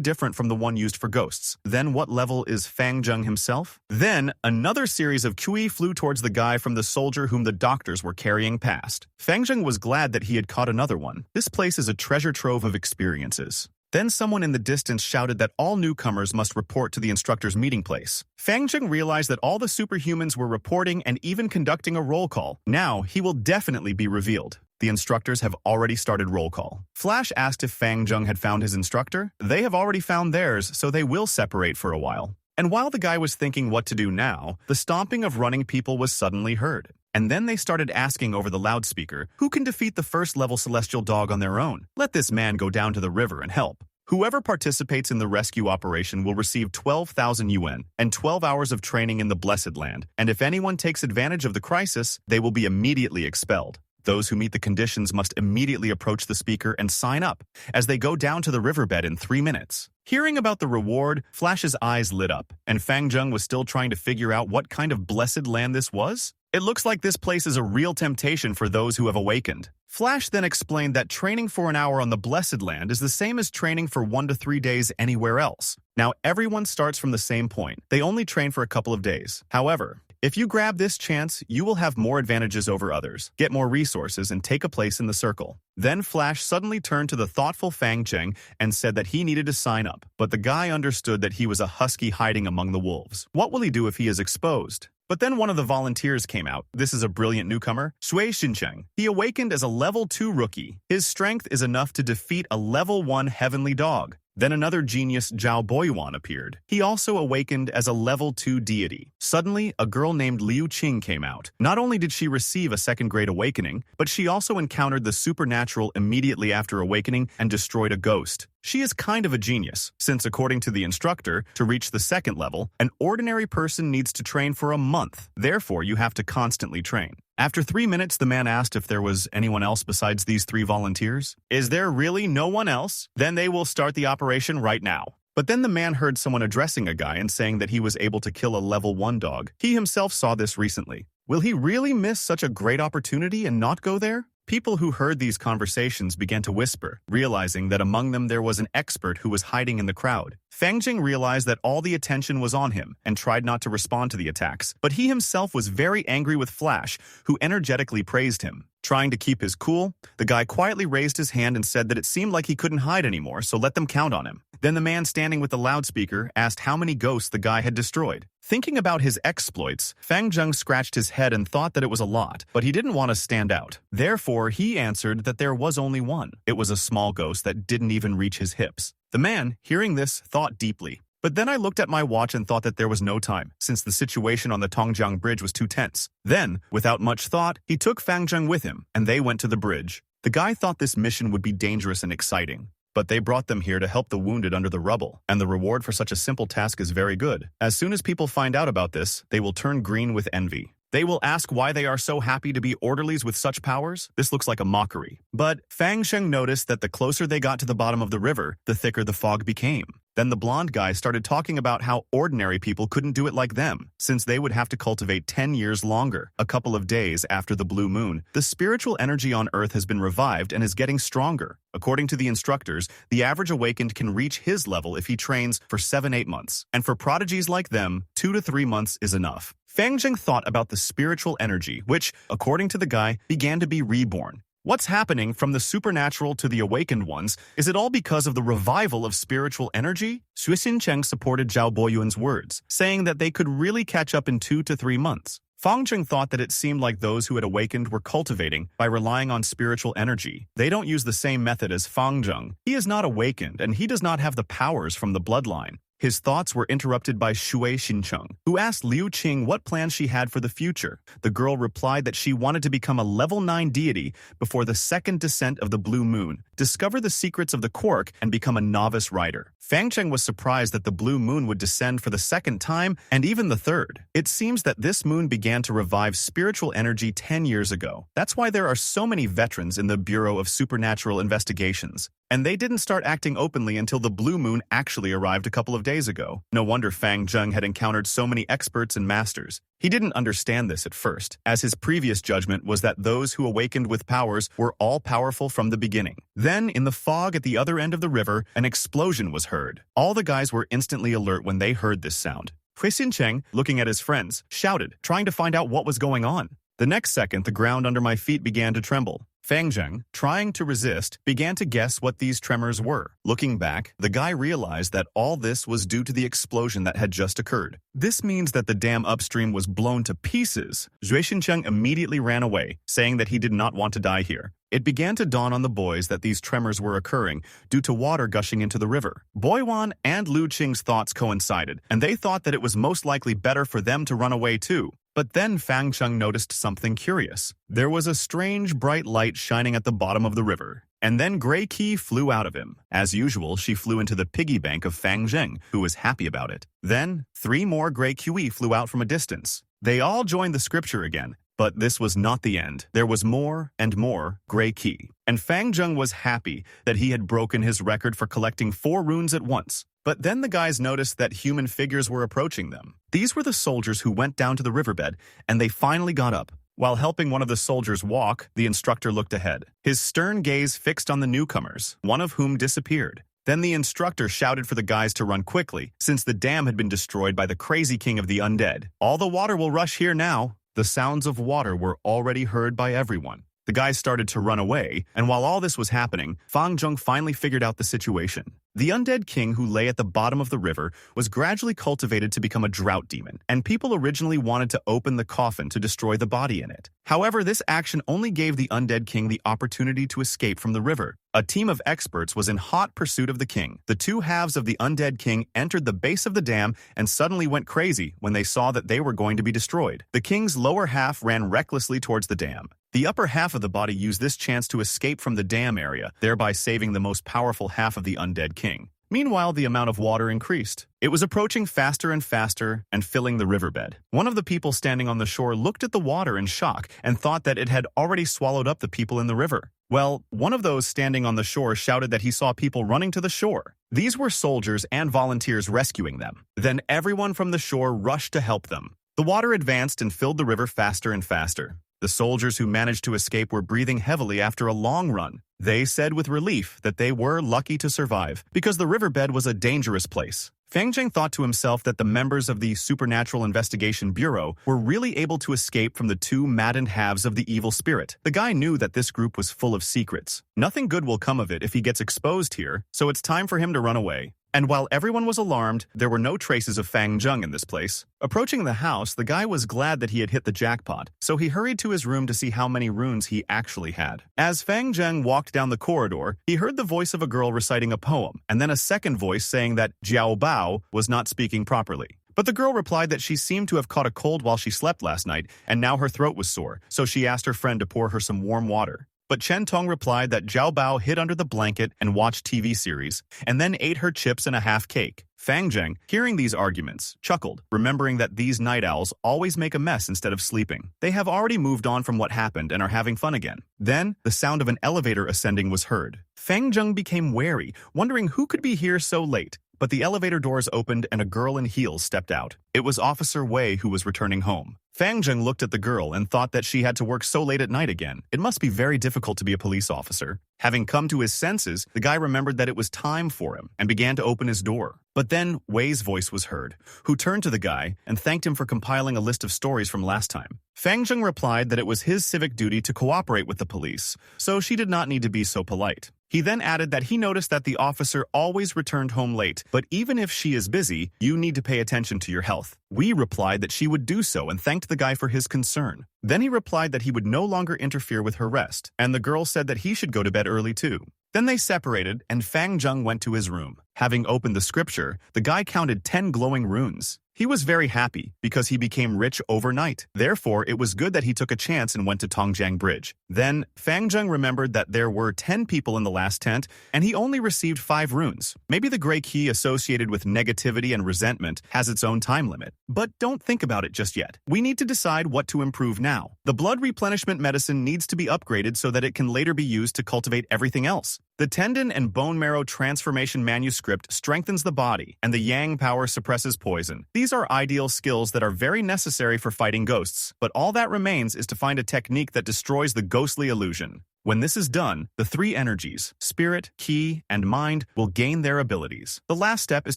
different from the one used for ghosts. Then what level is Fang Zheng himself? Then, another series of Qi flew towards the guy from the soldier whom the doctors were carrying past. Fang Zheng was glad that he had caught another one. This place is a treasure trove of experiences. Then someone in the distance shouted that all newcomers must report to the instructor's meeting place. Fang Zheng realized that all the superhumans were reporting and even conducting a roll call. Now, he will definitely be revealed. The instructors have already started roll call. Flash asked if Fang Zheng had found his instructor. They have already found theirs, so they will separate for a while. And while the guy was thinking what to do now, the stomping of running people was suddenly heard. And then they started asking over the loudspeaker, who can defeat the first-level celestial dog on their own? Let this man go down to the river and help. Whoever participates in the rescue operation will receive 12,000 yuan and 12 hours of training in the Blessed Land. And if anyone takes advantage of the crisis, they will be immediately expelled. Those who meet the conditions must immediately approach the speaker and sign up, as they go down to the riverbed in 3 minutes. Hearing about the reward, Flash's eyes lit up, and Fang Zheng was still trying to figure out what kind of blessed land this was. It looks like this place is a real temptation for those who have awakened. Flash then explained that training for an hour on the Blessed Land is the same as training for 1 to 3 days anywhere else. Now, everyone starts from the same point. They only train for a couple of days. However, if you grab this chance, you will have more advantages over others, get more resources, and take a place in the circle. Then Flash suddenly turned to the thoughtful Fang Zheng and said that he needed to sign up, but the guy understood that he was a husky hiding among the wolves. What will he do if he is exposed? But then one of the volunteers came out. This is a brilliant newcomer, Shui Xincheng. He awakened as a level 2 rookie. His strength is enough to defeat a level 1 heavenly dog. Then another genius, Zhao Boyuan, appeared. He also awakened as a level 2 deity. Suddenly, a girl named Liu Qing came out. Not only did she receive a second-grade awakening, but she also encountered the supernatural immediately after awakening and destroyed a ghost. She is kind of a genius, since according to the instructor, to reach the second level, an ordinary person needs to train for a month. Therefore, you have to constantly train. After 3 minutes, the man asked if there was anyone else besides these 3 volunteers. Is there really no one else? Then they will start the operation right now. But then the man heard someone addressing a guy and saying that he was able to kill a level 1 dog. He himself saw this recently. Will he really miss such a great opportunity and not go there? People who heard these conversations began to whisper, realizing that among them there was an expert who was hiding in the crowd. Fang Zheng realized that all the attention was on him and tried not to respond to the attacks, but he himself was very angry with Flash, who energetically praised him. Trying to keep his cool, the guy quietly raised his hand and said that it seemed like he couldn't hide anymore, so let them count on him. Then the man standing with the loudspeaker asked how many ghosts the guy had destroyed. Thinking about his exploits, Fang Zheng scratched his head and thought that it was a lot, but he didn't want to stand out. Therefore, he answered that there was only one. It was a small ghost that didn't even reach his hips. The man, hearing this, thought deeply. But then I looked at my watch and thought that there was no time, since the situation on the Tongjiang Bridge was too tense. Then, without much thought, he took Fang Zheng with him, and they went to the bridge. The guy thought this mission would be dangerous and exciting, but they brought them here to help the wounded under the rubble, and the reward for such a simple task is very good. As soon as people find out about this, they will turn green with envy. They will ask why they are so happy to be orderlies with such powers. This looks like a mockery. But Fang Zheng noticed that the closer they got to the bottom of the river, the thicker the fog became. Then the blonde guy started talking about how ordinary people couldn't do it like them, since they would have to cultivate 10 years longer. A couple of days after the blue moon, the spiritual energy on Earth has been revived and is getting stronger. According to the instructors, the average awakened can reach his level if he trains for 7-8 months. And for prodigies like them, 2 to 3 months is enough. Fang Zheng thought about the spiritual energy, which, according to the guy, began to be reborn. What's happening from the supernatural to the awakened ones? Is it all because of the revival of spiritual energy? Shui Xincheng supported Zhao Boyuan's words, saying that they could really catch up in 2 to 3 months. Fang Zheng thought that it seemed like those who had awakened were cultivating by relying on spiritual energy. They don't use the same method as Fang Zheng. He is not awakened, and he does not have the powers from the bloodline. His thoughts were interrupted by Shui Xincheng, who asked Liu Qing what plans she had for the future. The girl replied that she wanted to become a level 9 deity before the second descent of the blue moon, discover the secrets of the quark, and become a novice rider. Fang Zheng was surprised that the blue moon would descend for the second time and even the third. It seems that this moon began to revive spiritual energy 10 years ago. That's why there are so many veterans in the Bureau of Supernatural Investigations. and they didn't start acting openly until the blue moon actually arrived a couple of days ago. No wonder Fang Zheng had encountered so many experts and masters. He didn't understand this at first, as his previous judgment was that those who awakened with powers were all-powerful from the beginning. Then, in the fog at the other end of the river, an explosion was heard. All the guys were instantly alert when they heard this sound. Hui Xincheng, looking at his friends, shouted, trying to find out what was going on. The next second, the ground under my feet began to tremble. Fang Zheng, trying to resist, began to guess what these tremors were. Looking back, the guy realized that all this was due to the explosion that had just occurred. This means that the dam upstream was blown to pieces. Zhui Xincheng immediately ran away, saying that he did not want to die here. It began to dawn on the boys that these tremors were occurring due to water gushing into the river. Boiwan and Lu Qing's thoughts coincided, and they thought that it was most likely better for them to run away too. But then Fang Zheng noticed something curious. There was a strange bright light shining at the bottom of the river, and then Gray Qi flew out of him. As usual, she flew into the piggy bank of Fang Zheng, who was happy about it. Then 3 more Gray Qi flew out from a distance. They all joined the scripture again. But this was not the end. There was more and more Gray Qi. And Fang Zheng was happy that he had broken his record for collecting 4 runes at once. But then the guys noticed that human figures were approaching them. These were the soldiers who went down to the riverbed, and they finally got up. While helping one of the soldiers walk, the instructor looked ahead, his stern gaze fixed on the newcomers, one of whom disappeared. Then the instructor shouted for the guys to run quickly, since the dam had been destroyed by the crazy king of the undead. All the water will rush here now. The sounds of water were already heard by everyone. The guys started to run away, and while all this was happening, Fang Zheng finally figured out the situation. The undead king who lay at the bottom of the river was gradually cultivated to become a drought demon, and people originally wanted to open the coffin to destroy the body in it. However, this action only gave the undead king the opportunity to escape from the river. A team of experts was in hot pursuit of the king. The 2 halves of the undead king entered the base of the dam and suddenly went crazy when they saw that they were going to be destroyed. The king's lower half ran recklessly towards the dam. The upper half of the body used this chance to escape from the dam area, thereby saving the most powerful half of the undead king. Meanwhile, the amount of water increased. It was approaching faster and faster and filling the riverbed. One of the people standing on the shore looked at the water in shock and thought that it had already swallowed up the people in the river. Well, one of those standing on the shore shouted that he saw people running to the shore. These were soldiers and volunteers rescuing them. Then everyone from the shore rushed to help them. The water advanced and filled the river faster and faster. The soldiers who managed to escape were breathing heavily after a long run. They said with relief that they were lucky to survive, because the riverbed was a dangerous place. Fang Zheng thought to himself that the members of the Supernatural Investigation Bureau were really able to escape from the 2 maddened halves of the evil spirit. The guy knew that this group was full of secrets. Nothing good will come of it if he gets exposed here, so it's time for him to run away. And while everyone was alarmed, there were no traces of Fang Zheng in this place. Approaching the house, the guy was glad that he had hit the jackpot, so he hurried to his room to see how many runes he actually had. As Fang Zheng walked down the corridor, he heard the voice of a girl reciting a poem, and then a second voice saying that Jiao Bao was not speaking properly. But the girl replied that she seemed to have caught a cold while she slept last night, and now her throat was sore, so she asked her friend to pour her some warm water. But Chen Tong replied that Jiao Bao hid under the blanket and watched TV series, and then ate her chips and a half cake. Fang Zheng, hearing these arguments, chuckled, remembering that these night owls always make a mess instead of sleeping. They have already moved on from what happened and are having fun again. Then, the sound of an elevator ascending was heard. Fang Zheng became wary, wondering who could be here so late. But the elevator doors opened and a girl in heels stepped out. It was Officer Wei who was returning home. Fang Zheng looked at the girl and thought that she had to work so late at night again. It must be very difficult to be a police officer. Having come to his senses, the guy remembered that it was time for him and began to open his door. But then Wei's voice was heard, who turned to the guy and thanked him for compiling a list of stories from last time. Fang Zheng replied that it was his civic duty to cooperate with the police, so she did not need to be so polite. He then added that he noticed that the officer always returned home late, but even if she is busy, you need to pay attention to your health. Wei replied that she would do so and thanked the guy for his concern. Then he replied that he would no longer interfere with her rest, and the girl said that he should go to bed early too. Then they separated, and Fang Zheng went to his room. Having opened the scripture, the guy counted 10 glowing runes. He was very happy because he became rich overnight. Therefore, it was good that he took a chance and went to Tongjiang Bridge. Then, Fang Zheng remembered that there were 10 people in the last tent, and he only received 5 runes. Maybe the Gray Qi associated with negativity and resentment has its own time limit. But don't think about it just yet. We need to decide what to improve now. The blood replenishment medicine needs to be upgraded so that it can later be used to cultivate everything else. The tendon and bone marrow transformation manuscript strengthens the body, and the yang power suppresses poison. These are ideal skills that are very necessary for fighting ghosts, but all that remains is to find a technique that destroys the ghostly illusion. When this is done, the three energies, spirit, ki, and mind, will gain their abilities. The last step is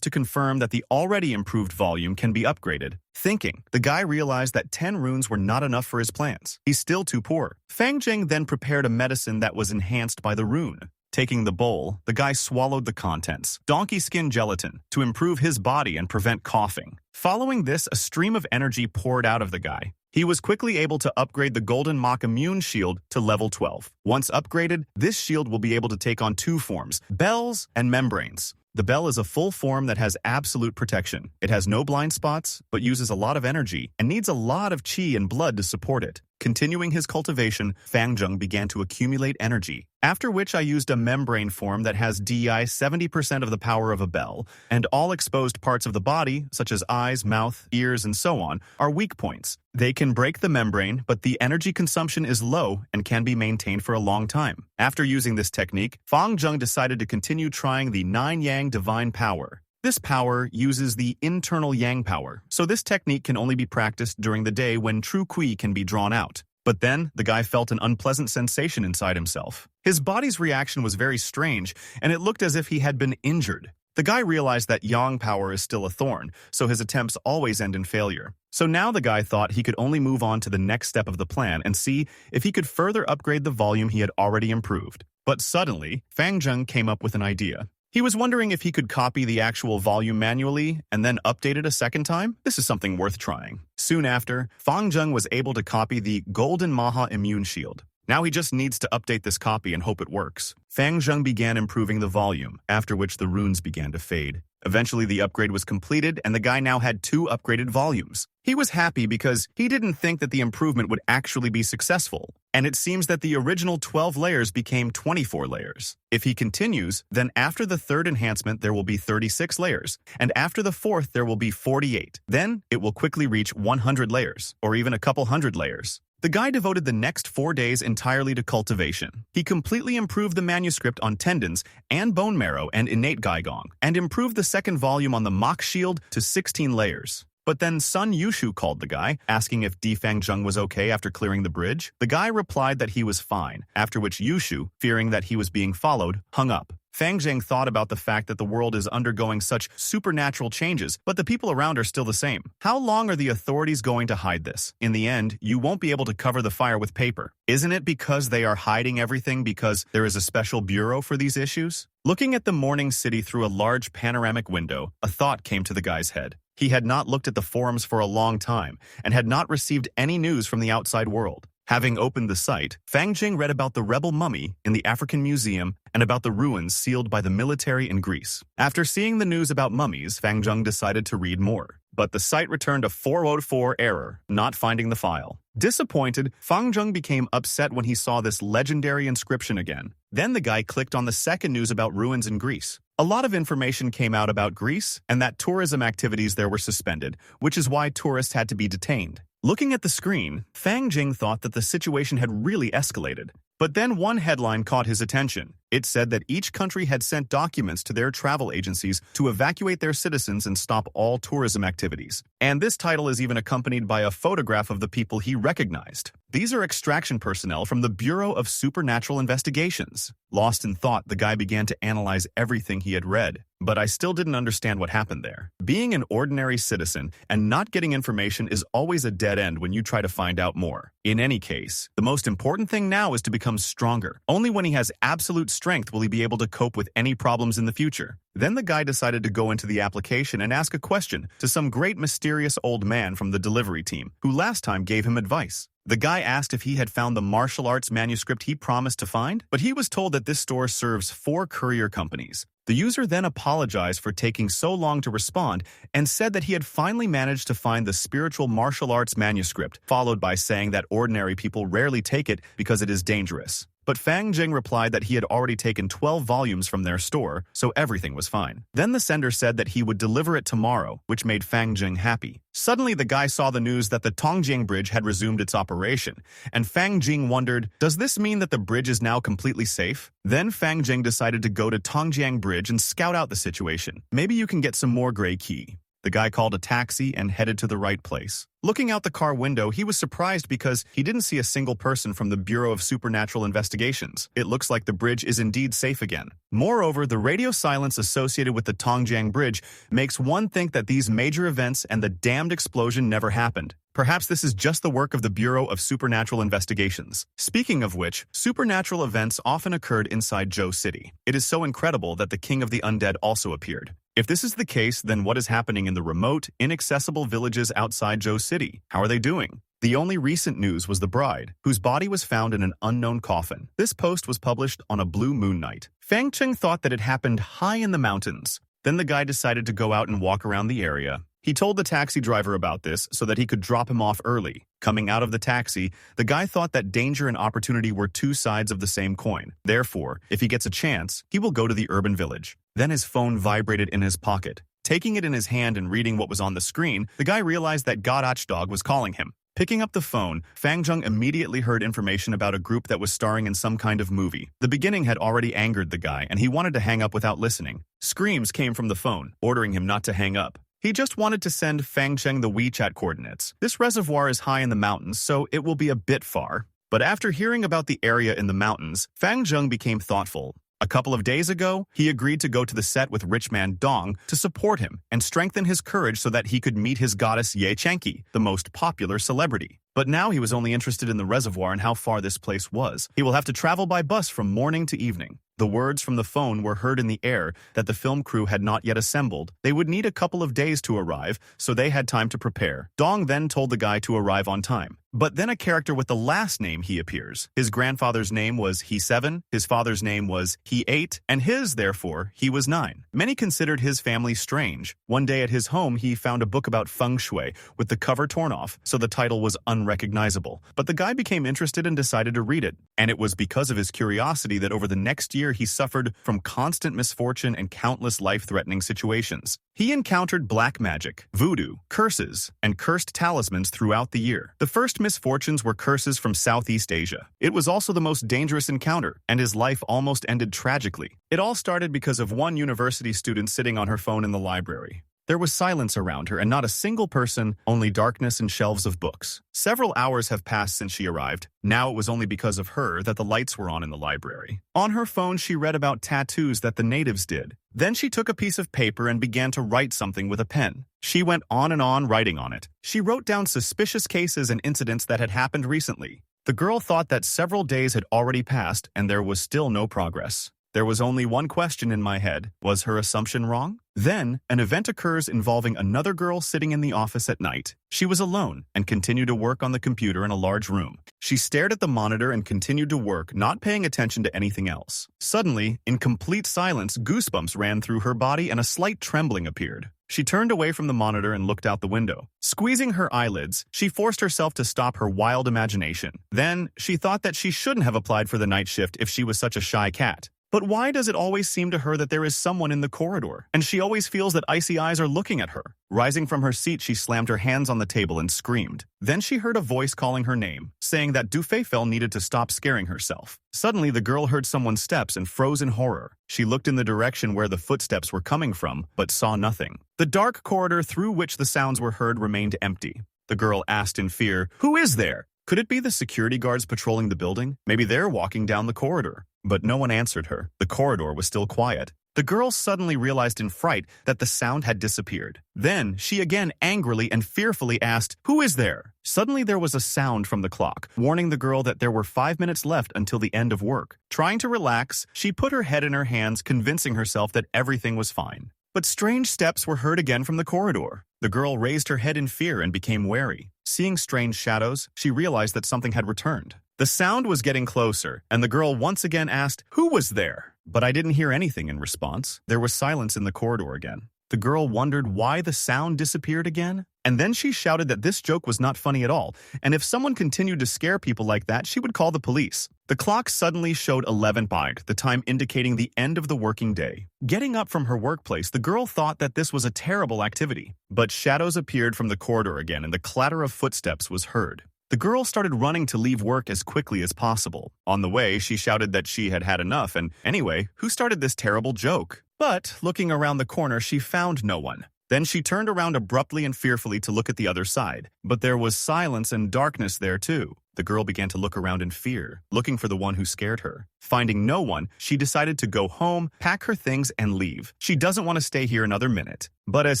to confirm that the already improved volume can be upgraded. Thinking, the guy realized that 10 runes were not enough for his plans. He's still too poor. Fang Jing then prepared a medicine that was enhanced by the rune. Taking the bowl, the guy swallowed the contents, donkey skin gelatin, to improve his body and prevent coughing. Following this, a stream of energy poured out of the guy. He was quickly able to upgrade the Golden Mock Immune Shield to level 12. Once upgraded, this shield will be able to take on two forms, bells and membranes. The bell is a full form that has absolute protection. It has no blind spots, but uses a lot of energy and needs a lot of qi and blood to support it. Continuing his cultivation, Fang Jung began to accumulate energy, after which I used a membrane form that has DI 70% of the power of a bell, and all exposed parts of the body, such as eyes, mouth, ears, and so on, are weak points. They can break the membrane, but the energy consumption is low and can be maintained for a long time. After using this technique, Fang Jung decided to continue trying the 9 Yang Divine Power. This power uses the internal yang power, so this technique can only be practiced during the day when true qi can be drawn out. But then, the guy felt an unpleasant sensation inside himself. His body's reaction was very strange, and it looked as if he had been injured. The guy realized that yang power is still a thorn, so his attempts always end in failure. So now the guy thought he could only move on to the next step of the plan and see if he could further upgrade the volume he had already improved. But suddenly, Fang Jung came up with an idea. He was wondering if he could copy the actual volume manually and then update it a second time. This is something worth trying. Soon after, Fang Jung was able to copy the Golden Maha Immune Shield. Now he just needs to update this copy and hope it works. Fang Jung began improving the volume, after which the runes began to fade. Eventually, the upgrade was completed, and the guy now had 2 upgraded volumes. He was happy because he didn't think that the improvement would actually be successful, and it seems that the original 12 layers became 24 layers. If he continues, then after the 3rd enhancement there will be 36 layers, and after the 4th there will be 48. Then, it will quickly reach 100 layers, or even a couple hundred layers. The guy devoted the next 4 days entirely to cultivation. He completely improved the manuscript on tendons and bone marrow and innate gaigong, and improved the 2nd volume on the mock shield to 16 layers. But then Sun Yushu called the guy, asking if Fang Jung was okay after clearing the bridge. The guy replied that he was fine, after which Yushu, fearing that he was being followed, hung up. Fang Jung thought about the fact that the world is undergoing such supernatural changes, but the people around are still the same. How long are the authorities going to hide this? In the end, you won't be able to cover the fire with paper. Isn't it because they are hiding everything because there is a special bureau for these issues? Looking at the morning city through a large panoramic window, a thought came to the guy's head. He had not looked at the forums for a long time and had not received any news from the outside world. Having opened the site, Fang Jing read about the rebel mummy in the African Museum and about the ruins sealed by the military in Greece. After seeing the news about mummies, Fang Jung decided to read more. But the site returned a 404 error, not finding the file. Disappointed, Fang Jung became upset when he saw this legendary inscription again. Then the guy clicked on the second news about ruins in Greece. A lot of information came out about Greece and that tourism activities there were suspended, which is why tourists had to be detained. Looking at the screen, Fang Jing thought that the situation had really escalated. But then one headline caught his attention. It said that each country had sent documents to their travel agencies to evacuate their citizens and stop all tourism activities. And this title is even accompanied by a photograph of the people he recognized. These are extraction personnel from the Bureau of Supernatural Investigations. Lost in thought, the guy began to analyze everything he had read. But I still didn't understand what happened there. Being an ordinary citizen and not getting information is always a dead end when you try to find out more. In any case, the most important thing now is to become stronger. Only when he has absolute strength will he be able to cope with any problems in the future. Then the guy decided to go into the application and ask a question to some great mysterious old man from the delivery team, who last time gave him advice. The guy asked if he had found the martial arts manuscript he promised to find, but he was told that this store serves 4 courier companies. The user then apologized for taking so long to respond and said that he had finally managed to find the spiritual martial arts manuscript, followed by saying that ordinary people rarely take it because it is dangerous. But Fang Jing replied that he had already taken 12 volumes from their store, so everything was fine. Then the sender said that he would deliver it tomorrow, which made Fang Jing happy. Suddenly, the guy saw the news that the Tongjiang Bridge had resumed its operation, and Fang Jing wondered, does this mean that the bridge is now completely safe? Then Fang Jing decided to go to Tongjiang Bridge and scout out the situation. Maybe you can get some more gray qi. The guy called a taxi and headed to the right place. Looking out the car window, he was surprised because he didn't see a single person from the Bureau of Supernatural Investigations. It looks like the bridge is indeed safe again. Moreover, the radio silence associated with the Tongjiang Bridge makes one think that these major events and the damned explosion never happened. Perhaps this is just the work of the Bureau of Supernatural Investigations. Speaking of which, supernatural events often occurred inside Zhou City. It is so incredible that the King of the Undead also appeared. If this is the case, then what is happening in the remote, inaccessible villages outside Zhou City? How are they doing? The only recent news was the bride, whose body was found in an unknown coffin. This post was published on a blue moon night. Fang Cheng thought that it happened high in the mountains. Then the guy decided to go out and walk around the area. He told the taxi driver about this so that he could drop him off early. Coming out of the taxi, the guy thought that danger and opportunity were two sides of the same coin. Therefore, if he gets a chance, he will go to the urban village. Then his phone vibrated in his pocket. Taking it in his hand and reading what was on the screen, the guy realized that Godachdog was calling him. Picking up the phone, Fang Zheng immediately heard information about a group that was starring in some kind of movie. The beginning had already angered the guy, and he wanted to hang up without listening. Screams came from the phone, ordering him not to hang up. He just wanted to send Fang Cheng the WeChat coordinates. This reservoir is high in the mountains, so it will be a bit far. But after hearing about the area in the mountains, Fang Zheng became thoughtful. A couple of days ago, he agreed to go to the set with rich man Dong to support him and strengthen his courage so that he could meet his goddess Ye Chenqi, the most popular celebrity. But now he was only interested in the reservoir and how far this place was. He will have to travel by bus from morning to evening. The words from the phone were heard in the air that the film crew had not yet assembled. They would need a couple of days to arrive, so they had time to prepare. Dong then told the guy to arrive on time. But then a character with the last name He appears. His grandfather's name was He7, his father's name was He8, and his, therefore, he was 9. Many considered his family strange. One day at his home, he found a book about feng shui with the cover torn off, so the title was unrecognizable. But the guy became interested and decided to read it. And it was because of his curiosity that over the next year he suffered from constant misfortune and countless life-threatening situations. He encountered black magic, voodoo, curses, and cursed talismans throughout the year. The first misfortunes were curses from Southeast Asia. It was also the most dangerous encounter, and his life almost ended tragically. It all started because of one university student sitting on her phone in the library. There was silence around her and not a single person, only darkness and shelves of books. Several hours have passed since she arrived. Now it was only because of her that the lights were on in the library. On her phone, she read about tattoos that the natives did. Then she took a piece of paper and began to write something with a pen. She went on and on writing on it. She wrote down suspicious cases and incidents that had happened recently. The girl thought that several days had already passed and there was still no progress. There was only one question in my head. Was her assumption wrong? Then, an event occurs involving another girl sitting in the office at night. She was alone and continued to work on the computer in a large room. She stared at the monitor and continued to work, not paying attention to anything else. Suddenly, in complete silence, goosebumps ran through her body and a slight trembling appeared. She turned away from the monitor and looked out the window. Squeezing her eyelids, she forced herself to stop her wild imagination. Then, she thought that she shouldn't have applied for the night shift if she was such a shy cat. But why does it always seem to her that there is someone in the corridor? And she always feels that icy eyes are looking at her. Rising from her seat, she slammed her hands on the table and screamed. Then she heard a voice calling her name, saying that Dufeifel needed to stop scaring herself. Suddenly, the girl heard someone's steps and froze in horror. She looked in the direction where the footsteps were coming from, but saw nothing. The dark corridor through which the sounds were heard remained empty. The girl asked in fear, "Who is there?" Could it be the security guards patrolling the building? Maybe they're walking down the corridor. But no one answered her. The corridor was still quiet. The girl suddenly realized in fright that the sound had disappeared. Then she again angrily and fearfully asked, "Who is there?" Suddenly there was a sound from the clock, warning the girl that there were 5 minutes left until the end of work. Trying to relax, she put her head in her hands, convincing herself that everything was fine. But strange steps were heard again from the corridor. The girl raised her head in fear and became wary. Seeing strange shadows, she realized that something had returned. The sound was getting closer, and the girl once again asked, "Who was there?" But I didn't hear anything in response. There was silence in the corridor again. The girl wondered why the sound disappeared again. And then she shouted that this joke was not funny at all, and if someone continued to scare people like that, she would call the police. The clock suddenly showed 11 pm, the time indicating the end of the working day. Getting up from her workplace, the girl thought that this was a terrible activity. But shadows appeared from the corridor again, and the clatter of footsteps was heard. The girl started running to leave work as quickly as possible. On the way, she shouted that she had had enough, and anyway, who started this terrible joke? But looking around the corner, she found no one. Then she turned around abruptly and fearfully to look at the other side. But there was silence and darkness there too. The girl began to look around in fear, looking for the one who scared her. Finding no one, she decided to go home, pack her things, and leave. She doesn't want to stay here another minute. But as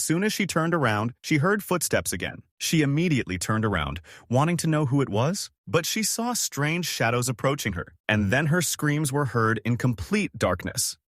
soon as she turned around, she heard footsteps again. She immediately turned around, wanting to know who it was. But she saw strange shadows approaching her, and then her screams were heard in complete darkness.